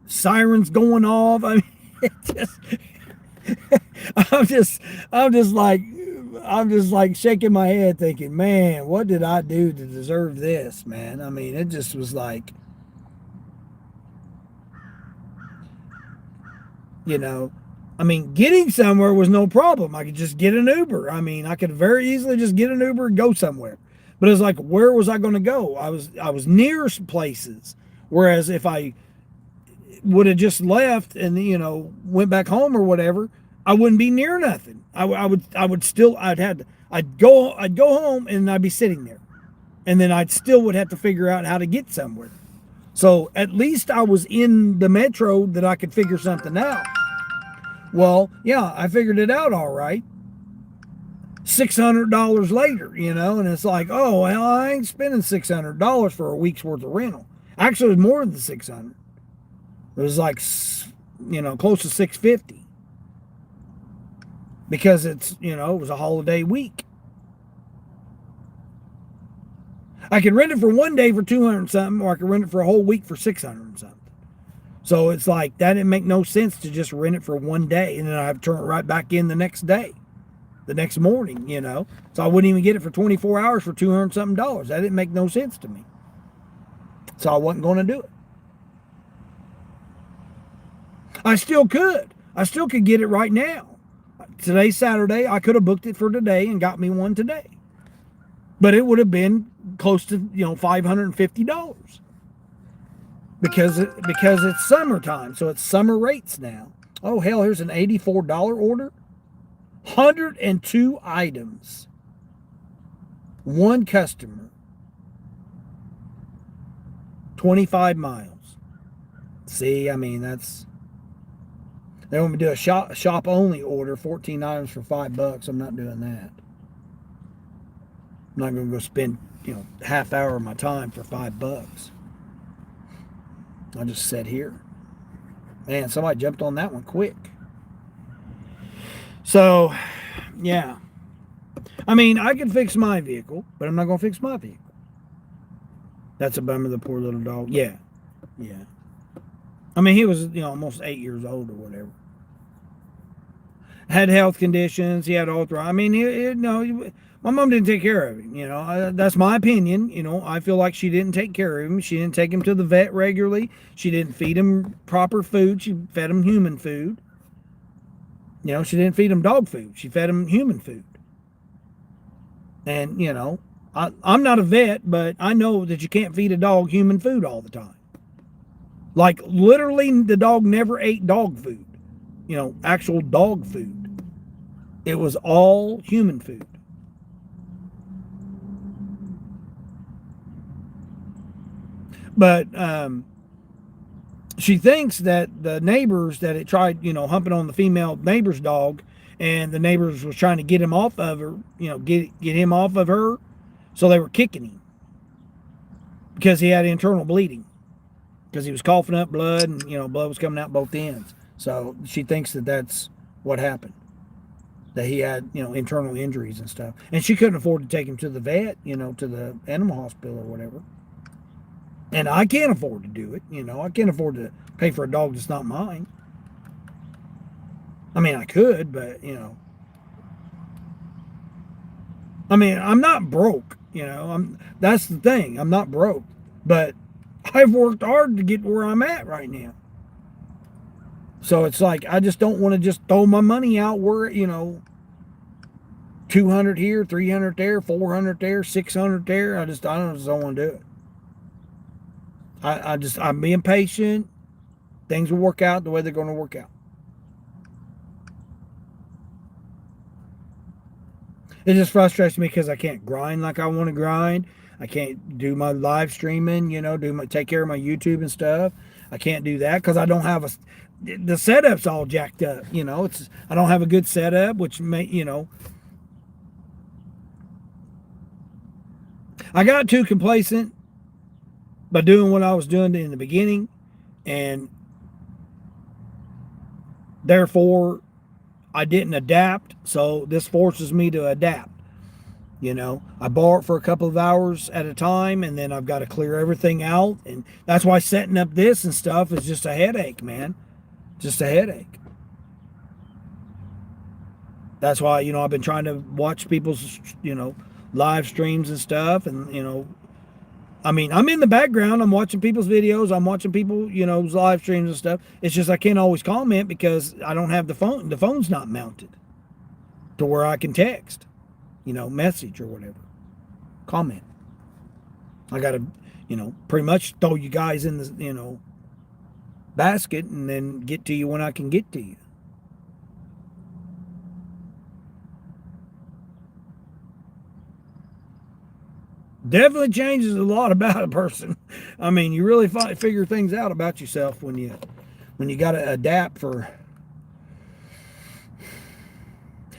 Sirens going off. I mean, I'm just like shaking my head thinking, man, what did I do to deserve this, man? I mean, it just was like, I mean, getting somewhere was no problem. I could just get an Uber. I mean, I could very easily just get an Uber and go somewhere. But it's like, where was I going to go? I was near some places. Whereas if I would have just left and, went back home or whatever, I wouldn't be near nothing. I'd go home and I'd be sitting there. And then I'd still would have to figure out how to get somewhere. So at least I was in the metro that I could figure something out. Well, yeah, I figured it out all right. $600 later, and it's like, oh, well, I ain't spending $600 for a week's worth of rental. Actually, it was more than $600. It was like, close to $650. Because it's, it was a holiday week. I could rent it for one day for $200 something, or I could rent it for a whole week for $600 something. So it's like, that didn't make no sense to just rent it for one day and then I have to turn it right back in the next day, the next morning, So I wouldn't even get it for 24 hours for $200 something. That didn't make no sense to me. So I wasn't going to do it. I still could get it right now. Today's Saturday. I could have booked it for today and got me one today. But it would have been close to, $550. because it's summertime, so it's summer rates now. Oh hell, here's an $84 order. 102 items. One customer. 25 miles. See, I mean, that's. They want me to do a shop only order, 14 items for $5. I'm not doing that. I'm not going to go spend, half hour of my time for $5. I'll just sit here. Man, somebody jumped on that one quick. So, yeah. I mean, I can fix my vehicle, but I'm not going to fix my vehicle. That's a bummer, the poor little dog. Yeah. Yeah. I mean, he was, almost 8 years old or whatever. Had health conditions. He had arthritis. I mean, my mom didn't take care of him. That's my opinion. I feel like she didn't take care of him. She didn't take him to the vet regularly. She didn't feed him proper food. She fed him human food. She didn't feed him dog food. She fed him human food. And, I'm not a vet, but I know that you can't feed a dog human food all the time. Like, literally, the dog never ate dog food. Actual dog food. It was all human food. But she thinks that the neighbors that it tried, humping on the female neighbor's dog, and the neighbors was trying to get him off of her, get him off of her, so they were kicking him because he had internal bleeding, because he was coughing up blood, and blood was coming out both ends. So she thinks that that's what happened, that he had internal injuries and stuff, and she couldn't afford to take him to the vet, to the animal hospital or whatever. And I can't afford to do it. I can't afford to pay for a dog that's not mine. I mean, I could, but, I mean, I'm not broke, that's the thing. I'm not broke. But I've worked hard to get where I'm at right now. So it's like, I just don't want to just throw my money out where, 200 here, 300 there, 400 there, 600 there. I just don't want to do it. I'm being patient. Things will work out the way they're going to work out. It just frustrates me because I can't grind like I want to grind. I can't do my live streaming, take care of my YouTube and stuff. I can't do that because I don't have the setup's all jacked up. I don't have a good setup, which I got too complacent by doing what I was doing in the beginning, and therefore I didn't adapt. So this forces me to adapt. I borrow it for a couple of hours at a time, and then I've got to clear everything out, and that's why setting up this and stuff is just a headache, man. Just a headache. That's why I've been trying to watch people's live streams and stuff, and I mean, I'm in the background. I'm watching people's videos. I'm watching people, live streams and stuff. It's just I can't always comment because I don't have the phone. The phone's not mounted to where I can text, message or whatever, comment. I got to, pretty much throw you guys in the, basket and then get to you when I can get to you. Definitely changes a lot about a person. I mean, you really figure things out about yourself when you got to adapt for.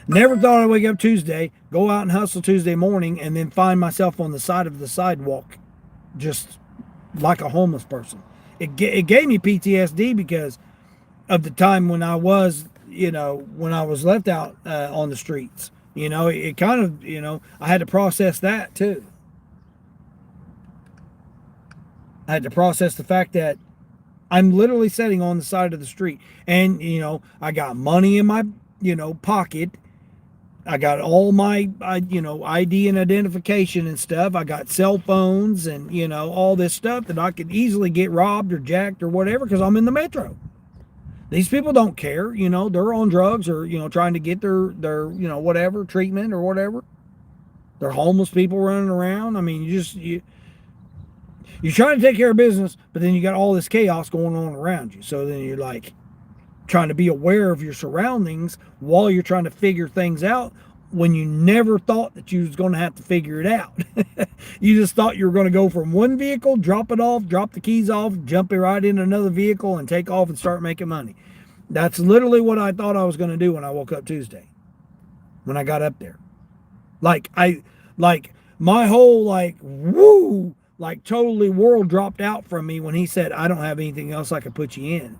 Never thought I'd wake up Tuesday, go out and hustle Tuesday morning, and then find myself on the side of the sidewalk, just like a homeless person. It gave me PTSD because of the time when I was, when I was left out on the streets. It kind of, I had to process that too. I had to process the fact that I'm literally sitting on the side of the street, and I got money in my pocket. I got all my ID and identification and stuff. I got cell phones and all this stuff that I could easily get robbed or jacked or whatever because I'm in the metro. These people don't care, they're on drugs or trying to get their whatever treatment or whatever. They're homeless people running around. I mean, you're trying to take care of business, but then you got all this chaos going on around you. So then you're like trying to be aware of your surroundings while you're trying to figure things out when you never thought that you was going to have to figure it out. You just thought you were going to go from one vehicle, drop it off, drop the keys off, jump it right into another vehicle and take off and start making money. That's literally what I thought I was going to do when I woke up Tuesday. When I got up there. Like my whole like woo like totally world dropped out from me when he said I don't have anything else I could put you in.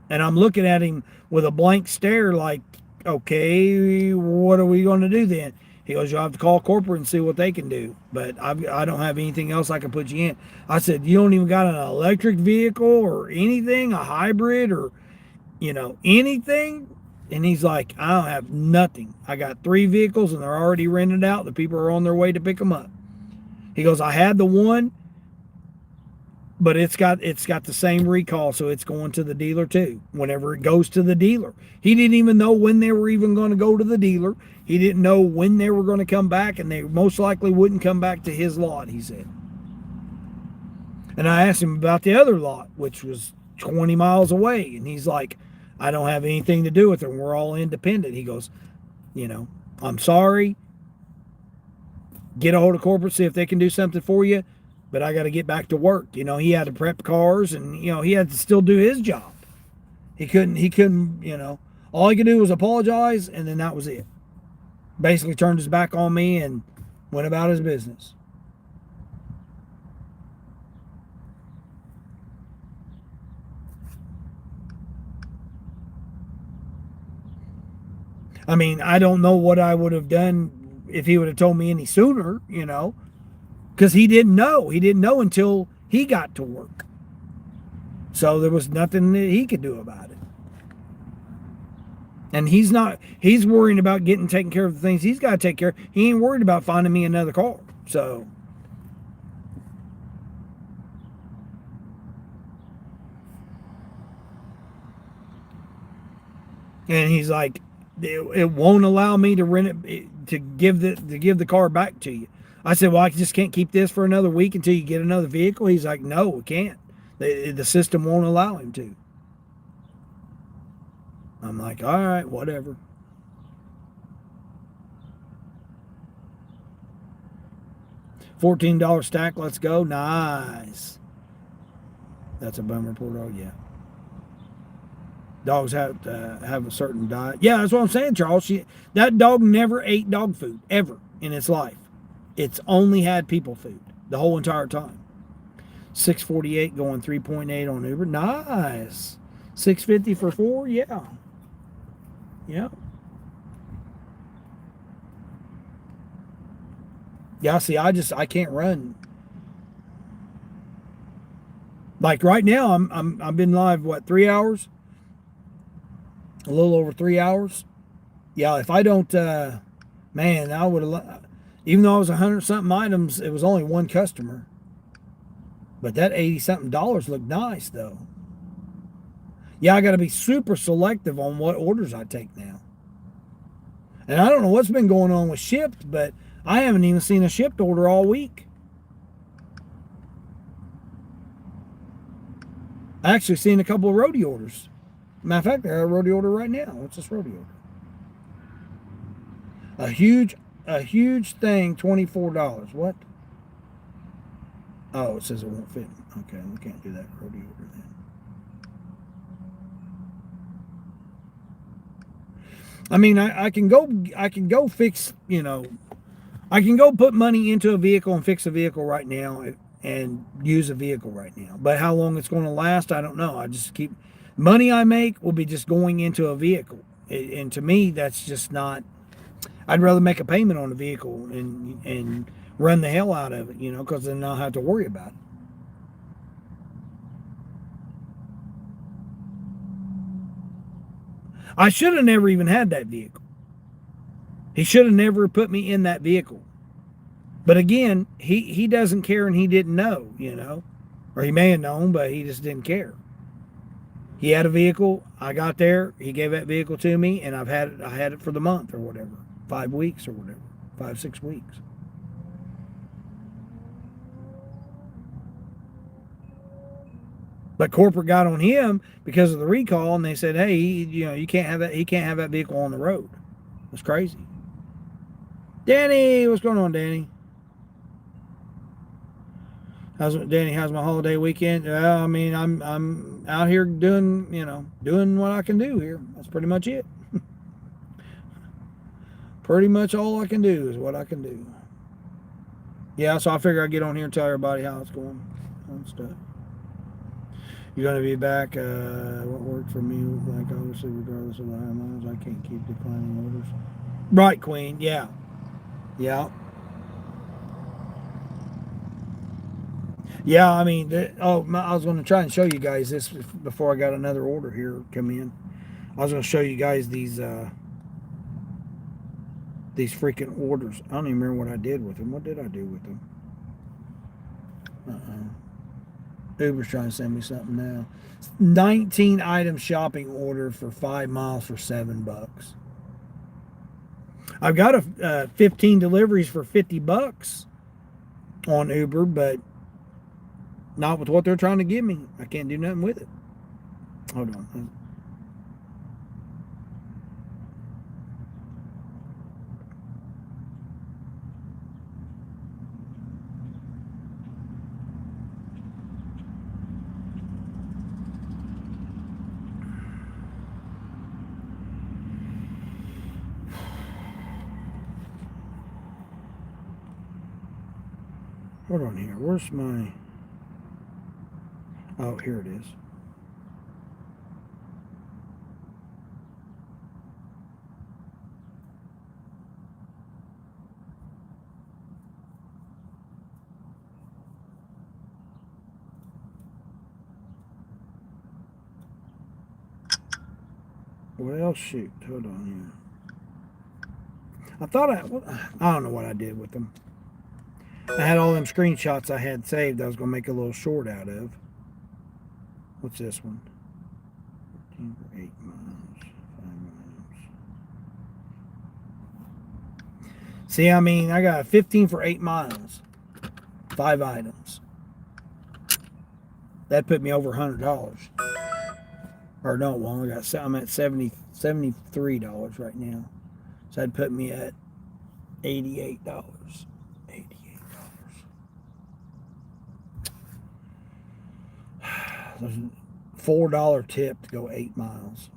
And I'm looking at him with a blank stare like, okay, what are we going to do then? He goes, you'll have to call corporate and see what they can do. But I don't have anything else I can put you in. I said, you don't even got an electric vehicle or anything, a hybrid or, anything? And he's like, I don't have nothing. I got 3 vehicles and they're already rented out. The people are on their way to pick them up. He goes, I had the one, but it's got the same recall, so it's going to the dealer too. Whenever it goes to the dealer, he didn't even know when they were even going to go to the dealer. He didn't know when they were going to come back, and they most likely wouldn't come back to his lot. He said. And I asked him about the other lot, which was 20 miles away, and he's like, I don't have anything to do with it. We're all independent. He goes, I'm sorry. Get a hold of corporate, see if they can do something for you. But I got to get back to work. He had to prep cars and, he had to still do his job. He couldn't, all he could do was apologize and then that was it. Basically turned his back on me and went about his business. I mean, I don't know what I would have done if he would have told me any sooner, because he didn't know. He didn't know until he got to work. So there was nothing that he could do about it. And he's worrying about getting taken care of the things he's got to take care of. He ain't worried about finding me another car. So. And he's like, it won't allow me to rent it, to give the car back to you. I said, well, I just can't keep this for another week until you get another vehicle. He's like, no, we can't. The system won't allow him to. I'm like, all right, whatever. $14 stack, let's go. Nice. That's a bum report. Oh, yeah. Dogs have to have a certain diet. Yeah, that's what I'm saying, Charles. That dog never ate dog food, ever, in its life. It's only had people food the whole entire time. 648 going 3.8 on Uber. Nice. 650 for 4, yeah. Yeah. Yeah, see, I can't run. Like right now, I've been live, 3 hours? A little over 3 hours. Yeah, if I don't, man, I would have, even though I was 100 something items, it was only one customer. But that 80 something dollars looked nice though. Yeah, I got to be super selective on what orders I take now. And I don't know what's been going on with shipped, but I haven't even seen a shipped order all week. I actually seen a couple of roadie orders. Matter of fact, I got a roadie order right now. What's this roadie order? A huge thing, $24. What? Oh, it says it won't fit. Okay, we can't do that roadie order then. I mean, I can go fix, I can go put money into a vehicle and fix a vehicle right now and use a vehicle right now. But how long it's going to last, I don't know. I just keep, money I make will be just going into a vehicle. And to me, that's just not, I'd rather make a payment on a vehicle and run the hell out of it, because then I'll have to worry about it. I should have never even had that vehicle. He should have never put me in that vehicle. But again, he doesn't care and he didn't know, Or he may have known, but he just didn't care. He had a vehicle. I got there. He gave that vehicle to me, and I had it for the month or whatever. 5 weeks or whatever. 5, 6 weeks. But corporate got on him because of the recall, and they said, "Hey, you can't have that. He can't have that vehicle on the road." That's crazy. Danny, what's going on, Danny? How's my holiday weekend? Well, I mean, I'm out here doing what I can do here. That's pretty much it. Pretty much all I can do is what I can do. Yeah, so I figure I'd get on here and tell everybody how it's going and stuff. You're going to be back. What worked for me, like obviously, regardless of the high miles, I can't keep declining orders. Right, Queen. Yeah. Yeah. Yeah, I mean, I was going to try and show you guys this before I got another order here come in. I was going to show you guys these freaking orders. I don't even remember what I did with them. What did I do with them? Uber's trying to send me something now. 19 item shopping order for 5 miles for $7. I've got 15 deliveries for $50 on Uber, but not with what they're trying to give me. I can't do nothing with it. Hold on. Hold on here. Where's my... Oh, here it is. Well, shoot. Hold on here. I don't know what I did with them. I had all them screenshots I had saved I was going to make a little short out of. What's this one? 15 for 8 miles. 5 miles. See, I mean, I got 15 for 8 miles. 5 items. That put me over $100. Or no, well, I'm at $73 right now. So that'd put me at $88. There's a $4 tip to go 8 miles.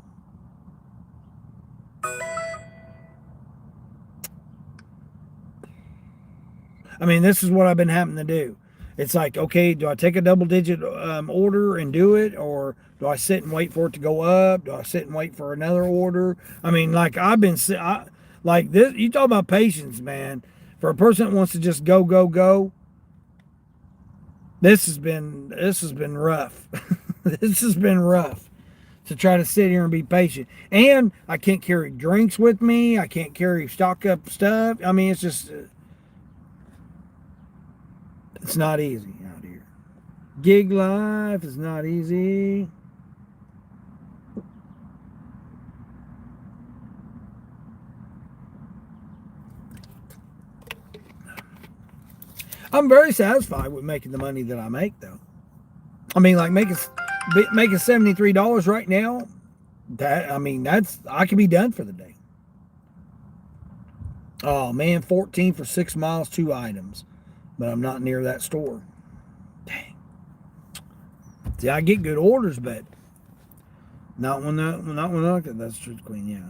I mean, this is what I've been having to do. It's like, okay, do I take a double-digit order and do it, or do I sit and wait for it to go up? Do I sit and wait for another order? I mean, like like this. You talk about patience, man. For a person that wants to just go, go, go, this has been rough. This has been rough to try to sit here and be patient. And I can't carry drinks with me. I can't stock up stuff. I mean, it's not easy out here. Gig life is not easy. I'm very satisfied with making the money that I make, though. I mean, like making $73 right now. I could be done for the day. Oh man, 14 for 6 miles, 2 items, but I'm not near that store. Dang. See, I get good orders, but not when that's true, Queen. Yeah,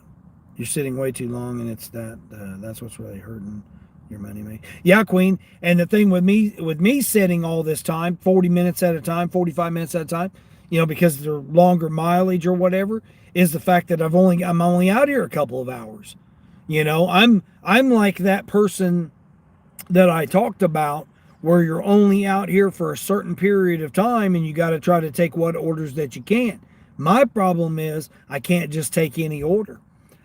you're sitting way too long, and it's that's what's really hurting your money, mate. Yeah, Queen. And the thing with me sitting all this time, 40 minutes at a time, 45 minutes at a time, because they're longer mileage or whatever, is the fact that I'm only out here a couple of hours. I'm like that person that I talked about, where you're only out here for a certain period of time and you got to try to take what orders that you can. My problem is I can't just take any order.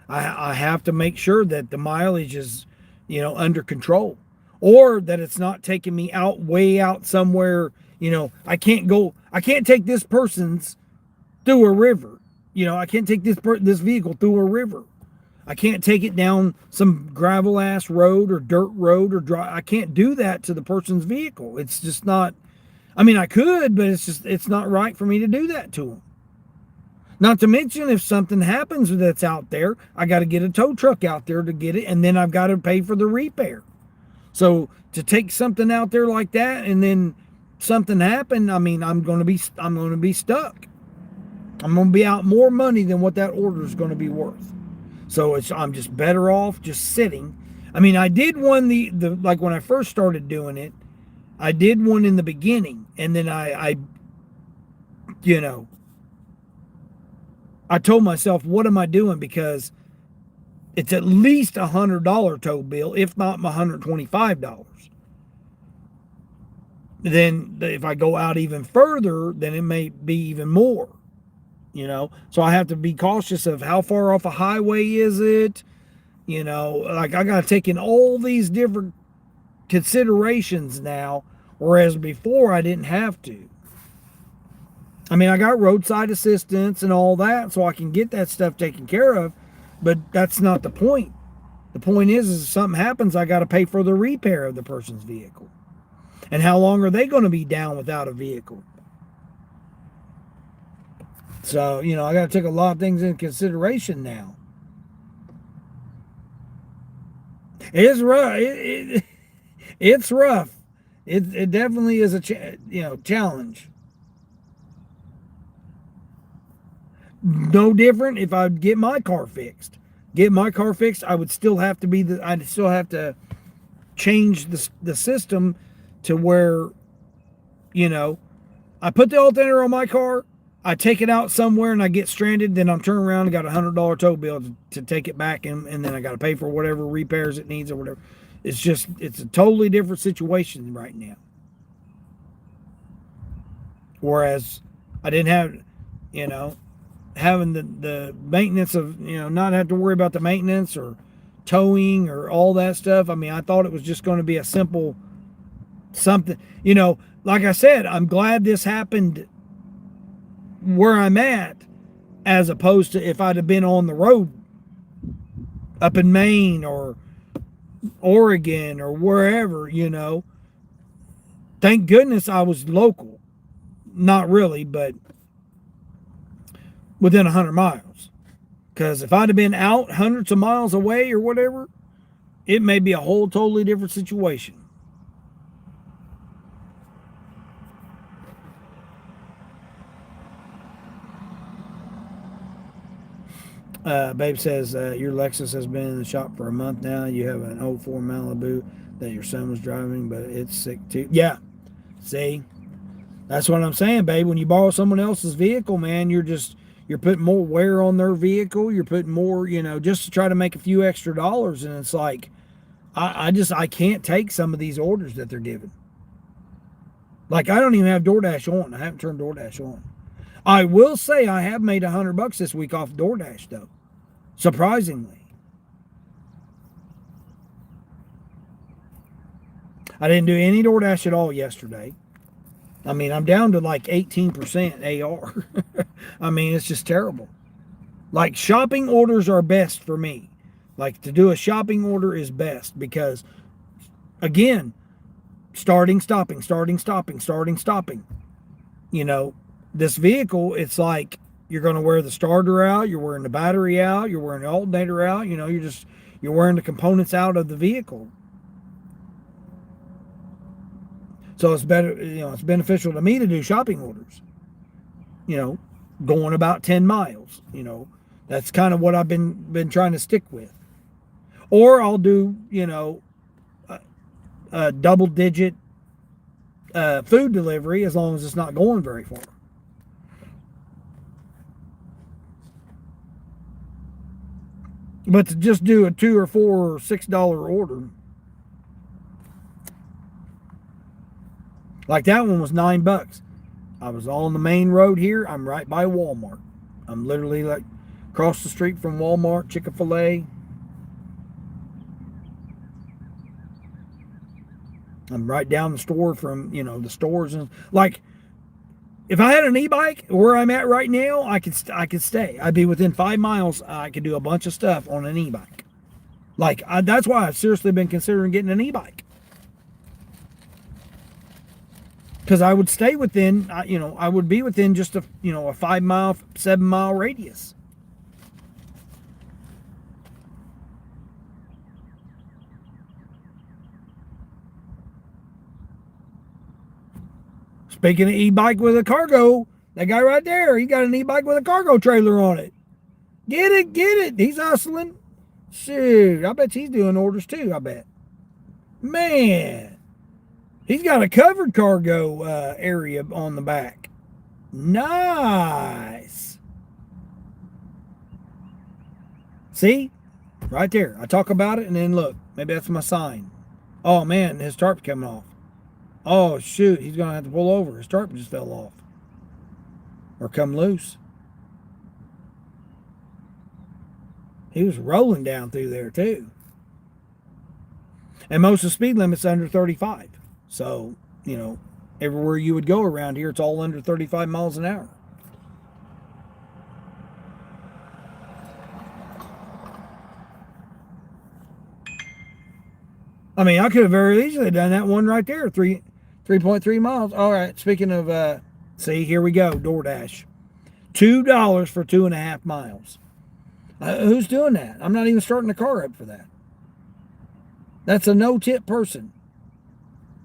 I have to make sure that the mileage is, under control, or that it's not taking me way out somewhere. I can't take this person's through a river. I can't take this vehicle through a river. I can't take it down some gravel ass road or dirt road or dry. I can't do that to the person's vehicle. It's just not. I mean, I could, but it's not right for me to do that to them. Not to mention, if something happens that's out there, I got to get a tow truck out there to get it, and then I've got to pay for the repair. So to take something out there like that, and then something happen, I mean, I'm going to be stuck. I'm going to be out more money than what that order is going to be worth. So I'm just better off just sitting. I mean, I did one the like when I first started doing it, I did one in the beginning, and then I you know, I told myself, what am I doing? Because it's at least $100 tow bill, if not $125. Then if I go out even further, then it may be even more. So I have to be cautious of how far off a highway is it. Like I got to take in all these different considerations now, whereas before I didn't have to. I mean, I got roadside assistance and all that, so I can get that stuff taken care of, but that's not the point. The point is if something happens, I got to pay for the repair of the person's vehicle. And how long are they going to be down without a vehicle? So, I got to take a lot of things into consideration now. It's rough. It's rough. It definitely is a challenge. No different if I'd get my car fixed. I would still have to I'd still have to change the system to where, I put the alternator on my car, I take it out somewhere and I get stranded, then I'm turning around and got $100 tow bill to take it back, and then I got to pay for whatever repairs it needs or whatever. It's a totally different situation right now. Whereas I didn't have, having the maintenance of, not have to worry about the maintenance or towing or all that stuff. I mean, I thought it was just going to be a simple something, like I said, I'm glad this happened where I'm at, as opposed to if I'd have been on the road up in Maine or Oregon or wherever, Thank goodness I was local. Not really, but within 100 miles. Because if I'd have been out hundreds of miles away or whatever, it may be a whole totally different situation. Babe says, your Lexus has been in the shop for a month now. You have an '04 Malibu that your son was driving, but it's sick too. Yeah. See? That's what I'm saying, babe. When you borrow someone else's vehicle, man, you're putting more wear on their vehicle. You're putting more, just to try to make a few extra dollars. And it's like, I can't take some of these orders that they're giving. Like, I don't even have DoorDash on. I haven't turned DoorDash on. I will say I have made $100 this week off DoorDash, though. Surprisingly. I didn't do any DoorDash at all yesterday. I mean, I'm down to like 18% AR. I mean, it's just terrible. Like, shopping orders are best for me. Like, to do a shopping order is best because, again, starting, stopping. This vehicle, it's like you're going to wear the starter out, you're wearing the battery out, you're wearing the alternator out, you're wearing the components out of the vehicle. So it's better, it's beneficial to me to do shopping orders. Going about 10 miles, that's kind of what I've been trying to stick with. Or I'll do, a double digit food delivery as long as it's not going very far. But to just do a $2 or $4 or $6 order, like that one was $9. I was on the main road here. I'm right by Walmart. I'm literally like across the street from Walmart, Chick-fil-A. I'm right down the store from, the stores. And like, if I had an e-bike where I'm at right now, I could stay. I'd be within 5 miles. I could do a bunch of stuff on an e-bike. Like, that's why I've seriously been considering getting an e-bike. because I would stay within, I would be within just a 5 mile, 7 mile radius. Speaking of e-bike with a cargo, that guy right there, he got an e-bike with a cargo trailer on it. Get it, get it. He's hustling. Shoot, I bet he's doing orders too, I bet. Man, he's got a covered cargo area on the back. Nice. See? Right there. I talk about it and then look. Maybe that's my sign. Oh man, his tarp's coming off. Oh shoot, he's going to have to pull over. His tarp just fell off. Or come loose. He was rolling down through there too. And most of the speed limit's under 35. So, everywhere you would go around here, it's all under 35 miles an hour. I mean, I could have very easily done that one right there, 3.3 miles. All right, speaking of, see, here we go, DoorDash. $2 for 2.5 miles. Who's doing that? I'm not even starting the car up for that. That's a no-tip person.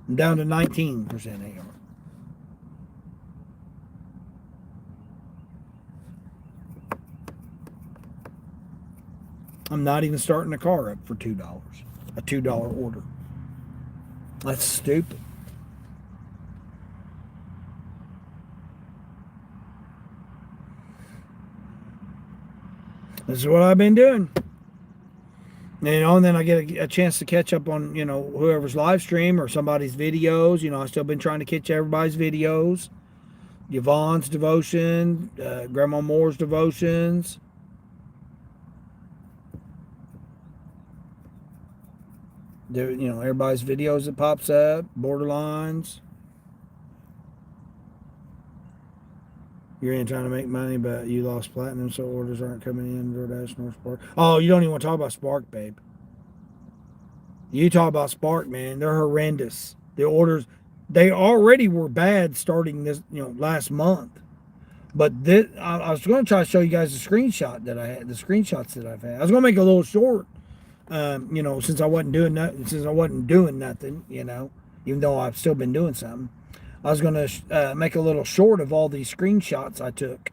I'm down to 19% AR. I'm not even starting the car up for $2. A $2 order. That's stupid. This is what I've been doing. And then I get a chance to catch up on, whoever's live stream or somebody's videos. I've still been trying to catch everybody's videos. Yvonne's devotion, Grandma Moore's devotions. Everybody's videos that pops up, borderlines. You're in trying to make money, but you lost platinum, so orders aren't coming in. DoorDash, North Spark. Oh, you don't even want to talk about Spark, babe. You talk about Spark, man. They're horrendous. The orders, they already were bad starting this, last month. But this, I was going to try to show you guys the screenshot that I had, the screenshots that I've had. I was going to make a little short, since I wasn't doing nothing, even though I've still been doing something. I was going to make a little short of all these screenshots I took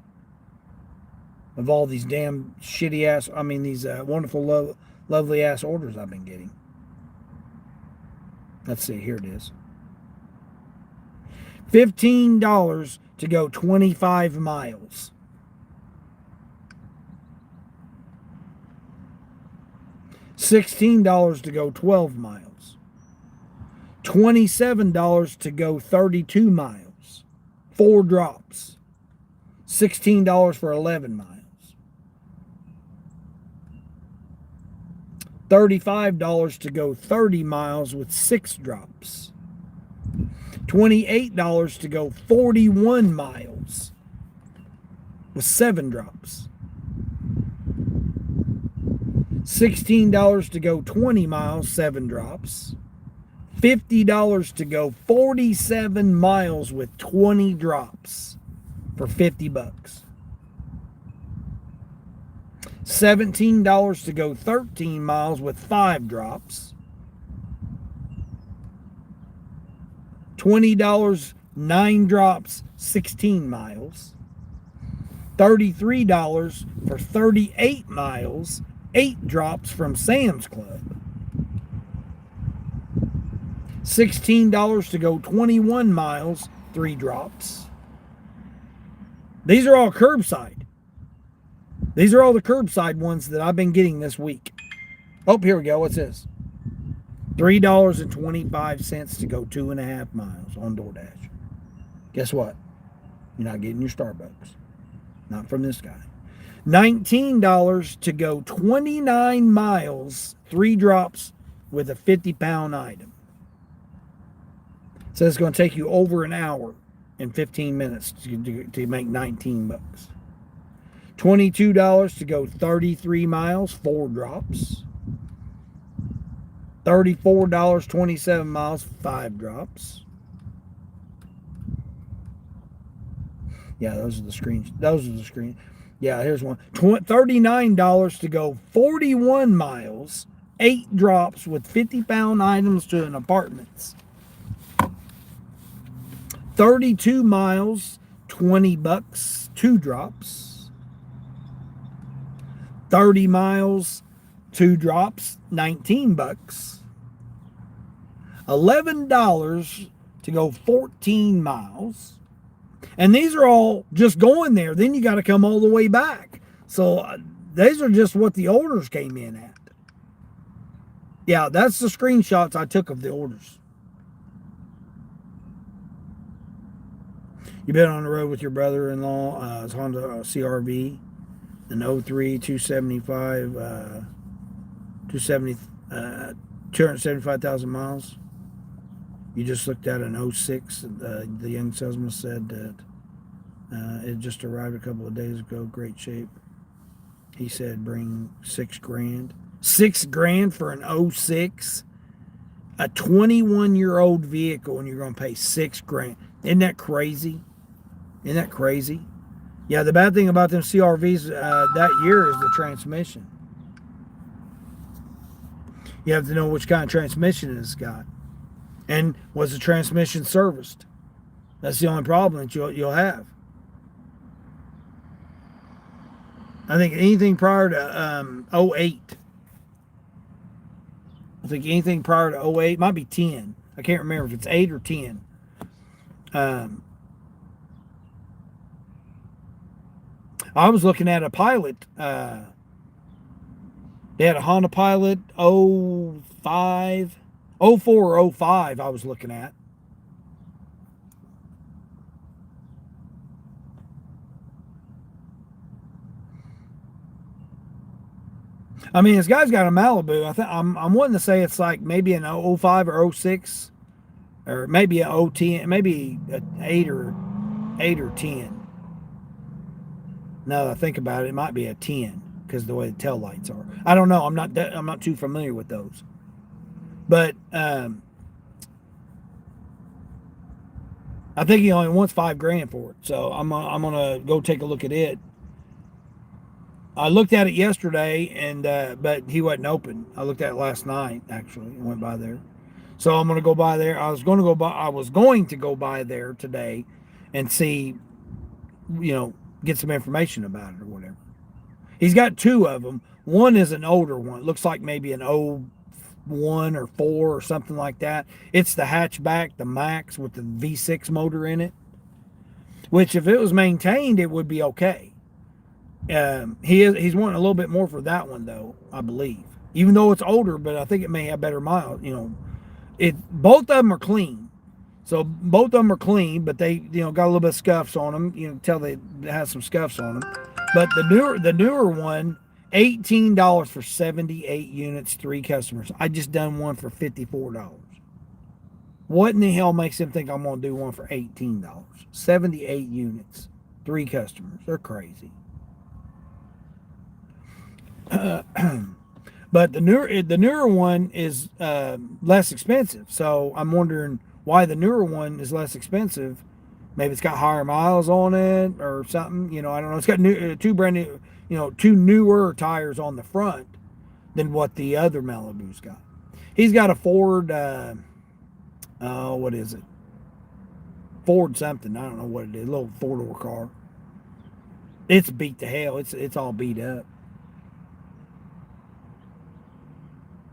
of all these damn shitty ass, these wonderful, lovely ass orders I've been getting. Let's see, here it is. $15 to go 25 miles. $16 to go 12 miles. $27 to go 32 miles. 4 drops. $16 for 11 miles. $35 to go 30 miles with 6 drops. $28 to go 41 miles with 7 drops. $16 to go 20 miles, 7 drops. $50 to go 47 miles with 20 drops for $50. $17 to go 13 miles with 5 drops. $20, 9 drops, 16 miles. $33 for 38 miles, 8 drops from Sam's Club. $16 to go 21 miles, 3 drops. These are all curbside. These are all the curbside ones that I've been getting this week. Oh, here we go. What's this? $3.25 to go 2.5 miles on DoorDash. Guess what? You're not getting your Starbucks. Not from this guy. $19 to go 29 miles, 3 drops with a 50-pound item. So it's going to take you over an hour and 15 minutes to make $19. $22 to go 33 miles, 4 drops. $34, 27 miles, 5 drops. Yeah, those are the screens. Those are the screen. Yeah, here's one. $39 to go 41 miles, 8 drops with 50-pound items to an apartments. 32 miles, $20, 2 drops. 30 miles, 2 drops, $19. $11 to go 14 miles. And these are all just going there. Then you got to come all the way back. So these are just what the orders came in at. Yeah, that's the screenshots I took of the orders. You been on the road with your brother-in-law? It's Honda CRV, an 03 275, 270, 275,000 miles. You just looked at an 06. The young salesman said that it just arrived a couple of days ago. Great shape. He said bring $6,000. $6,000 for an 06, a 21-year-old vehicle, and you're going to pay $6,000. Isn't that crazy? Isn't that crazy? Yeah, the bad thing about them CRVs that year is the transmission. You have to know which kind of transmission it's got. And was the transmission serviced? That's the only problem that you'll have. I think anything prior to 08. I think anything prior to 08 might be 10. I can't remember if it's 8 or 10. I was looking at a Pilot. They had a Honda Pilot 05, 04 or 05 I was looking at. I mean, this guy's got a Malibu. I'm wanting to say it's like maybe an 05 or 06, or maybe a 010, maybe an 8 or 10. Now that I think about it, it might be a 10 because of the way the tail lights are. I don't know. I'm not too familiar with those. But I think he only wants $5,000 for it. So I'm gonna go take a look at it. I looked at it yesterday, and but he wasn't open. I looked at it last night. Actually, I went by there. So I'm gonna go by there. I was going to go by there today, and see, get some information about it or whatever. He's got 2 of them. One is an older one. It looks like maybe an 01 or 4 or something like that. It's the hatchback, the Max with the V6 motor in it. Which, if it was maintained, it would be okay. He's wanting a little bit more for that one though, I believe. Even though it's older, but I think it may have better miles. Both of them are clean. So both of them are clean, but they got a little bit of scuffs on them. You can tell they have some scuffs on them. But the newer one, $18 for 78 units, 3 customers. I just done one for $54. What in the hell makes them think I'm going to do one for $18? 78 units, 3 customers. They're crazy. But the newer one is less expensive. So I'm wondering why the newer one is less expensive. Maybe it's got higher miles on it or something. I don't know. It's got two brand new, 2 newer tires on the front than what the other Malibu's got. He's got a Ford. What is it? Ford something. I don't know what it is. A little 4-door car. It's beat to hell. It's all beat up.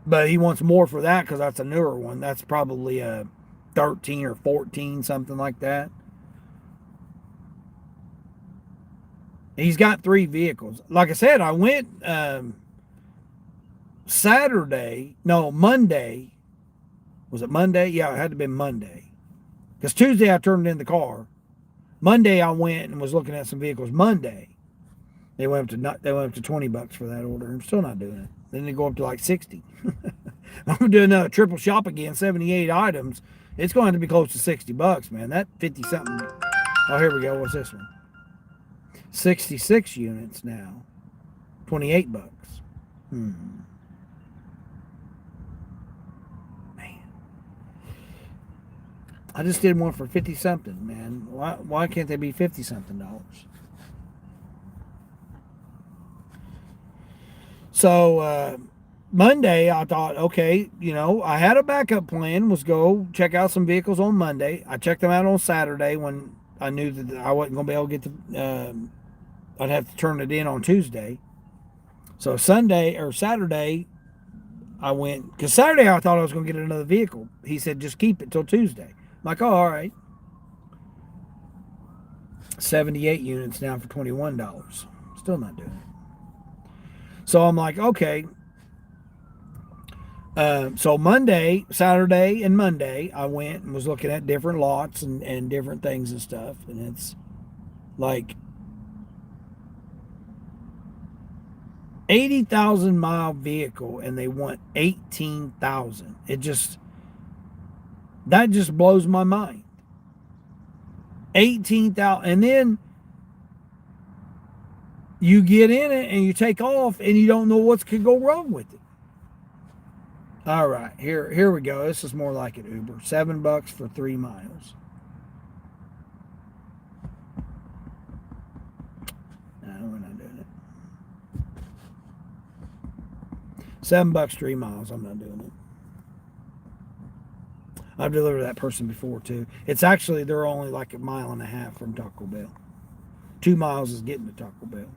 But he wants more for that because that's a newer one. That's probably a 13 or 14, something like that. He's got 3 vehicles. Like I said, I went Monday. Was it Monday? Yeah, it had to have been Monday. Because Tuesday I turned in the car. Monday I went and was looking at some vehicles. Monday they went up to $20 for that order. I'm still not doing it. Then they go up to like 60. I'm gonna do another triple shop again, 78 items. It's going to be close to $60, man. That 50 something. Oh, here we go. What's this one? 66 units now. $28. Man. I just did one for 50 something, man. Why can't they be 50 something dollars? So Monday, I thought, okay, I had a backup plan, was go check out some vehicles on Monday. I checked them out on Saturday when I knew that I wasn't going to be able to get I'd have to turn it in on Tuesday. So Sunday or Saturday, I went, because Saturday I thought I was going to get another vehicle. He said, just keep it till Tuesday. I'm like, oh, all right. 78 units now for $21. Still not doing it. So I'm like, okay. So Monday, Saturday, and Monday, I went and was looking at different lots and different things and stuff. And it's like 80,000 mile vehicle, and they want 18,000. That just blows my mind. 18,000, and then you get in it and you take off, and you don't know what could go wrong with it. All right, here we go. This is more like an Uber. $7 for 3 miles. No, we're not doing it. $7, 3 miles. I'm not doing it. I've delivered that person before too. It's actually, they're only like a mile and a half from Taco Bell. 2 miles is getting to Taco Bell.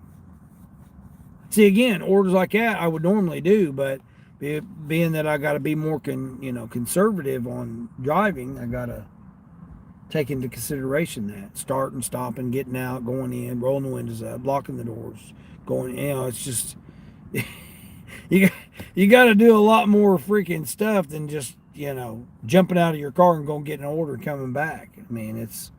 See, again, orders like that I would normally do, but being that I got to be more conservative on driving, I got to take into consideration that starting, stopping, getting out, going in, rolling the windows up, blocking the doors, going. It's just you got to do a lot more freaking stuff than just jumping out of your car and going getting an order and coming back. I mean, it's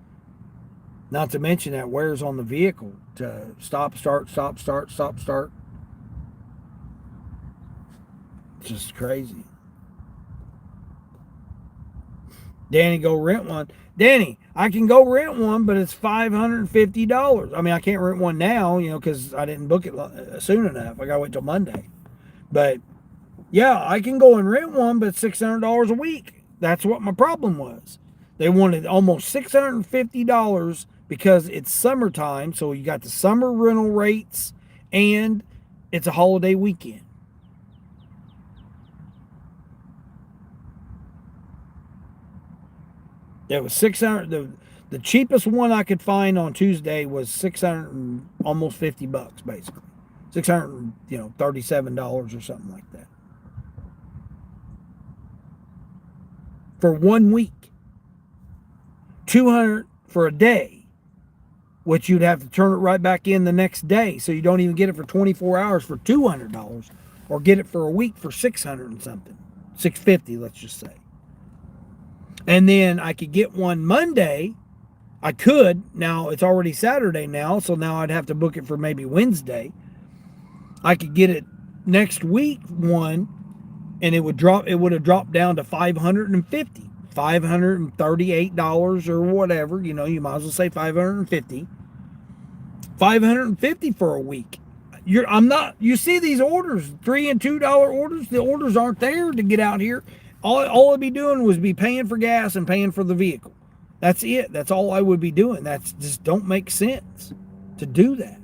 not to mention that wears on the vehicle to stop, start, stop, start, stop, start. It's just crazy. Danny, go rent one. Danny, I can go rent one, but it's $550. I mean, I can't rent one now, because I didn't book it soon enough. I got to wait till Monday. But yeah, I can go and rent one, but it's $600 a week. That's what my problem was. They wanted almost $650 because it's summertime, so you got the summer rental rates, and it's a holiday weekend. It was 600. The cheapest one I could find on Tuesday was 600 and almost $50 basically. $637 or something like that. For 1 week. 200 for a day, which you'd have to turn it right back in the next day, so you don't even get it for 24 hours for $200, or get it for a week for 600 and something. 650, let's just say. And then I could get one Monday. I could. Now it's already Saturday now, so now I'd have to book it for maybe Wednesday. I could get it next week one, and it would have dropped down to $550. $538 or whatever. You might as well say $550. $550 for a week. You see these orders, $3 and $2 orders. The orders aren't there to get out here. All I'd be doing was be paying for gas and paying for the vehicle. That's it. That's all I would be doing. That's just don't make sense to do that.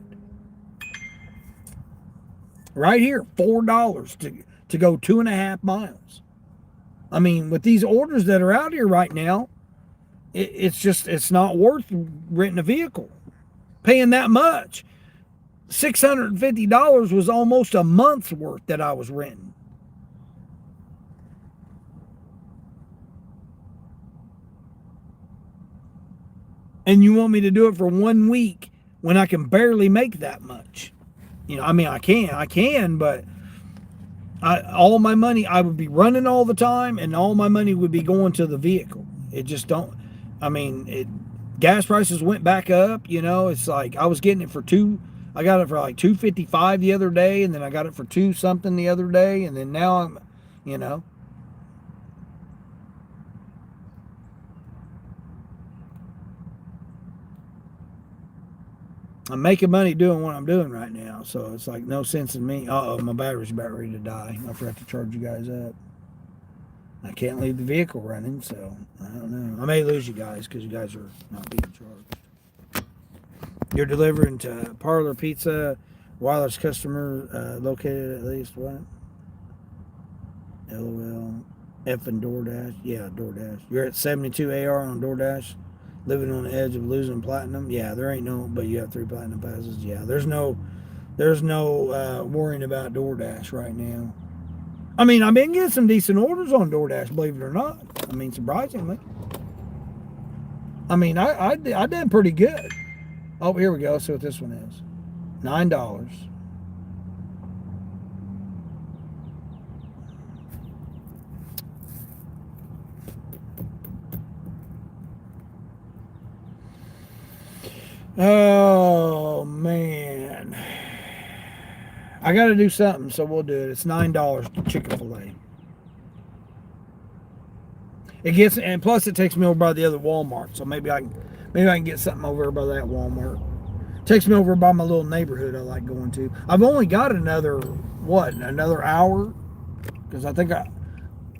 Right here, $4 to go 2.5 miles. I mean, with these orders that are out here right now, it's not worth renting a vehicle. Paying that much. $650 was almost a month's worth that I was renting. And you want me to do it for 1 week when I can barely make that much? I mean, I can, but all my money, I would be running all the time, and all my money would be going to the vehicle. It just don't, I mean, gas prices went back up, it's like I was getting it for I got it for like $2.55 the other day, and then I got it for $2 something the other day, and then now I'm. I'm making money doing what I'm doing right now, so it's like no sense in me. Uh-oh, my battery's about ready to die. I forgot to charge you guys up. I can't leave the vehicle running, so I don't know. I may lose you guys because you guys are not being charged. You're delivering to Parlor Pizza, wireless customer located at least what? LOL. F and DoorDash. Yeah, DoorDash. You're at 72 AR on DoorDash. Living on the edge of losing platinum. Yeah, there ain't no, but you have 3 platinum passes. Yeah, there's no worrying about DoorDash right now. I mean, I've been getting some decent orders on DoorDash, believe it or not. I mean, surprisingly. I mean, I did pretty good. Oh, here we go. See what this one is. $9. Oh man, I got to do something, so we'll do it. It's $9 Chick-fil-A. It gets, and plus it takes me over by the other Walmart, so maybe I can get something over by that Walmart. Takes me over by my little neighborhood I like going to. I've only got another hour, because I think I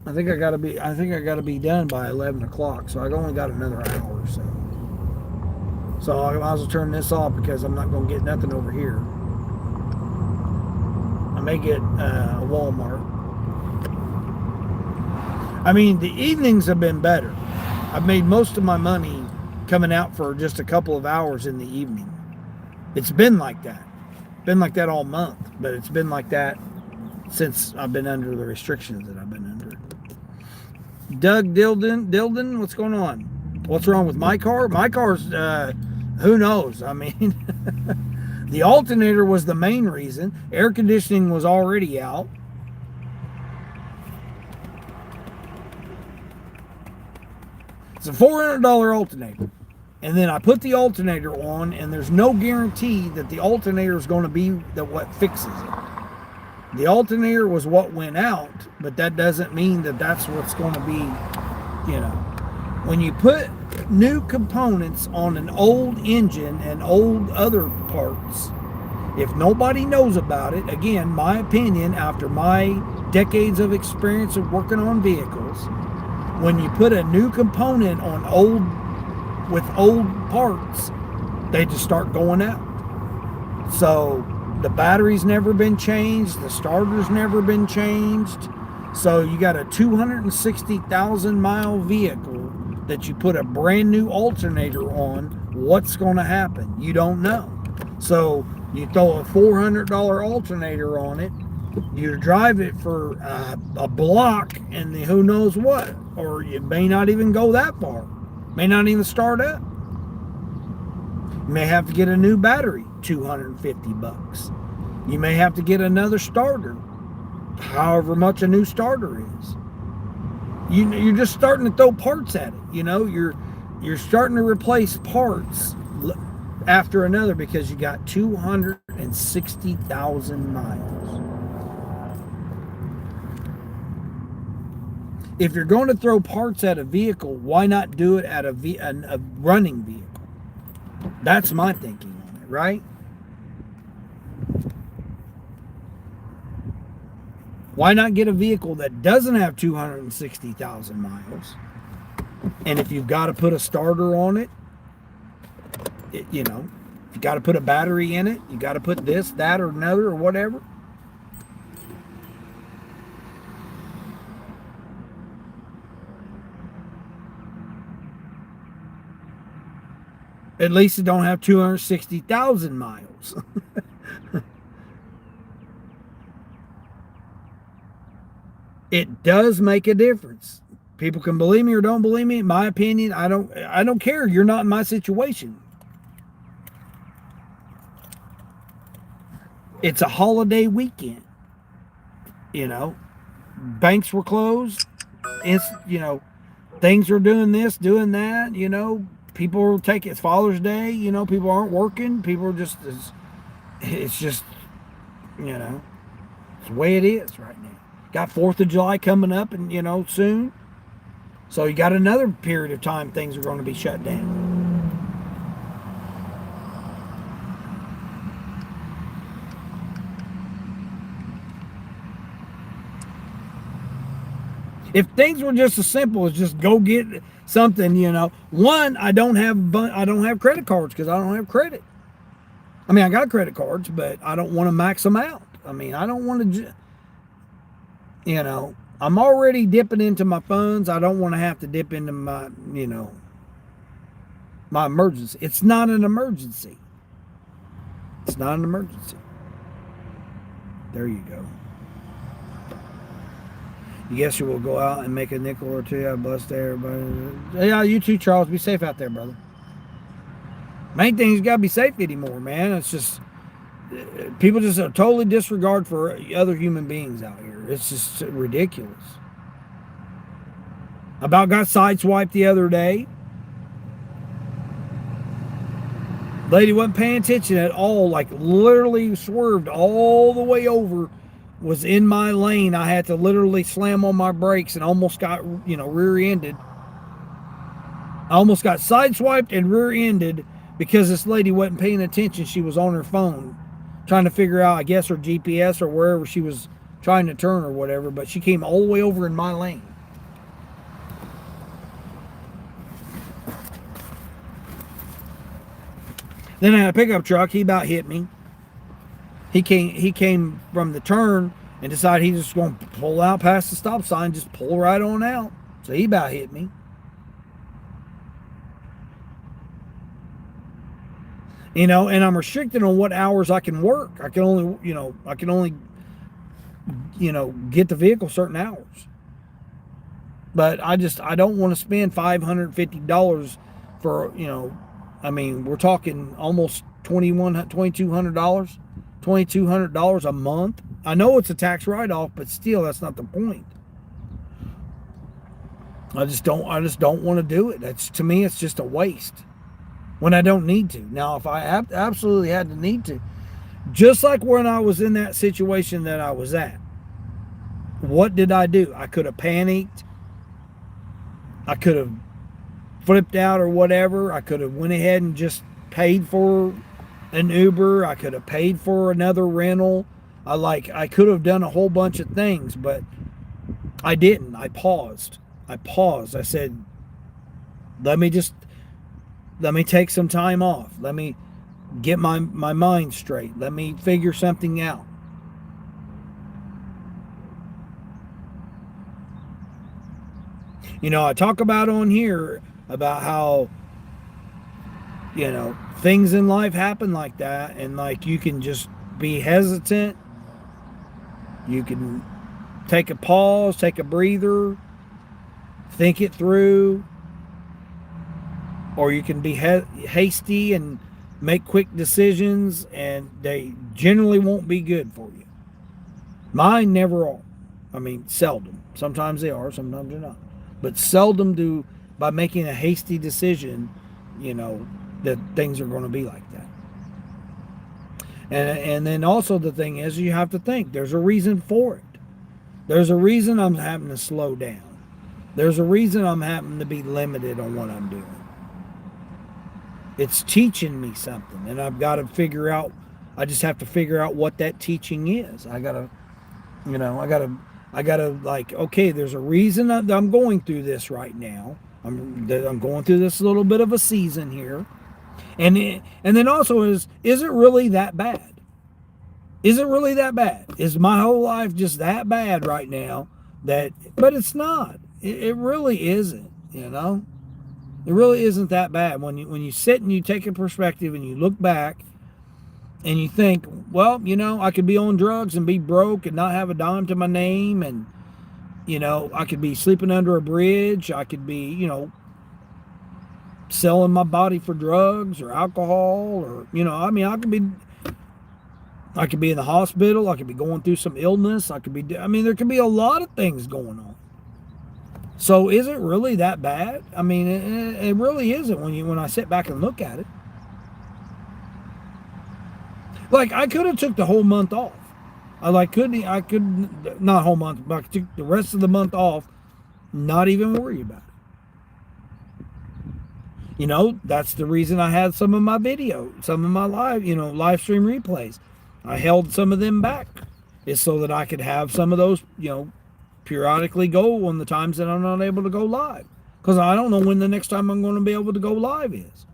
gotta be done by 11 o'clock. So I only got another hour or so. So I might as well turn this off because I'm not gonna get nothing over here. I may get a Walmart. I mean, the evenings have been better. I've made most of my money coming out for just a couple of hours in the evening. It's been like that. Been like that all month, but it's been like that since I've been under the restrictions that I've been under. Doug Dilden, what's going on? What's wrong with my car? My car's, who knows? I mean, the alternator was the main reason. Air conditioning was already out. It's a $400 alternator. And then I put the alternator on, and there's no guarantee that the alternator is going to be what fixes it. The alternator was what went out, but that doesn't mean that that's what's going to be, When you put new components on an old engine and old other parts, if nobody knows about it, again, my opinion after my decades of experience of working on vehicles, when you put a new component on old parts, they just start going out. So the battery's never been changed, the starter's never been changed. So you got a 260,000 mile vehicle that you put a brand new alternator on. What's going to happen? You don't know. So you throw a $400 alternator on it, you drive it for a block, and who knows what, or you may not even go that far. May not even start up. You may have to get a new battery, $250. You may have to get another starter, however much a new starter is. You're just starting to throw parts at it. You're starting to replace parts after another because you got 260,000 miles. If you're going to throw parts at a vehicle, why not do it at a running vehicle? That's my thinking on it, right? Why not get a vehicle that doesn't have 260,000 miles? And if you've got to put a starter on it, you got to put a battery in it, you got to put this, that, or another, or whatever. At least it don't have 260,000 miles. It does make a difference. People can believe me or don't believe me. In my opinion, I don't care. You're not in my situation. It's a holiday weekend. Banks were closed. Things are doing this, doing that. People are taking, it's Father's Day. People aren't working. People are just, it's just, it's the way it is right now. Got 4th of July coming up and, soon. So you got another period of time things are going to be shut down. If things were just as simple as just go get something, one, I don't have credit cards because I don't have credit. I mean, I got credit cards, but I don't want to max them out. I mean, I don't want to, I'm already dipping into my funds. I don't want to have to dip into my emergency. It's not an emergency. It's not an emergency. There you go. You guess you will go out and make a nickel or two. God bless everybody. Yeah, you too, Charles. Be safe out there, brother. Main thing is you gotta be safe anymore, man. It's just people just totally disregard for other human beings out here. It's just ridiculous. About got sideswiped the other day. Lady wasn't paying attention at all, like literally swerved all the way over, was in my lane. I had to literally slam on my brakes and almost got, rear-ended. I almost got sideswiped and rear-ended because this lady wasn't paying attention. She was on her phone trying to figure out, I guess, her GPS or wherever she was trying to turn or whatever, but she came all the way over in my lane. Then I had a pickup truck. He about hit me. He came from the turn and decided he was just going to pull out past the stop sign, just pull right on out. So he about hit me. And I'm restricted on what hours I can work. I can only get the vehicle certain hours. But I don't want to spend $550 for, I mean, we're talking almost $2,200, $2,200 a month. I know it's a tax write-off, but still, that's not the point. I just don't want to do it. To me, it's just a waste when I don't need to. Now, if I absolutely had to need to, just like when I was in that situation that I was at, what did I do? I could have panicked. I could have flipped out or whatever. I could have went ahead and just paid for an Uber. I could have paid for another rental. I could have done a whole bunch of things, but I didn't. I paused. I said, let me take some time off. Let me get my mind straight. Let me figure something out. I talk about on here about how, things in life happen like that, and like you can just be hesitant. You can take a pause, take a breather, think it through, or you can be hasty and make quick decisions, and they generally won't be good for you. Mine never are. I mean, seldom. Sometimes they are, sometimes they're not. But seldom do, by making a hasty decision, that things are going to be like that. And then also the thing is, you have to think, there's a reason for it. There's a reason I'm having to slow down. There's a reason I'm having to be limited on what I'm doing. It's teaching me something, and I've got to figure out, I just have to figure out what that teaching is. I got to like, okay, there's a reason that I'm going through this right now. I'm going through this little bit of a season here. And then also is it really that bad? Is it really that bad? Is my whole life just that bad right now? But it's not. It really isn't, It really isn't that bad. When you sit and you take a perspective and you look back and you think, well, I could be on drugs and be broke and not have a dime to my name, and I could be sleeping under a bridge. I could be, selling my body for drugs or alcohol, or I could be in the hospital. I could be going through some illness. There could be a lot of things going on. So is it really that bad? I mean, it really isn't when I sit back and look at it. Like, I could have took the whole month off. I could not whole month, but I could take the rest of the month off, not even worry about it. That's the reason I had some of my video, some of my live stream replays. I held some of them back, is so that I could have some of those, periodically go on the times that I'm not able to go live, because I don't know when the next time I'm going to be able to go live is.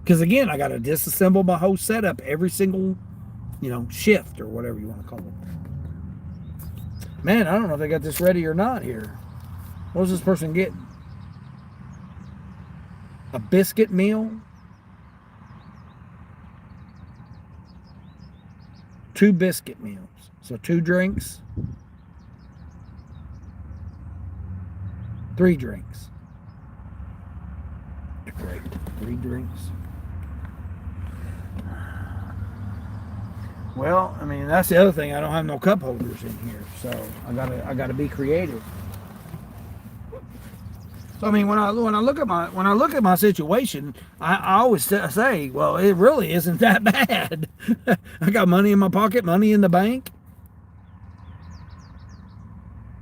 Because again, I got to disassemble my whole setup every single, shift or whatever you want to call it. Man, I don't know if they got this ready or not here. What's this person getting? A biscuit meal? 2 biscuit meals. So 2 drinks. 3 drinks. Great. 3 drinks. Well, I mean, that's the other thing. I don't have no cup holders in here, so I gotta be creative. So I mean, when I look at my situation, I always say, well, it really isn't that bad. I got money in my pocket, money in the bank.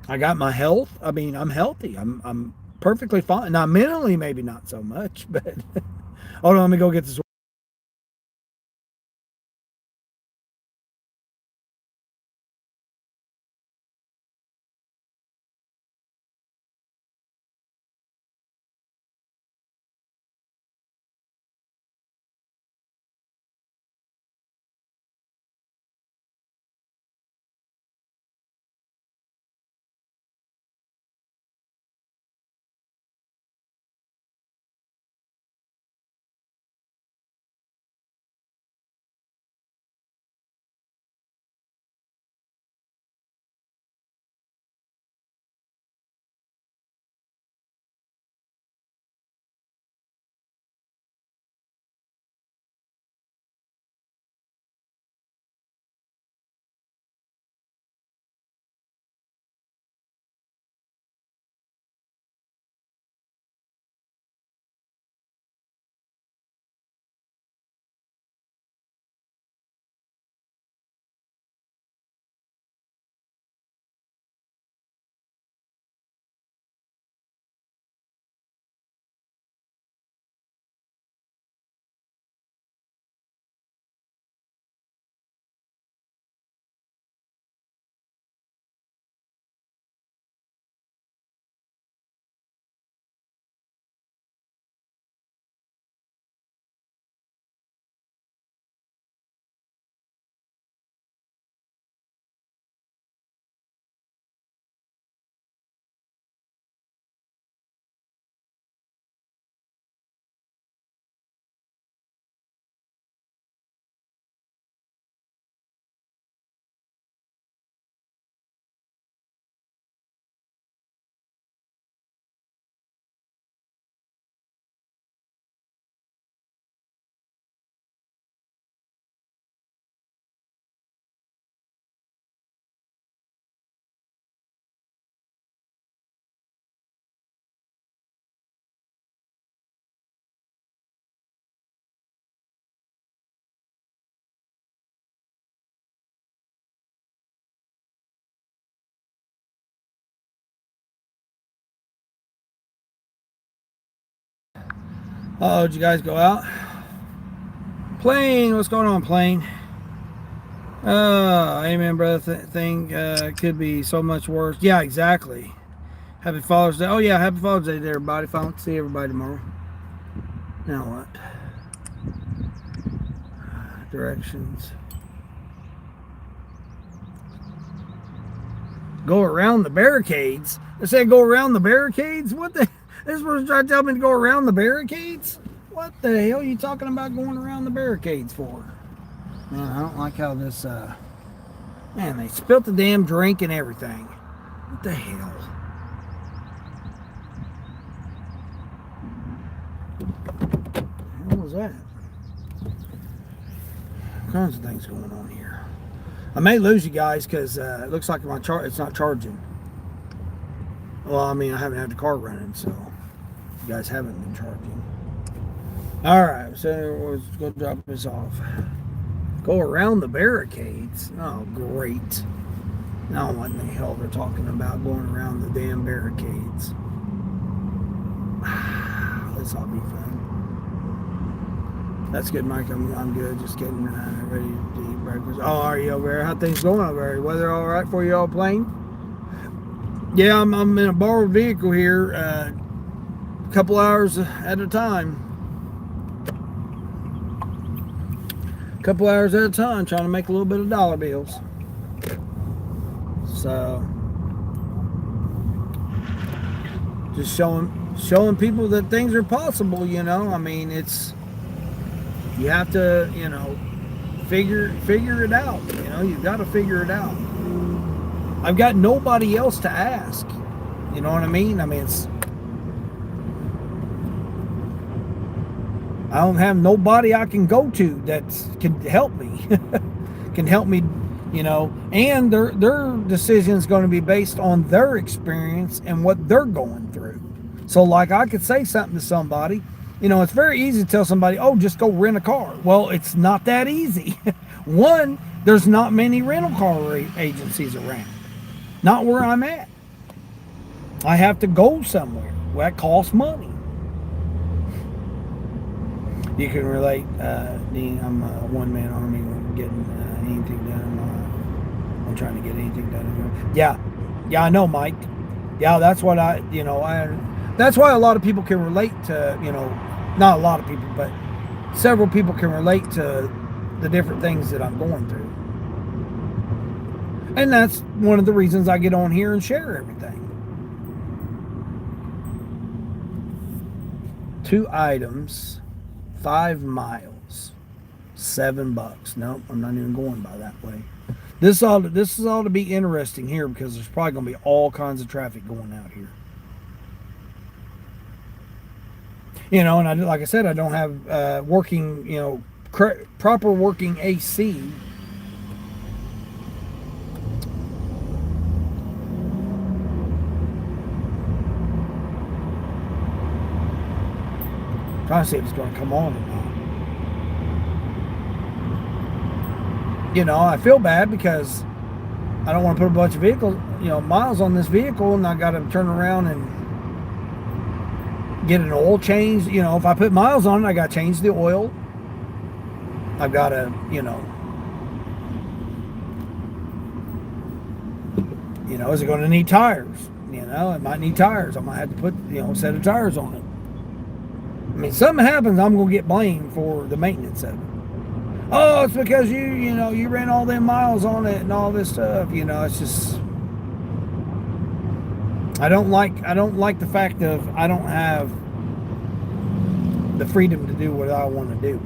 I got my health. I mean, I'm healthy. I'm perfectly fine. Now mentally, maybe not so much, but hold on, let me go get this. Oh, did you guys go out? Plane, what's going on, plane? Amen, brother. Thing could be so much worse. Yeah, exactly. Happy Father's Day. Oh yeah, happy Father's Day to everybody. If I don't see everybody tomorrow. Now what? Directions. Go around the barricades. They said go around the barricades? What the? This person's trying to tell me to go around the barricades? What the hell are you talking about going around the barricades for? Man, I don't like how this, man, they spilt the damn drink and everything. What the hell? What was that? All kinds of things going on here. I may lose you guys because it looks like it's not charging. Well, I mean, I haven't had the car running, so you guys haven't been charging. All right, so let's go drop this off. Go around the barricades. Oh, great. Now what in the hell they're talking about going around the damn barricades. This ought to be fun. That's good, Mike. I'm good. Just getting ready to eat breakfast. Oh, are you over there? How things going over there? Weather all right for you all playing? Yeah, I'm in a borrowed vehicle here, a couple hours at a time. Couple hours at a time, trying to make a little bit of dollar bills. So, just showing people that things are possible. I mean, you have to figure it out. You've got to figure it out. I've got nobody else to ask. You know what I mean? I mean, I don't have nobody I can go to that can help me. Can help me, and their decision is going to be based on their experience and what they're going through. So, like, I could say something to somebody. It's very easy to tell somebody, "Oh, just go rent a car." Well, it's not that easy. One, there's not many rental car agencies around. Not where I'm at. I have to go somewhere. Well, that costs money. You can relate, Dean. I'm a one-man army getting anything done. I'm trying to get anything done. Yeah, I know, Mike. Yeah, that's what that's why a lot of people can relate to, not a lot of people, but several people can relate to the different things that I'm going through. And that's one of the reasons I get on here and share everything. 2 items, 5 miles, $7. Nope, I'm not even going by that way. This is all to be interesting here because there's probably going to be all kinds of traffic going out here. And like I said, I don't have working, proper working AC. Trying to see if it's going to come on or not. I feel bad because I don't want to put a bunch of miles on this vehicle, and I got to turn around and get an oil change. If I put miles on it, I got to change the oil. I've got to, is it going to need tires? It might need tires. I might have to put, a set of tires on it. I mean, something happens, I'm going to get blamed for the maintenance of it. Oh, it's because you ran all them miles on it and all this stuff. It's just, I don't like the fact of I don't have the freedom to do what I want to do.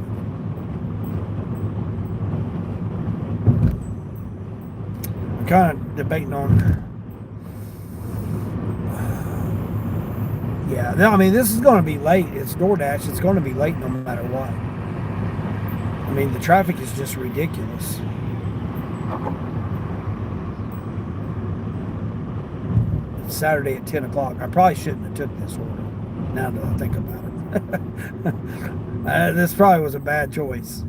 I'm kind of debating on. Yeah, no, I mean, this is going to be late. It's DoorDash. It's going to be late no matter what. I mean, the traffic is just ridiculous. It's Saturday at 10 o'clock. I probably shouldn't have took this order, now that I think about it. This probably was a bad choice,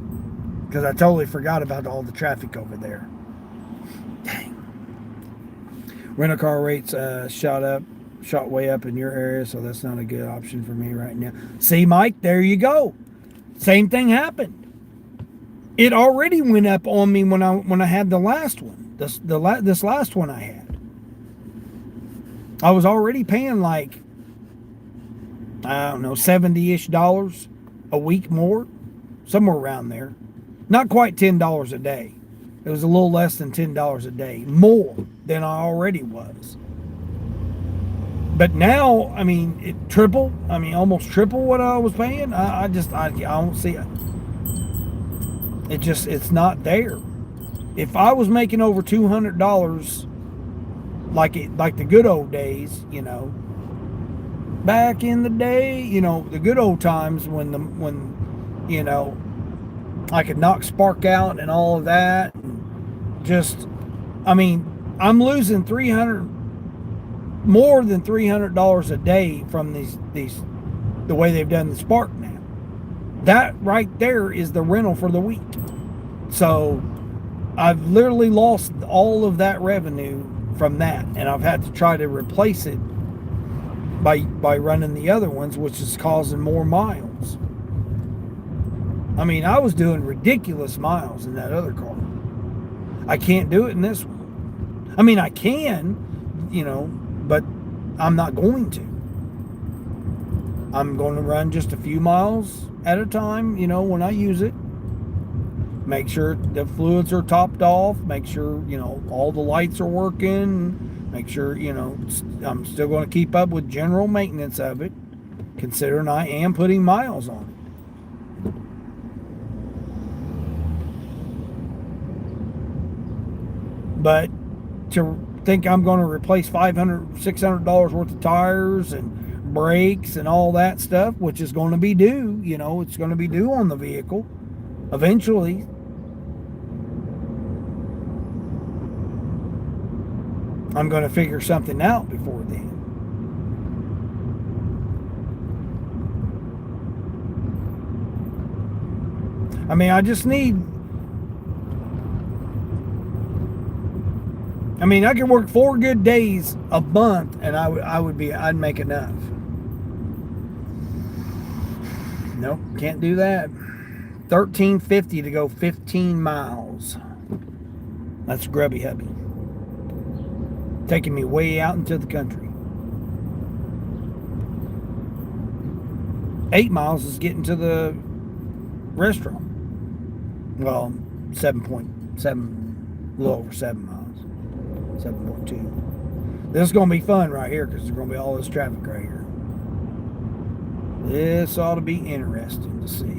because I totally forgot about all the traffic over there. Dang. Rental car rates shot way up in your area, so that's not a good option for me right now. See, Mike, there you go. Same thing happened. It already went up on me when I had the last one. This last one I had. I was already paying like, I don't know, $70-ish a week more, somewhere around there. Not quite $10 a day. It was a little less than $10 a day, more than I already was. But now, I mean, almost triple what I was paying. I don't see it. It's not there. If I was making over $200, like the good old days, back in the day, the good old times when I could knock spark out and all of that, and I'm losing more than $300 a day from these the way they've done the spark now. That right there is the rental for the week. So I've literally lost all of that revenue from that, and I've had to try to replace it by running the other ones, which is causing more miles. I mean, I was doing ridiculous miles in that other car. I can't do it in this one. I mean, I can, but I'm not going to. I'm going to run just a few miles at a time, when I use it. Make sure the fluids are topped off. Make sure, all the lights are working. Make sure, I'm still going to keep up with general maintenance of it, considering I am putting miles on it. But to think I'm going to replace $500, $600 worth of tires and brakes and all that stuff, which is going to be due, it's going to be due on the vehicle eventually. I'm going to figure something out before then. I mean, I just need. I mean, I could work 4 good days a month, and I'd make enough. Nope, can't do that. $13.50 to go 15 miles. That's grubby hubby. Taking me way out into the country. 8 miles is getting to the restaurant. Well, 7.7, a little over 7 miles. 7.2. This is going to be fun right here because there's going to be all this traffic right here. This ought to be interesting to see.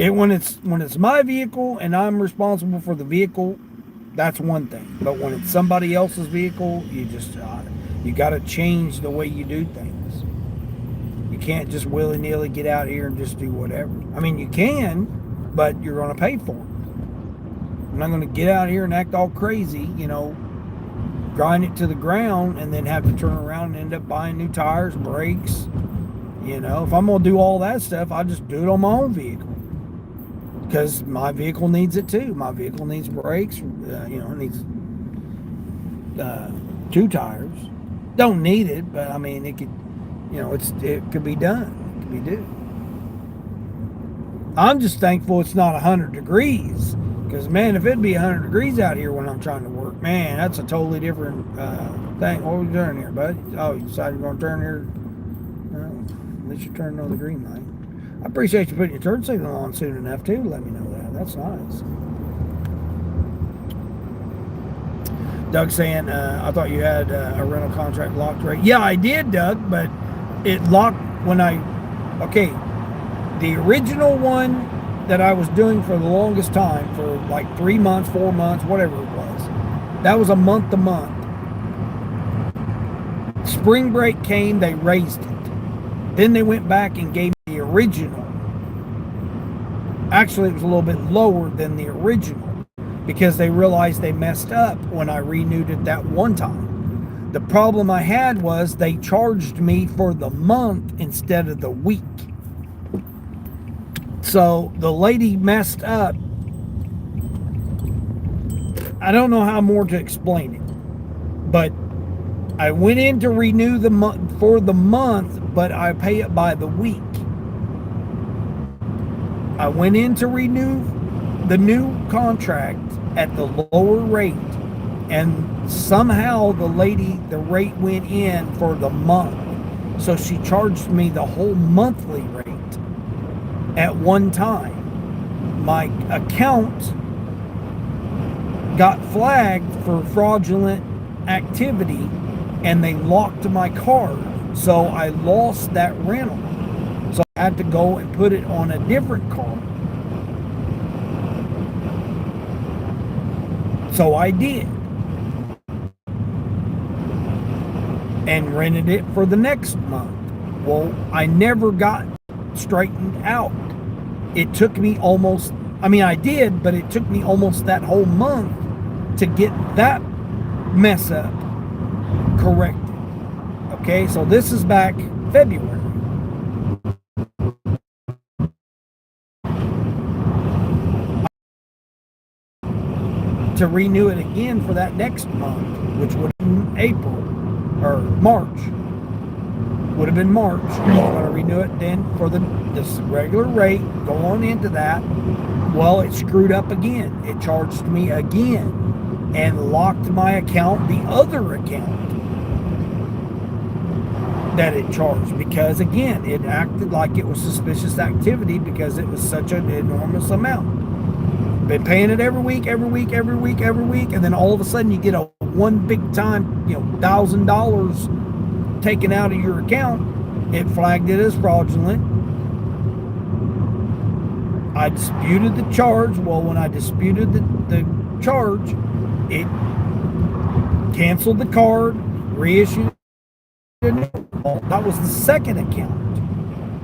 When it's my vehicle and I'm responsible for the vehicle, that's one thing. But when it's somebody else's vehicle, you got to change the way you do things. You can't just willy-nilly get out here and just do whatever. I mean, you can, but you're going to pay for it. I'm not going to get out here and act all crazy, grind it to the ground and then have to turn around and end up buying new tires, brakes. If I'm going to do all that stuff, I'll just do it on my own vehicle. Because my vehicle needs it too. My vehicle needs brakes, it needs 2 tires. Don't need it, but I mean, it could, it could be done. It could be done. I'm just thankful it's not 100 degrees. Because, man, if it'd be 100 degrees out here when I'm trying to work, man, that's a totally different thing. What are we doing here, bud? Oh, you decided you're going to turn here? Well, at least you're turning on the green light. I appreciate you putting your turn signal on soon enough, too, to let me know that. That's nice. Doug saying, I thought you had a rental contract locked right. Yeah, I did, Doug, but it locked when okay, the original one that I was doing for the longest time, for like 3 months, 4 months, whatever it was, that was a month to month. Spring break came, they raised it. Then they went back and gave me the original. Actually, it was a little bit lower than the original because they realized they messed up when I renewed it that one time. The problem I had was they charged me for the month instead of the week. So the lady messed up. I don't know how more to explain it, but I went in to renew the month for the month, but I pay it by the week. I went in to renew the new contract at the lower rate, and somehow the rate went in for the month. So she charged me the whole monthly rate at one time. My account got flagged for fraudulent activity and they locked my card. So I lost that rental. So I had to go and put it on a different card. So I did. And rented it for the next month. Well, I never got straightened out. It took me I did, but it took me almost that whole month to get that mess up corrected. Okay, so this is back February. To renew it again for that next month, which would be April or March. would have been March. I was going to renew it then for this regular rate, go on into that. Well, it screwed up again. It charged me again and locked my account, the other account that it charged, because again, it acted like it was suspicious activity because it was such an enormous amount. Been paying it every week, and then all of a sudden you get a one big time, $1,000 taken out of your account. It flagged it as fraudulent. I disputed the charge. Well, when I disputed the charge, it canceled the card, reissued it. That was the second account.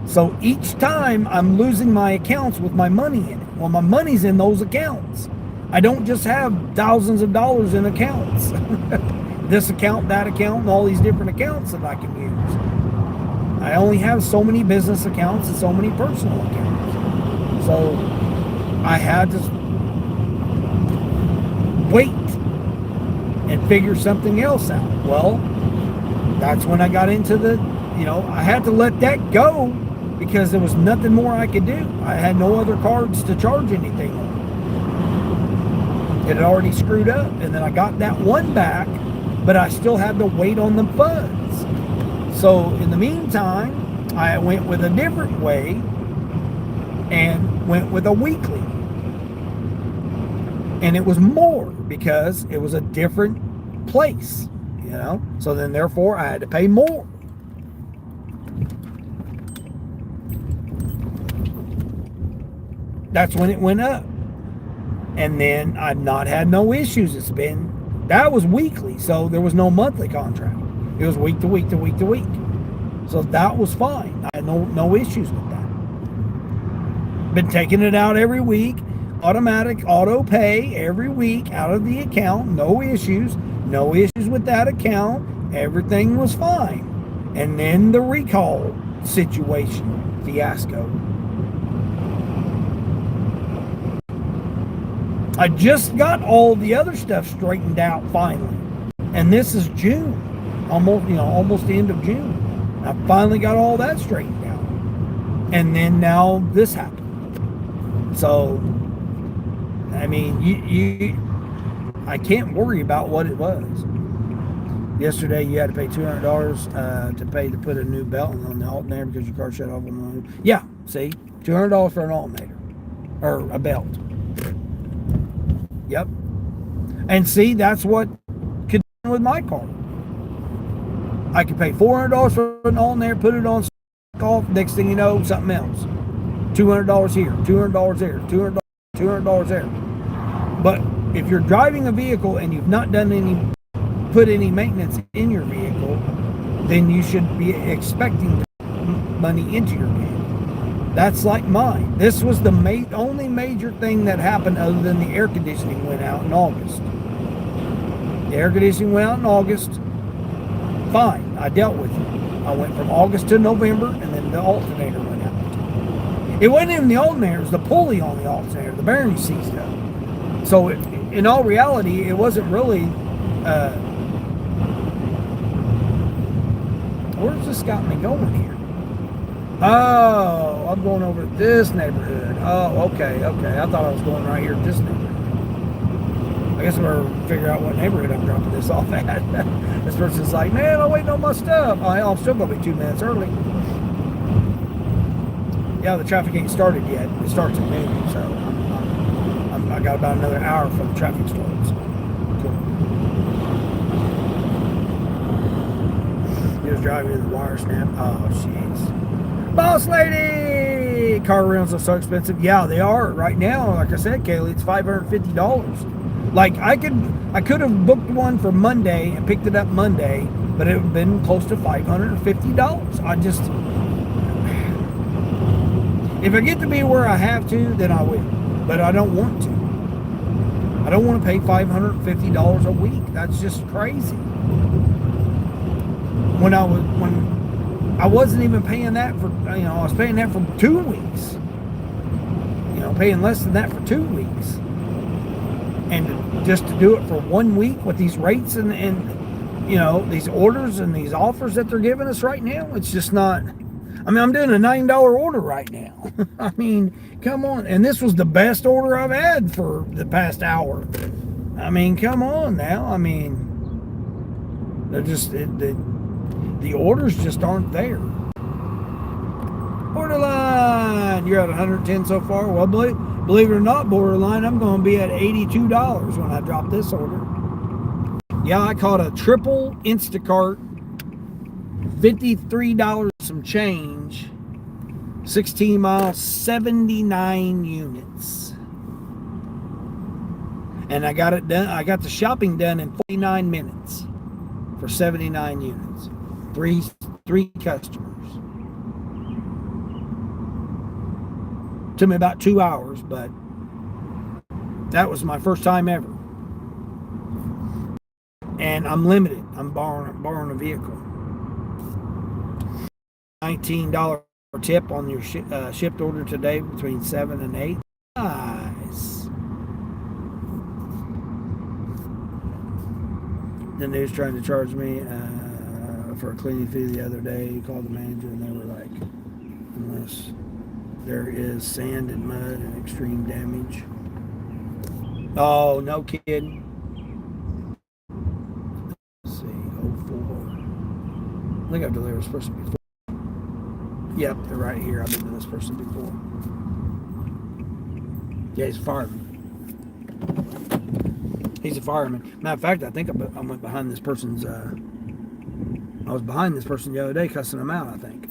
So each time I'm losing my accounts with my money in it. Well, my money's in those accounts. I don't just have thousands of dollars in accounts. This account, that account, and all these different accounts that I can use. I only have so many business accounts and so many personal accounts. So I had to wait and figure something else out. Well, that's when I got into I had to let that go because there was nothing more I could do. I had no other cards to charge anything on. It had already screwed up, and then I got that one back, but I still had to wait on the funds. So in the meantime, I went with a different way and went with a weekly. And it was more because it was a different place, So then therefore I had to pay more. That's when it went up. And then I've not had no issues. That was weekly, so there was no monthly contract. It was week to week to week to week. So that was fine. I had no issues with that. Been taking it out every week, automatic auto pay every week out of the account, no issues with that account. Everything was fine. And then the recall situation, fiasco. I just got all the other stuff straightened out finally. And this is June. Almost the end of June. I finally got all that straightened out. And then now this happened. So, I mean, I can't worry about what it was. Yesterday, you had to pay $200 to put a new belt on the alternator because your car shut off on the. Yeah, see, $200 for an alternator or a belt. Yep. And see, that's what could do with my car. I could pay $400 for an alternator, put it on off. Next thing you know, something else. $200 here, $200 there, $200 there. But if you're driving a vehicle and you've not put any maintenance in your vehicle, then you should be expecting money into your vehicle. That's like mine. This was the only major thing that happened other than the air conditioning went out in August. The air conditioning went out in August. Fine, I dealt with it. I went from August to November, and then the alternator went out. It wasn't even the alternator, it was the pulley on the alternator. The bearing seized up. So in all reality, it wasn't really... where's this got me going here? Oh, I'm going over to this neighborhood. Oh, okay. I thought I was going right here to this neighborhood. I guess I'm going to figure out what neighborhood I'm dropping this off at. This person's like, man, I'm waiting on my stuff. I'm still going to be 2 minutes early. Yeah, the traffic ain't started yet. It starts at noon, so I got about another hour before the traffic starts. Cool. He was driving in the wire snap. Oh, jeez. Boss lady! Car rentals are so expensive. Yeah, they are right now. Like I said, Kaylee, it's $550. Like I could have booked one for Monday and picked it up Monday, but it would have been close to $550. If I get to be where I have to, then I will. But I don't want to. I don't want to pay $550 a week. That's just crazy. When I wasn't even paying that for, I was paying that for 2 weeks. Paying less than that for 2 weeks. And just to do it for 1 week with these rates and these orders and these offers that they're giving us right now, it's just not. I mean, I'm doing a $9 order right now. I mean, come on. And this was the best order I've had for the past hour. I mean, come on now. I mean, they're just, the orders just aren't there. Borderline, you're at 110 so far. Well, believe it or not, Borderline, I'm going to be at $82 when I drop this order. Yeah, I caught a triple Instacart, $53 some change, 16 miles, 79 units. And I got it done. I got the shopping done in 49 minutes for 79 units. Three customers. Took me about 2 hours, but that was my first time ever. And I'm limited. I'm borrowing a vehicle. $19 tip on your shipped order today between 7 and 8. Nice. Then they was trying to charge me for a cleaning fee the other day. He called the manager and they were like, unless there is sand and mud and extreme damage. Oh, no kidding. Let's see, 04. I think I've delivered this person before. Yep, they're right here. I've been to this person before. Yeah, he's a fireman. He's a fireman. Matter of fact, I think I went behind this person's. I was behind this person the other day, cussing him out, I think.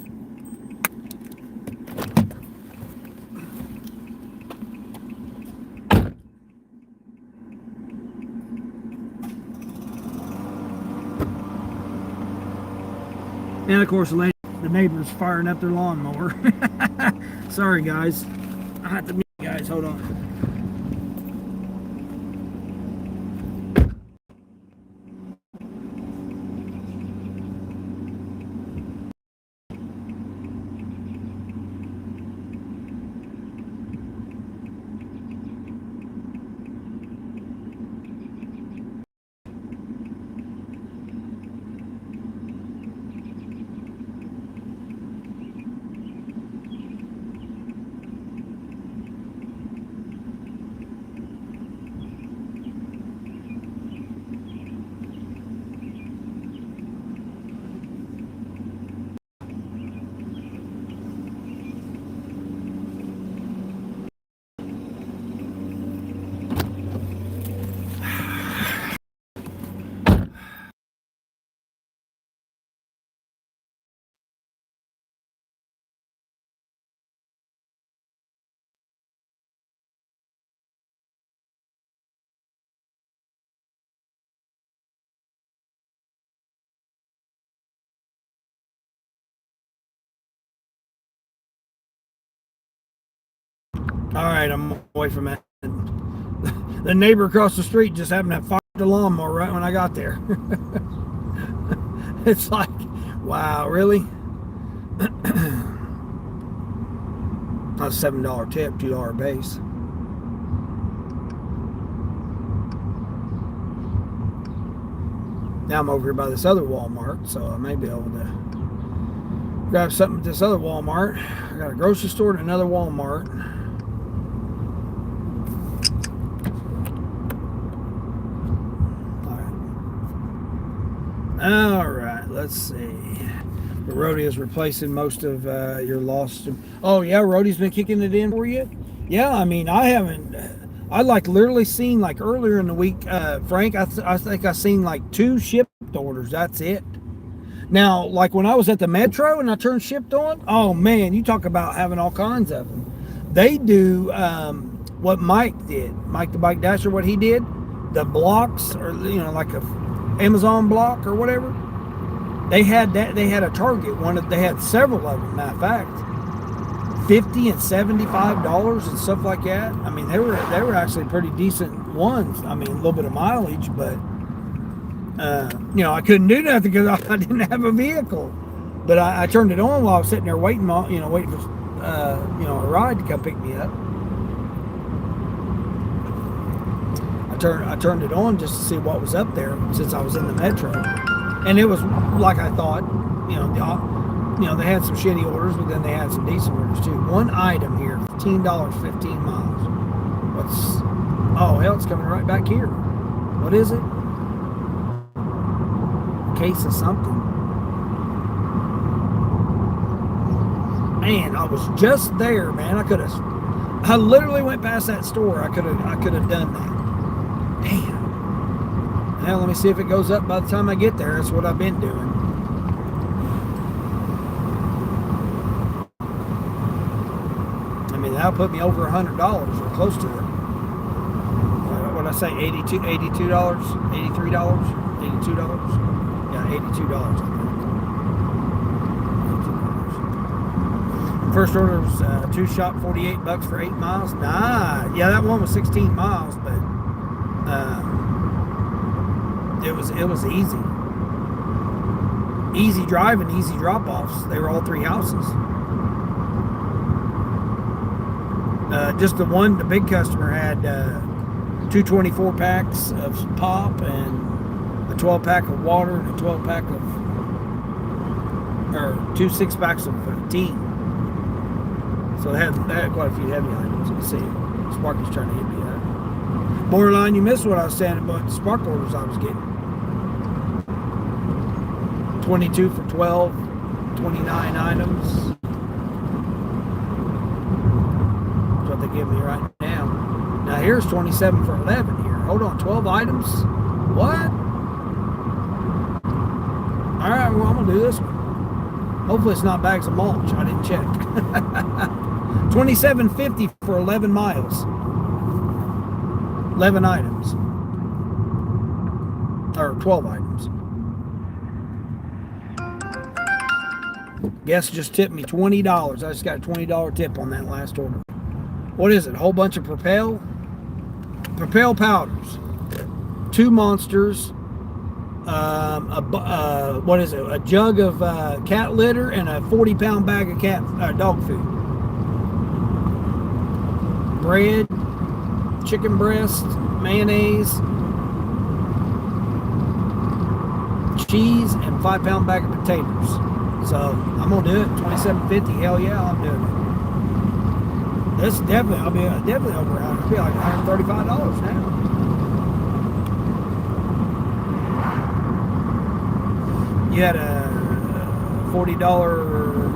And of course, the neighbor's firing up their lawnmower. Sorry, guys. I have to mute you guys. Hold on. All right, I'm away from it. The neighbor across the street just happened to fire the lawnmower right when I got there. It's like, wow, really? That's a $7 tip, $2 base. Now I'm over here by this other Walmart, so I may be able to grab something at this other Walmart. I got a grocery store and another Walmart. All right, let's see. The Roadie is replacing most of your lost. Oh yeah, Roadie's been kicking it in for you. Yeah, I mean, I haven't. I like literally seen like earlier in the week, Frank. I think I seen like 2 shipped orders. That's it. Now, like when I was at the Metro and I turned shipped on. Oh man, you talk about having all kinds of them. They do what Mike did. Mike the Bike Dasher. What he did, the blocks, or like a Amazon block or whatever. They had that. They had a Target one. They had several of them. Matter of fact, $50 and $75 and stuff like that. I mean, they were actually pretty decent ones. I mean, a little bit of mileage, but I couldn't do nothing because I didn't have a vehicle. But I turned it on while I was sitting there waiting for a ride to come pick me up. I turned it on just to see what was up there since I was in the Metro. And it was like I thought. They had some shitty orders, but then they had some decent orders too. One item here, $15, 15 miles. What's? Oh hell, it's coming right back here. What is it? A case of something. Man, I was just there, man. I literally went past that store. I could have done that. Damn. Now let me see if it goes up by the time I get there. That's what I've been doing. I mean, that'll put me over $100 or close to it. What did I say? $82, $83, $82. Yeah, $82. I think. First order was two shop, $48 for 8 miles. Nah, yeah, that one was 16 miles, but it was easy driving, easy drop offs. They were all three houses. Just the big customer had two 24 packs of pop and a 12 pack of water and a 12 pack or two 6 packs of tea. So they had quite a few heavy items. You can see Sparky's trying to hit me up. Borderline, you missed what I was saying about the spark orders I was getting. 22 for 12, 29 items. They give me right now. Now here's 27 for 11 here. Hold on, 12 items? What? All right, well, I'm gonna do this one. Hopefully it's not bags of mulch. I didn't check. $27.50 for 11 miles. 11 items. Or 12 items. Guest just tipped me $20. I just got a $20 tip on that last order. What is it? A whole bunch of Propel powders, 2 monsters, what is it? A jug of cat litter and a 40-pound bag of dog food. Bread, chicken breast, mayonnaise, cheese, and 5-pound bag of potatoes. So I'm gonna do it. $27.50. Hell yeah, I'm doing it. This definitely, definitely over. It'll be like $135 now. You had a $40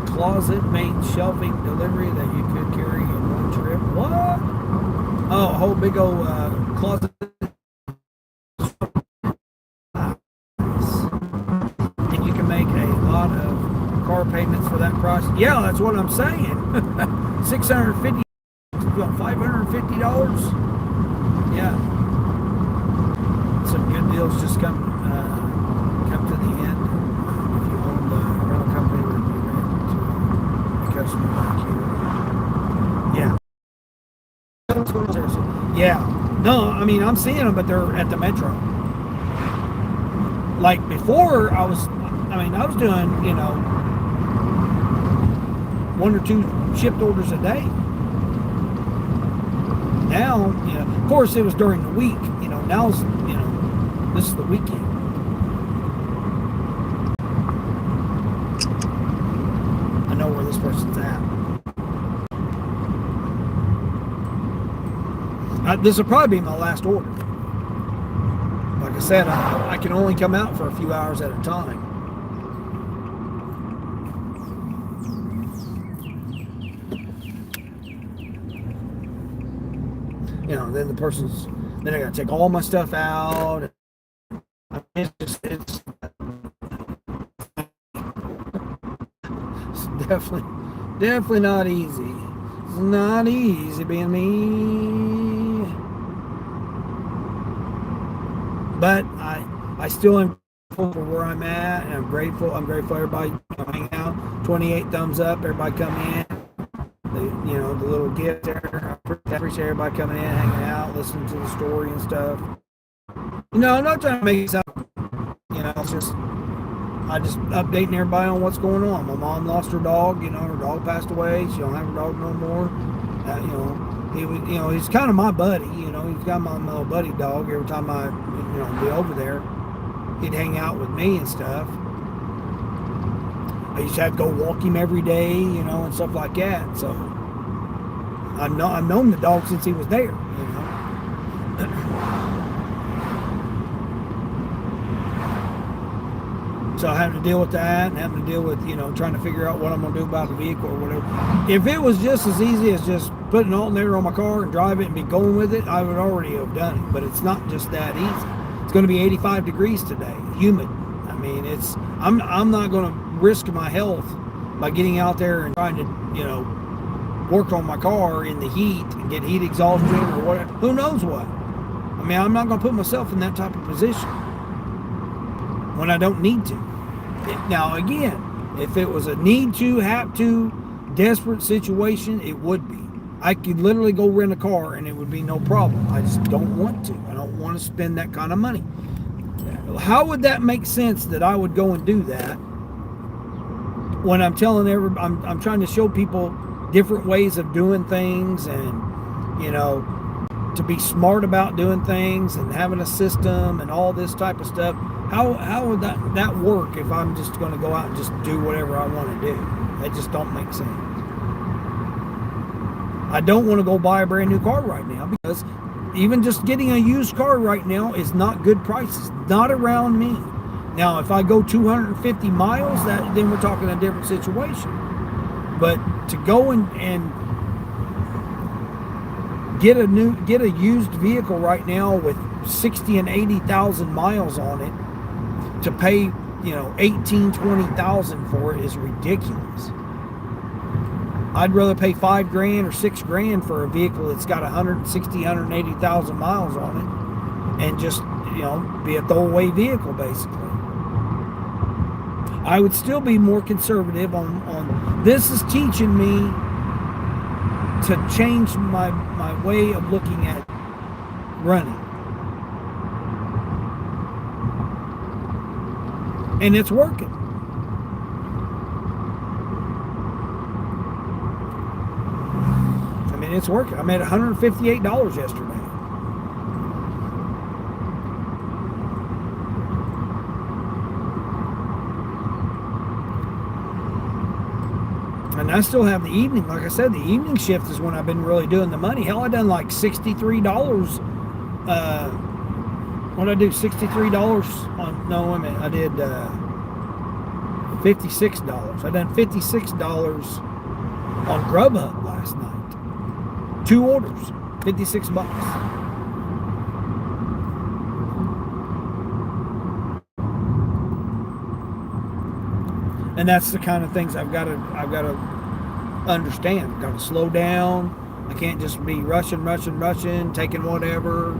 closet-made shelving delivery that you could carry in one trip. What? Oh, a whole big old closet. And you can make a lot of car payments for that price. Yeah, that's what I'm saying. $650. $550. Yeah, some good deals just come to the end. If you own the rental company, would be rent to a customer like you. Yeah. Yeah. No, I mean I'm seeing them, but they're at the metro. Like before, I was doing 1 or 2 shipped orders a day. Now, of course, it was during the week. Now, this is the weekend. I know where this person's at. This will probably be my last order. Like I said, I can only come out for a few hours at a time. Then then I gotta take all my stuff out. It's definitely not easy. It's not easy being me. But I still am grateful for where I'm at, and I'm grateful everybody hanging out. 28 thumbs up, everybody coming in. The little gift there. I appreciate everybody coming in, hanging out, listening to the story and stuff. I'm not trying to make it sound, it's just, I just updating everybody on what's going on. My mom lost her dog, her dog passed away. She don't have her dog no more. He's kind of my buddy, he's got my little buddy dog every time I, be over there. he'd hang out with me and stuff. I used to have to go walk him every day, and stuff like that. So I've known the dog since he was there. So I have to deal with that, and having to deal with, trying to figure out what I'm going to do about the vehicle or whatever. If it was just as easy as just putting an alternator on my car and drive it and be going with it, I would already have done it. But it's not just that easy. It's going to be 85 degrees today, humid. I mean, I'm not going to risk my health by getting out there and trying to, work on my car in the heat and get heat exhaustion or whatever. Who knows what? I mean, I'm not going to put myself in that type of position when I don't need to. Now, again, if it was a need to, have to, desperate situation, it would be. I could literally go rent a car and it would be no problem. I just don't want to. I don't want to spend that kind of money. How would that make sense that I would go and do that when I'm telling I'm trying to show people different ways of doing things, and to be smart about doing things and having a system and all this type of stuff? How would that work if I'm just going to go out and just do whatever I want to do? That just don't make sense. I don't want to go buy a brand new car right now, because even just getting a used car right now is not good prices. Not around me. Now, if I go 250 miles, then we're talking a different situation. But to go and get a used vehicle right now with 60 and 80,000 miles on it, to pay 18, 20,000 for it is ridiculous. I'd rather pay $5,000 or $6,000 for a vehicle that's got 160, 180,000 miles on it, and just be a throwaway vehicle basically. I would still be more conservative on this. Is teaching me to change my way of looking at running. And it's working. I mean, it's working. I made $158 yesterday. And I still have the evening. Like I said, the evening shift is when I've been really doing the money. Hell, I done like $63. What did I do? $63 on, no, wait a minute. I did $56. I done $56 on Grubhub last night. 2 orders, $56. And that's the kind of things I've got to understand. I've got to slow down. I can't just be rushing, taking whatever.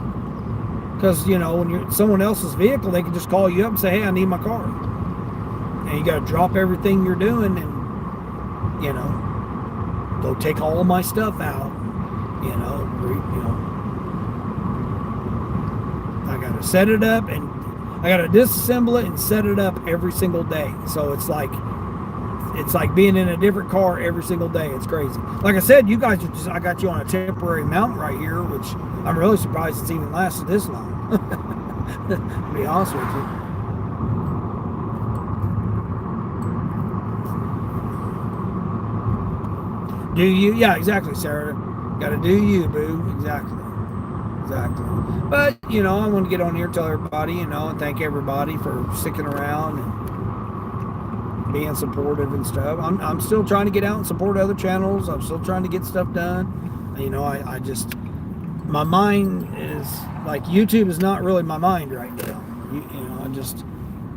Because, when you're someone else's vehicle, they can just call you up and say, hey, I need my car. And you got to drop everything you're doing and, go take all of my stuff out. I got to set it up, and I got to disassemble it and set it up every single day. So it's like being in a different car every single day. It's crazy. Like I said, you guys I got you on a temporary mount right here, which I'm really surprised it's even lasted this long. To be honest with you. Do you? Yeah, exactly, Sarah. Got to do you, boo. Exactly. But, I want to get on here and tell everybody, and thank everybody for sticking around and being supportive and stuff. I'm still trying to get out and support other channels. I'm still trying to get stuff done. I just, my mind is, like, YouTube is not really my mind right now.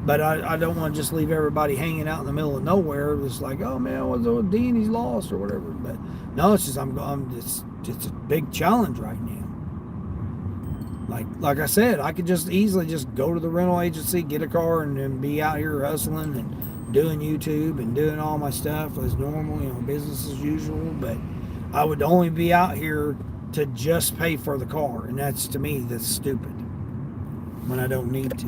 But I don't want to just leave everybody hanging out in the middle of nowhere. It's like, oh man, what's with Dean? He's lost or whatever. But no, it's just it's a big challenge right now. Like I said, I could just easily just go to the rental agency, get a car, and then be out here hustling and doing YouTube and doing all my stuff as normal, business as usual. But I would only be out here to just pay for the car, and to me, that's stupid when I don't need to.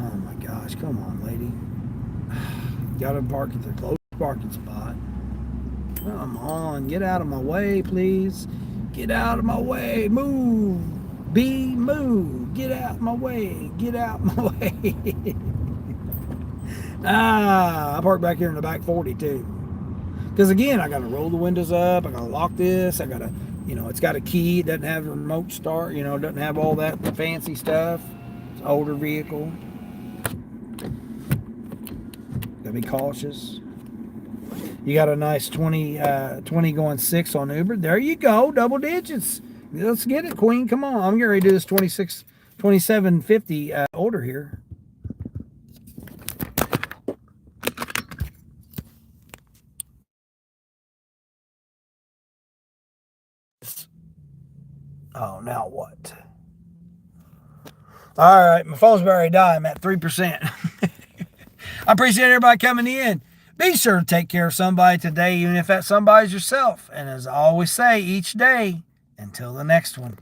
Oh my gosh, come on, lady. Gotta park at the closest parking spot. Come on, get out of my way, please. Get out of my way. Move. B, move. Get out my way. Get out my way. I parked back here in the back 40 too. Because again, I got to roll the windows up. I got to lock this. I got to, it's got a key. It doesn't have a remote start. It doesn't have all that fancy stuff. It's an older vehicle. Got to be cautious. You got a nice 20 going 6 on Uber. There you go. Double digits. Let's get it, Queen. Come on. I'm getting ready to do this 2750 order here. Oh, now what? All right, my phone's already died. I'm at 3%. I appreciate everybody coming in. Be sure to take care of somebody today, even if that somebody's yourself. And as I always say, each day, until the next one.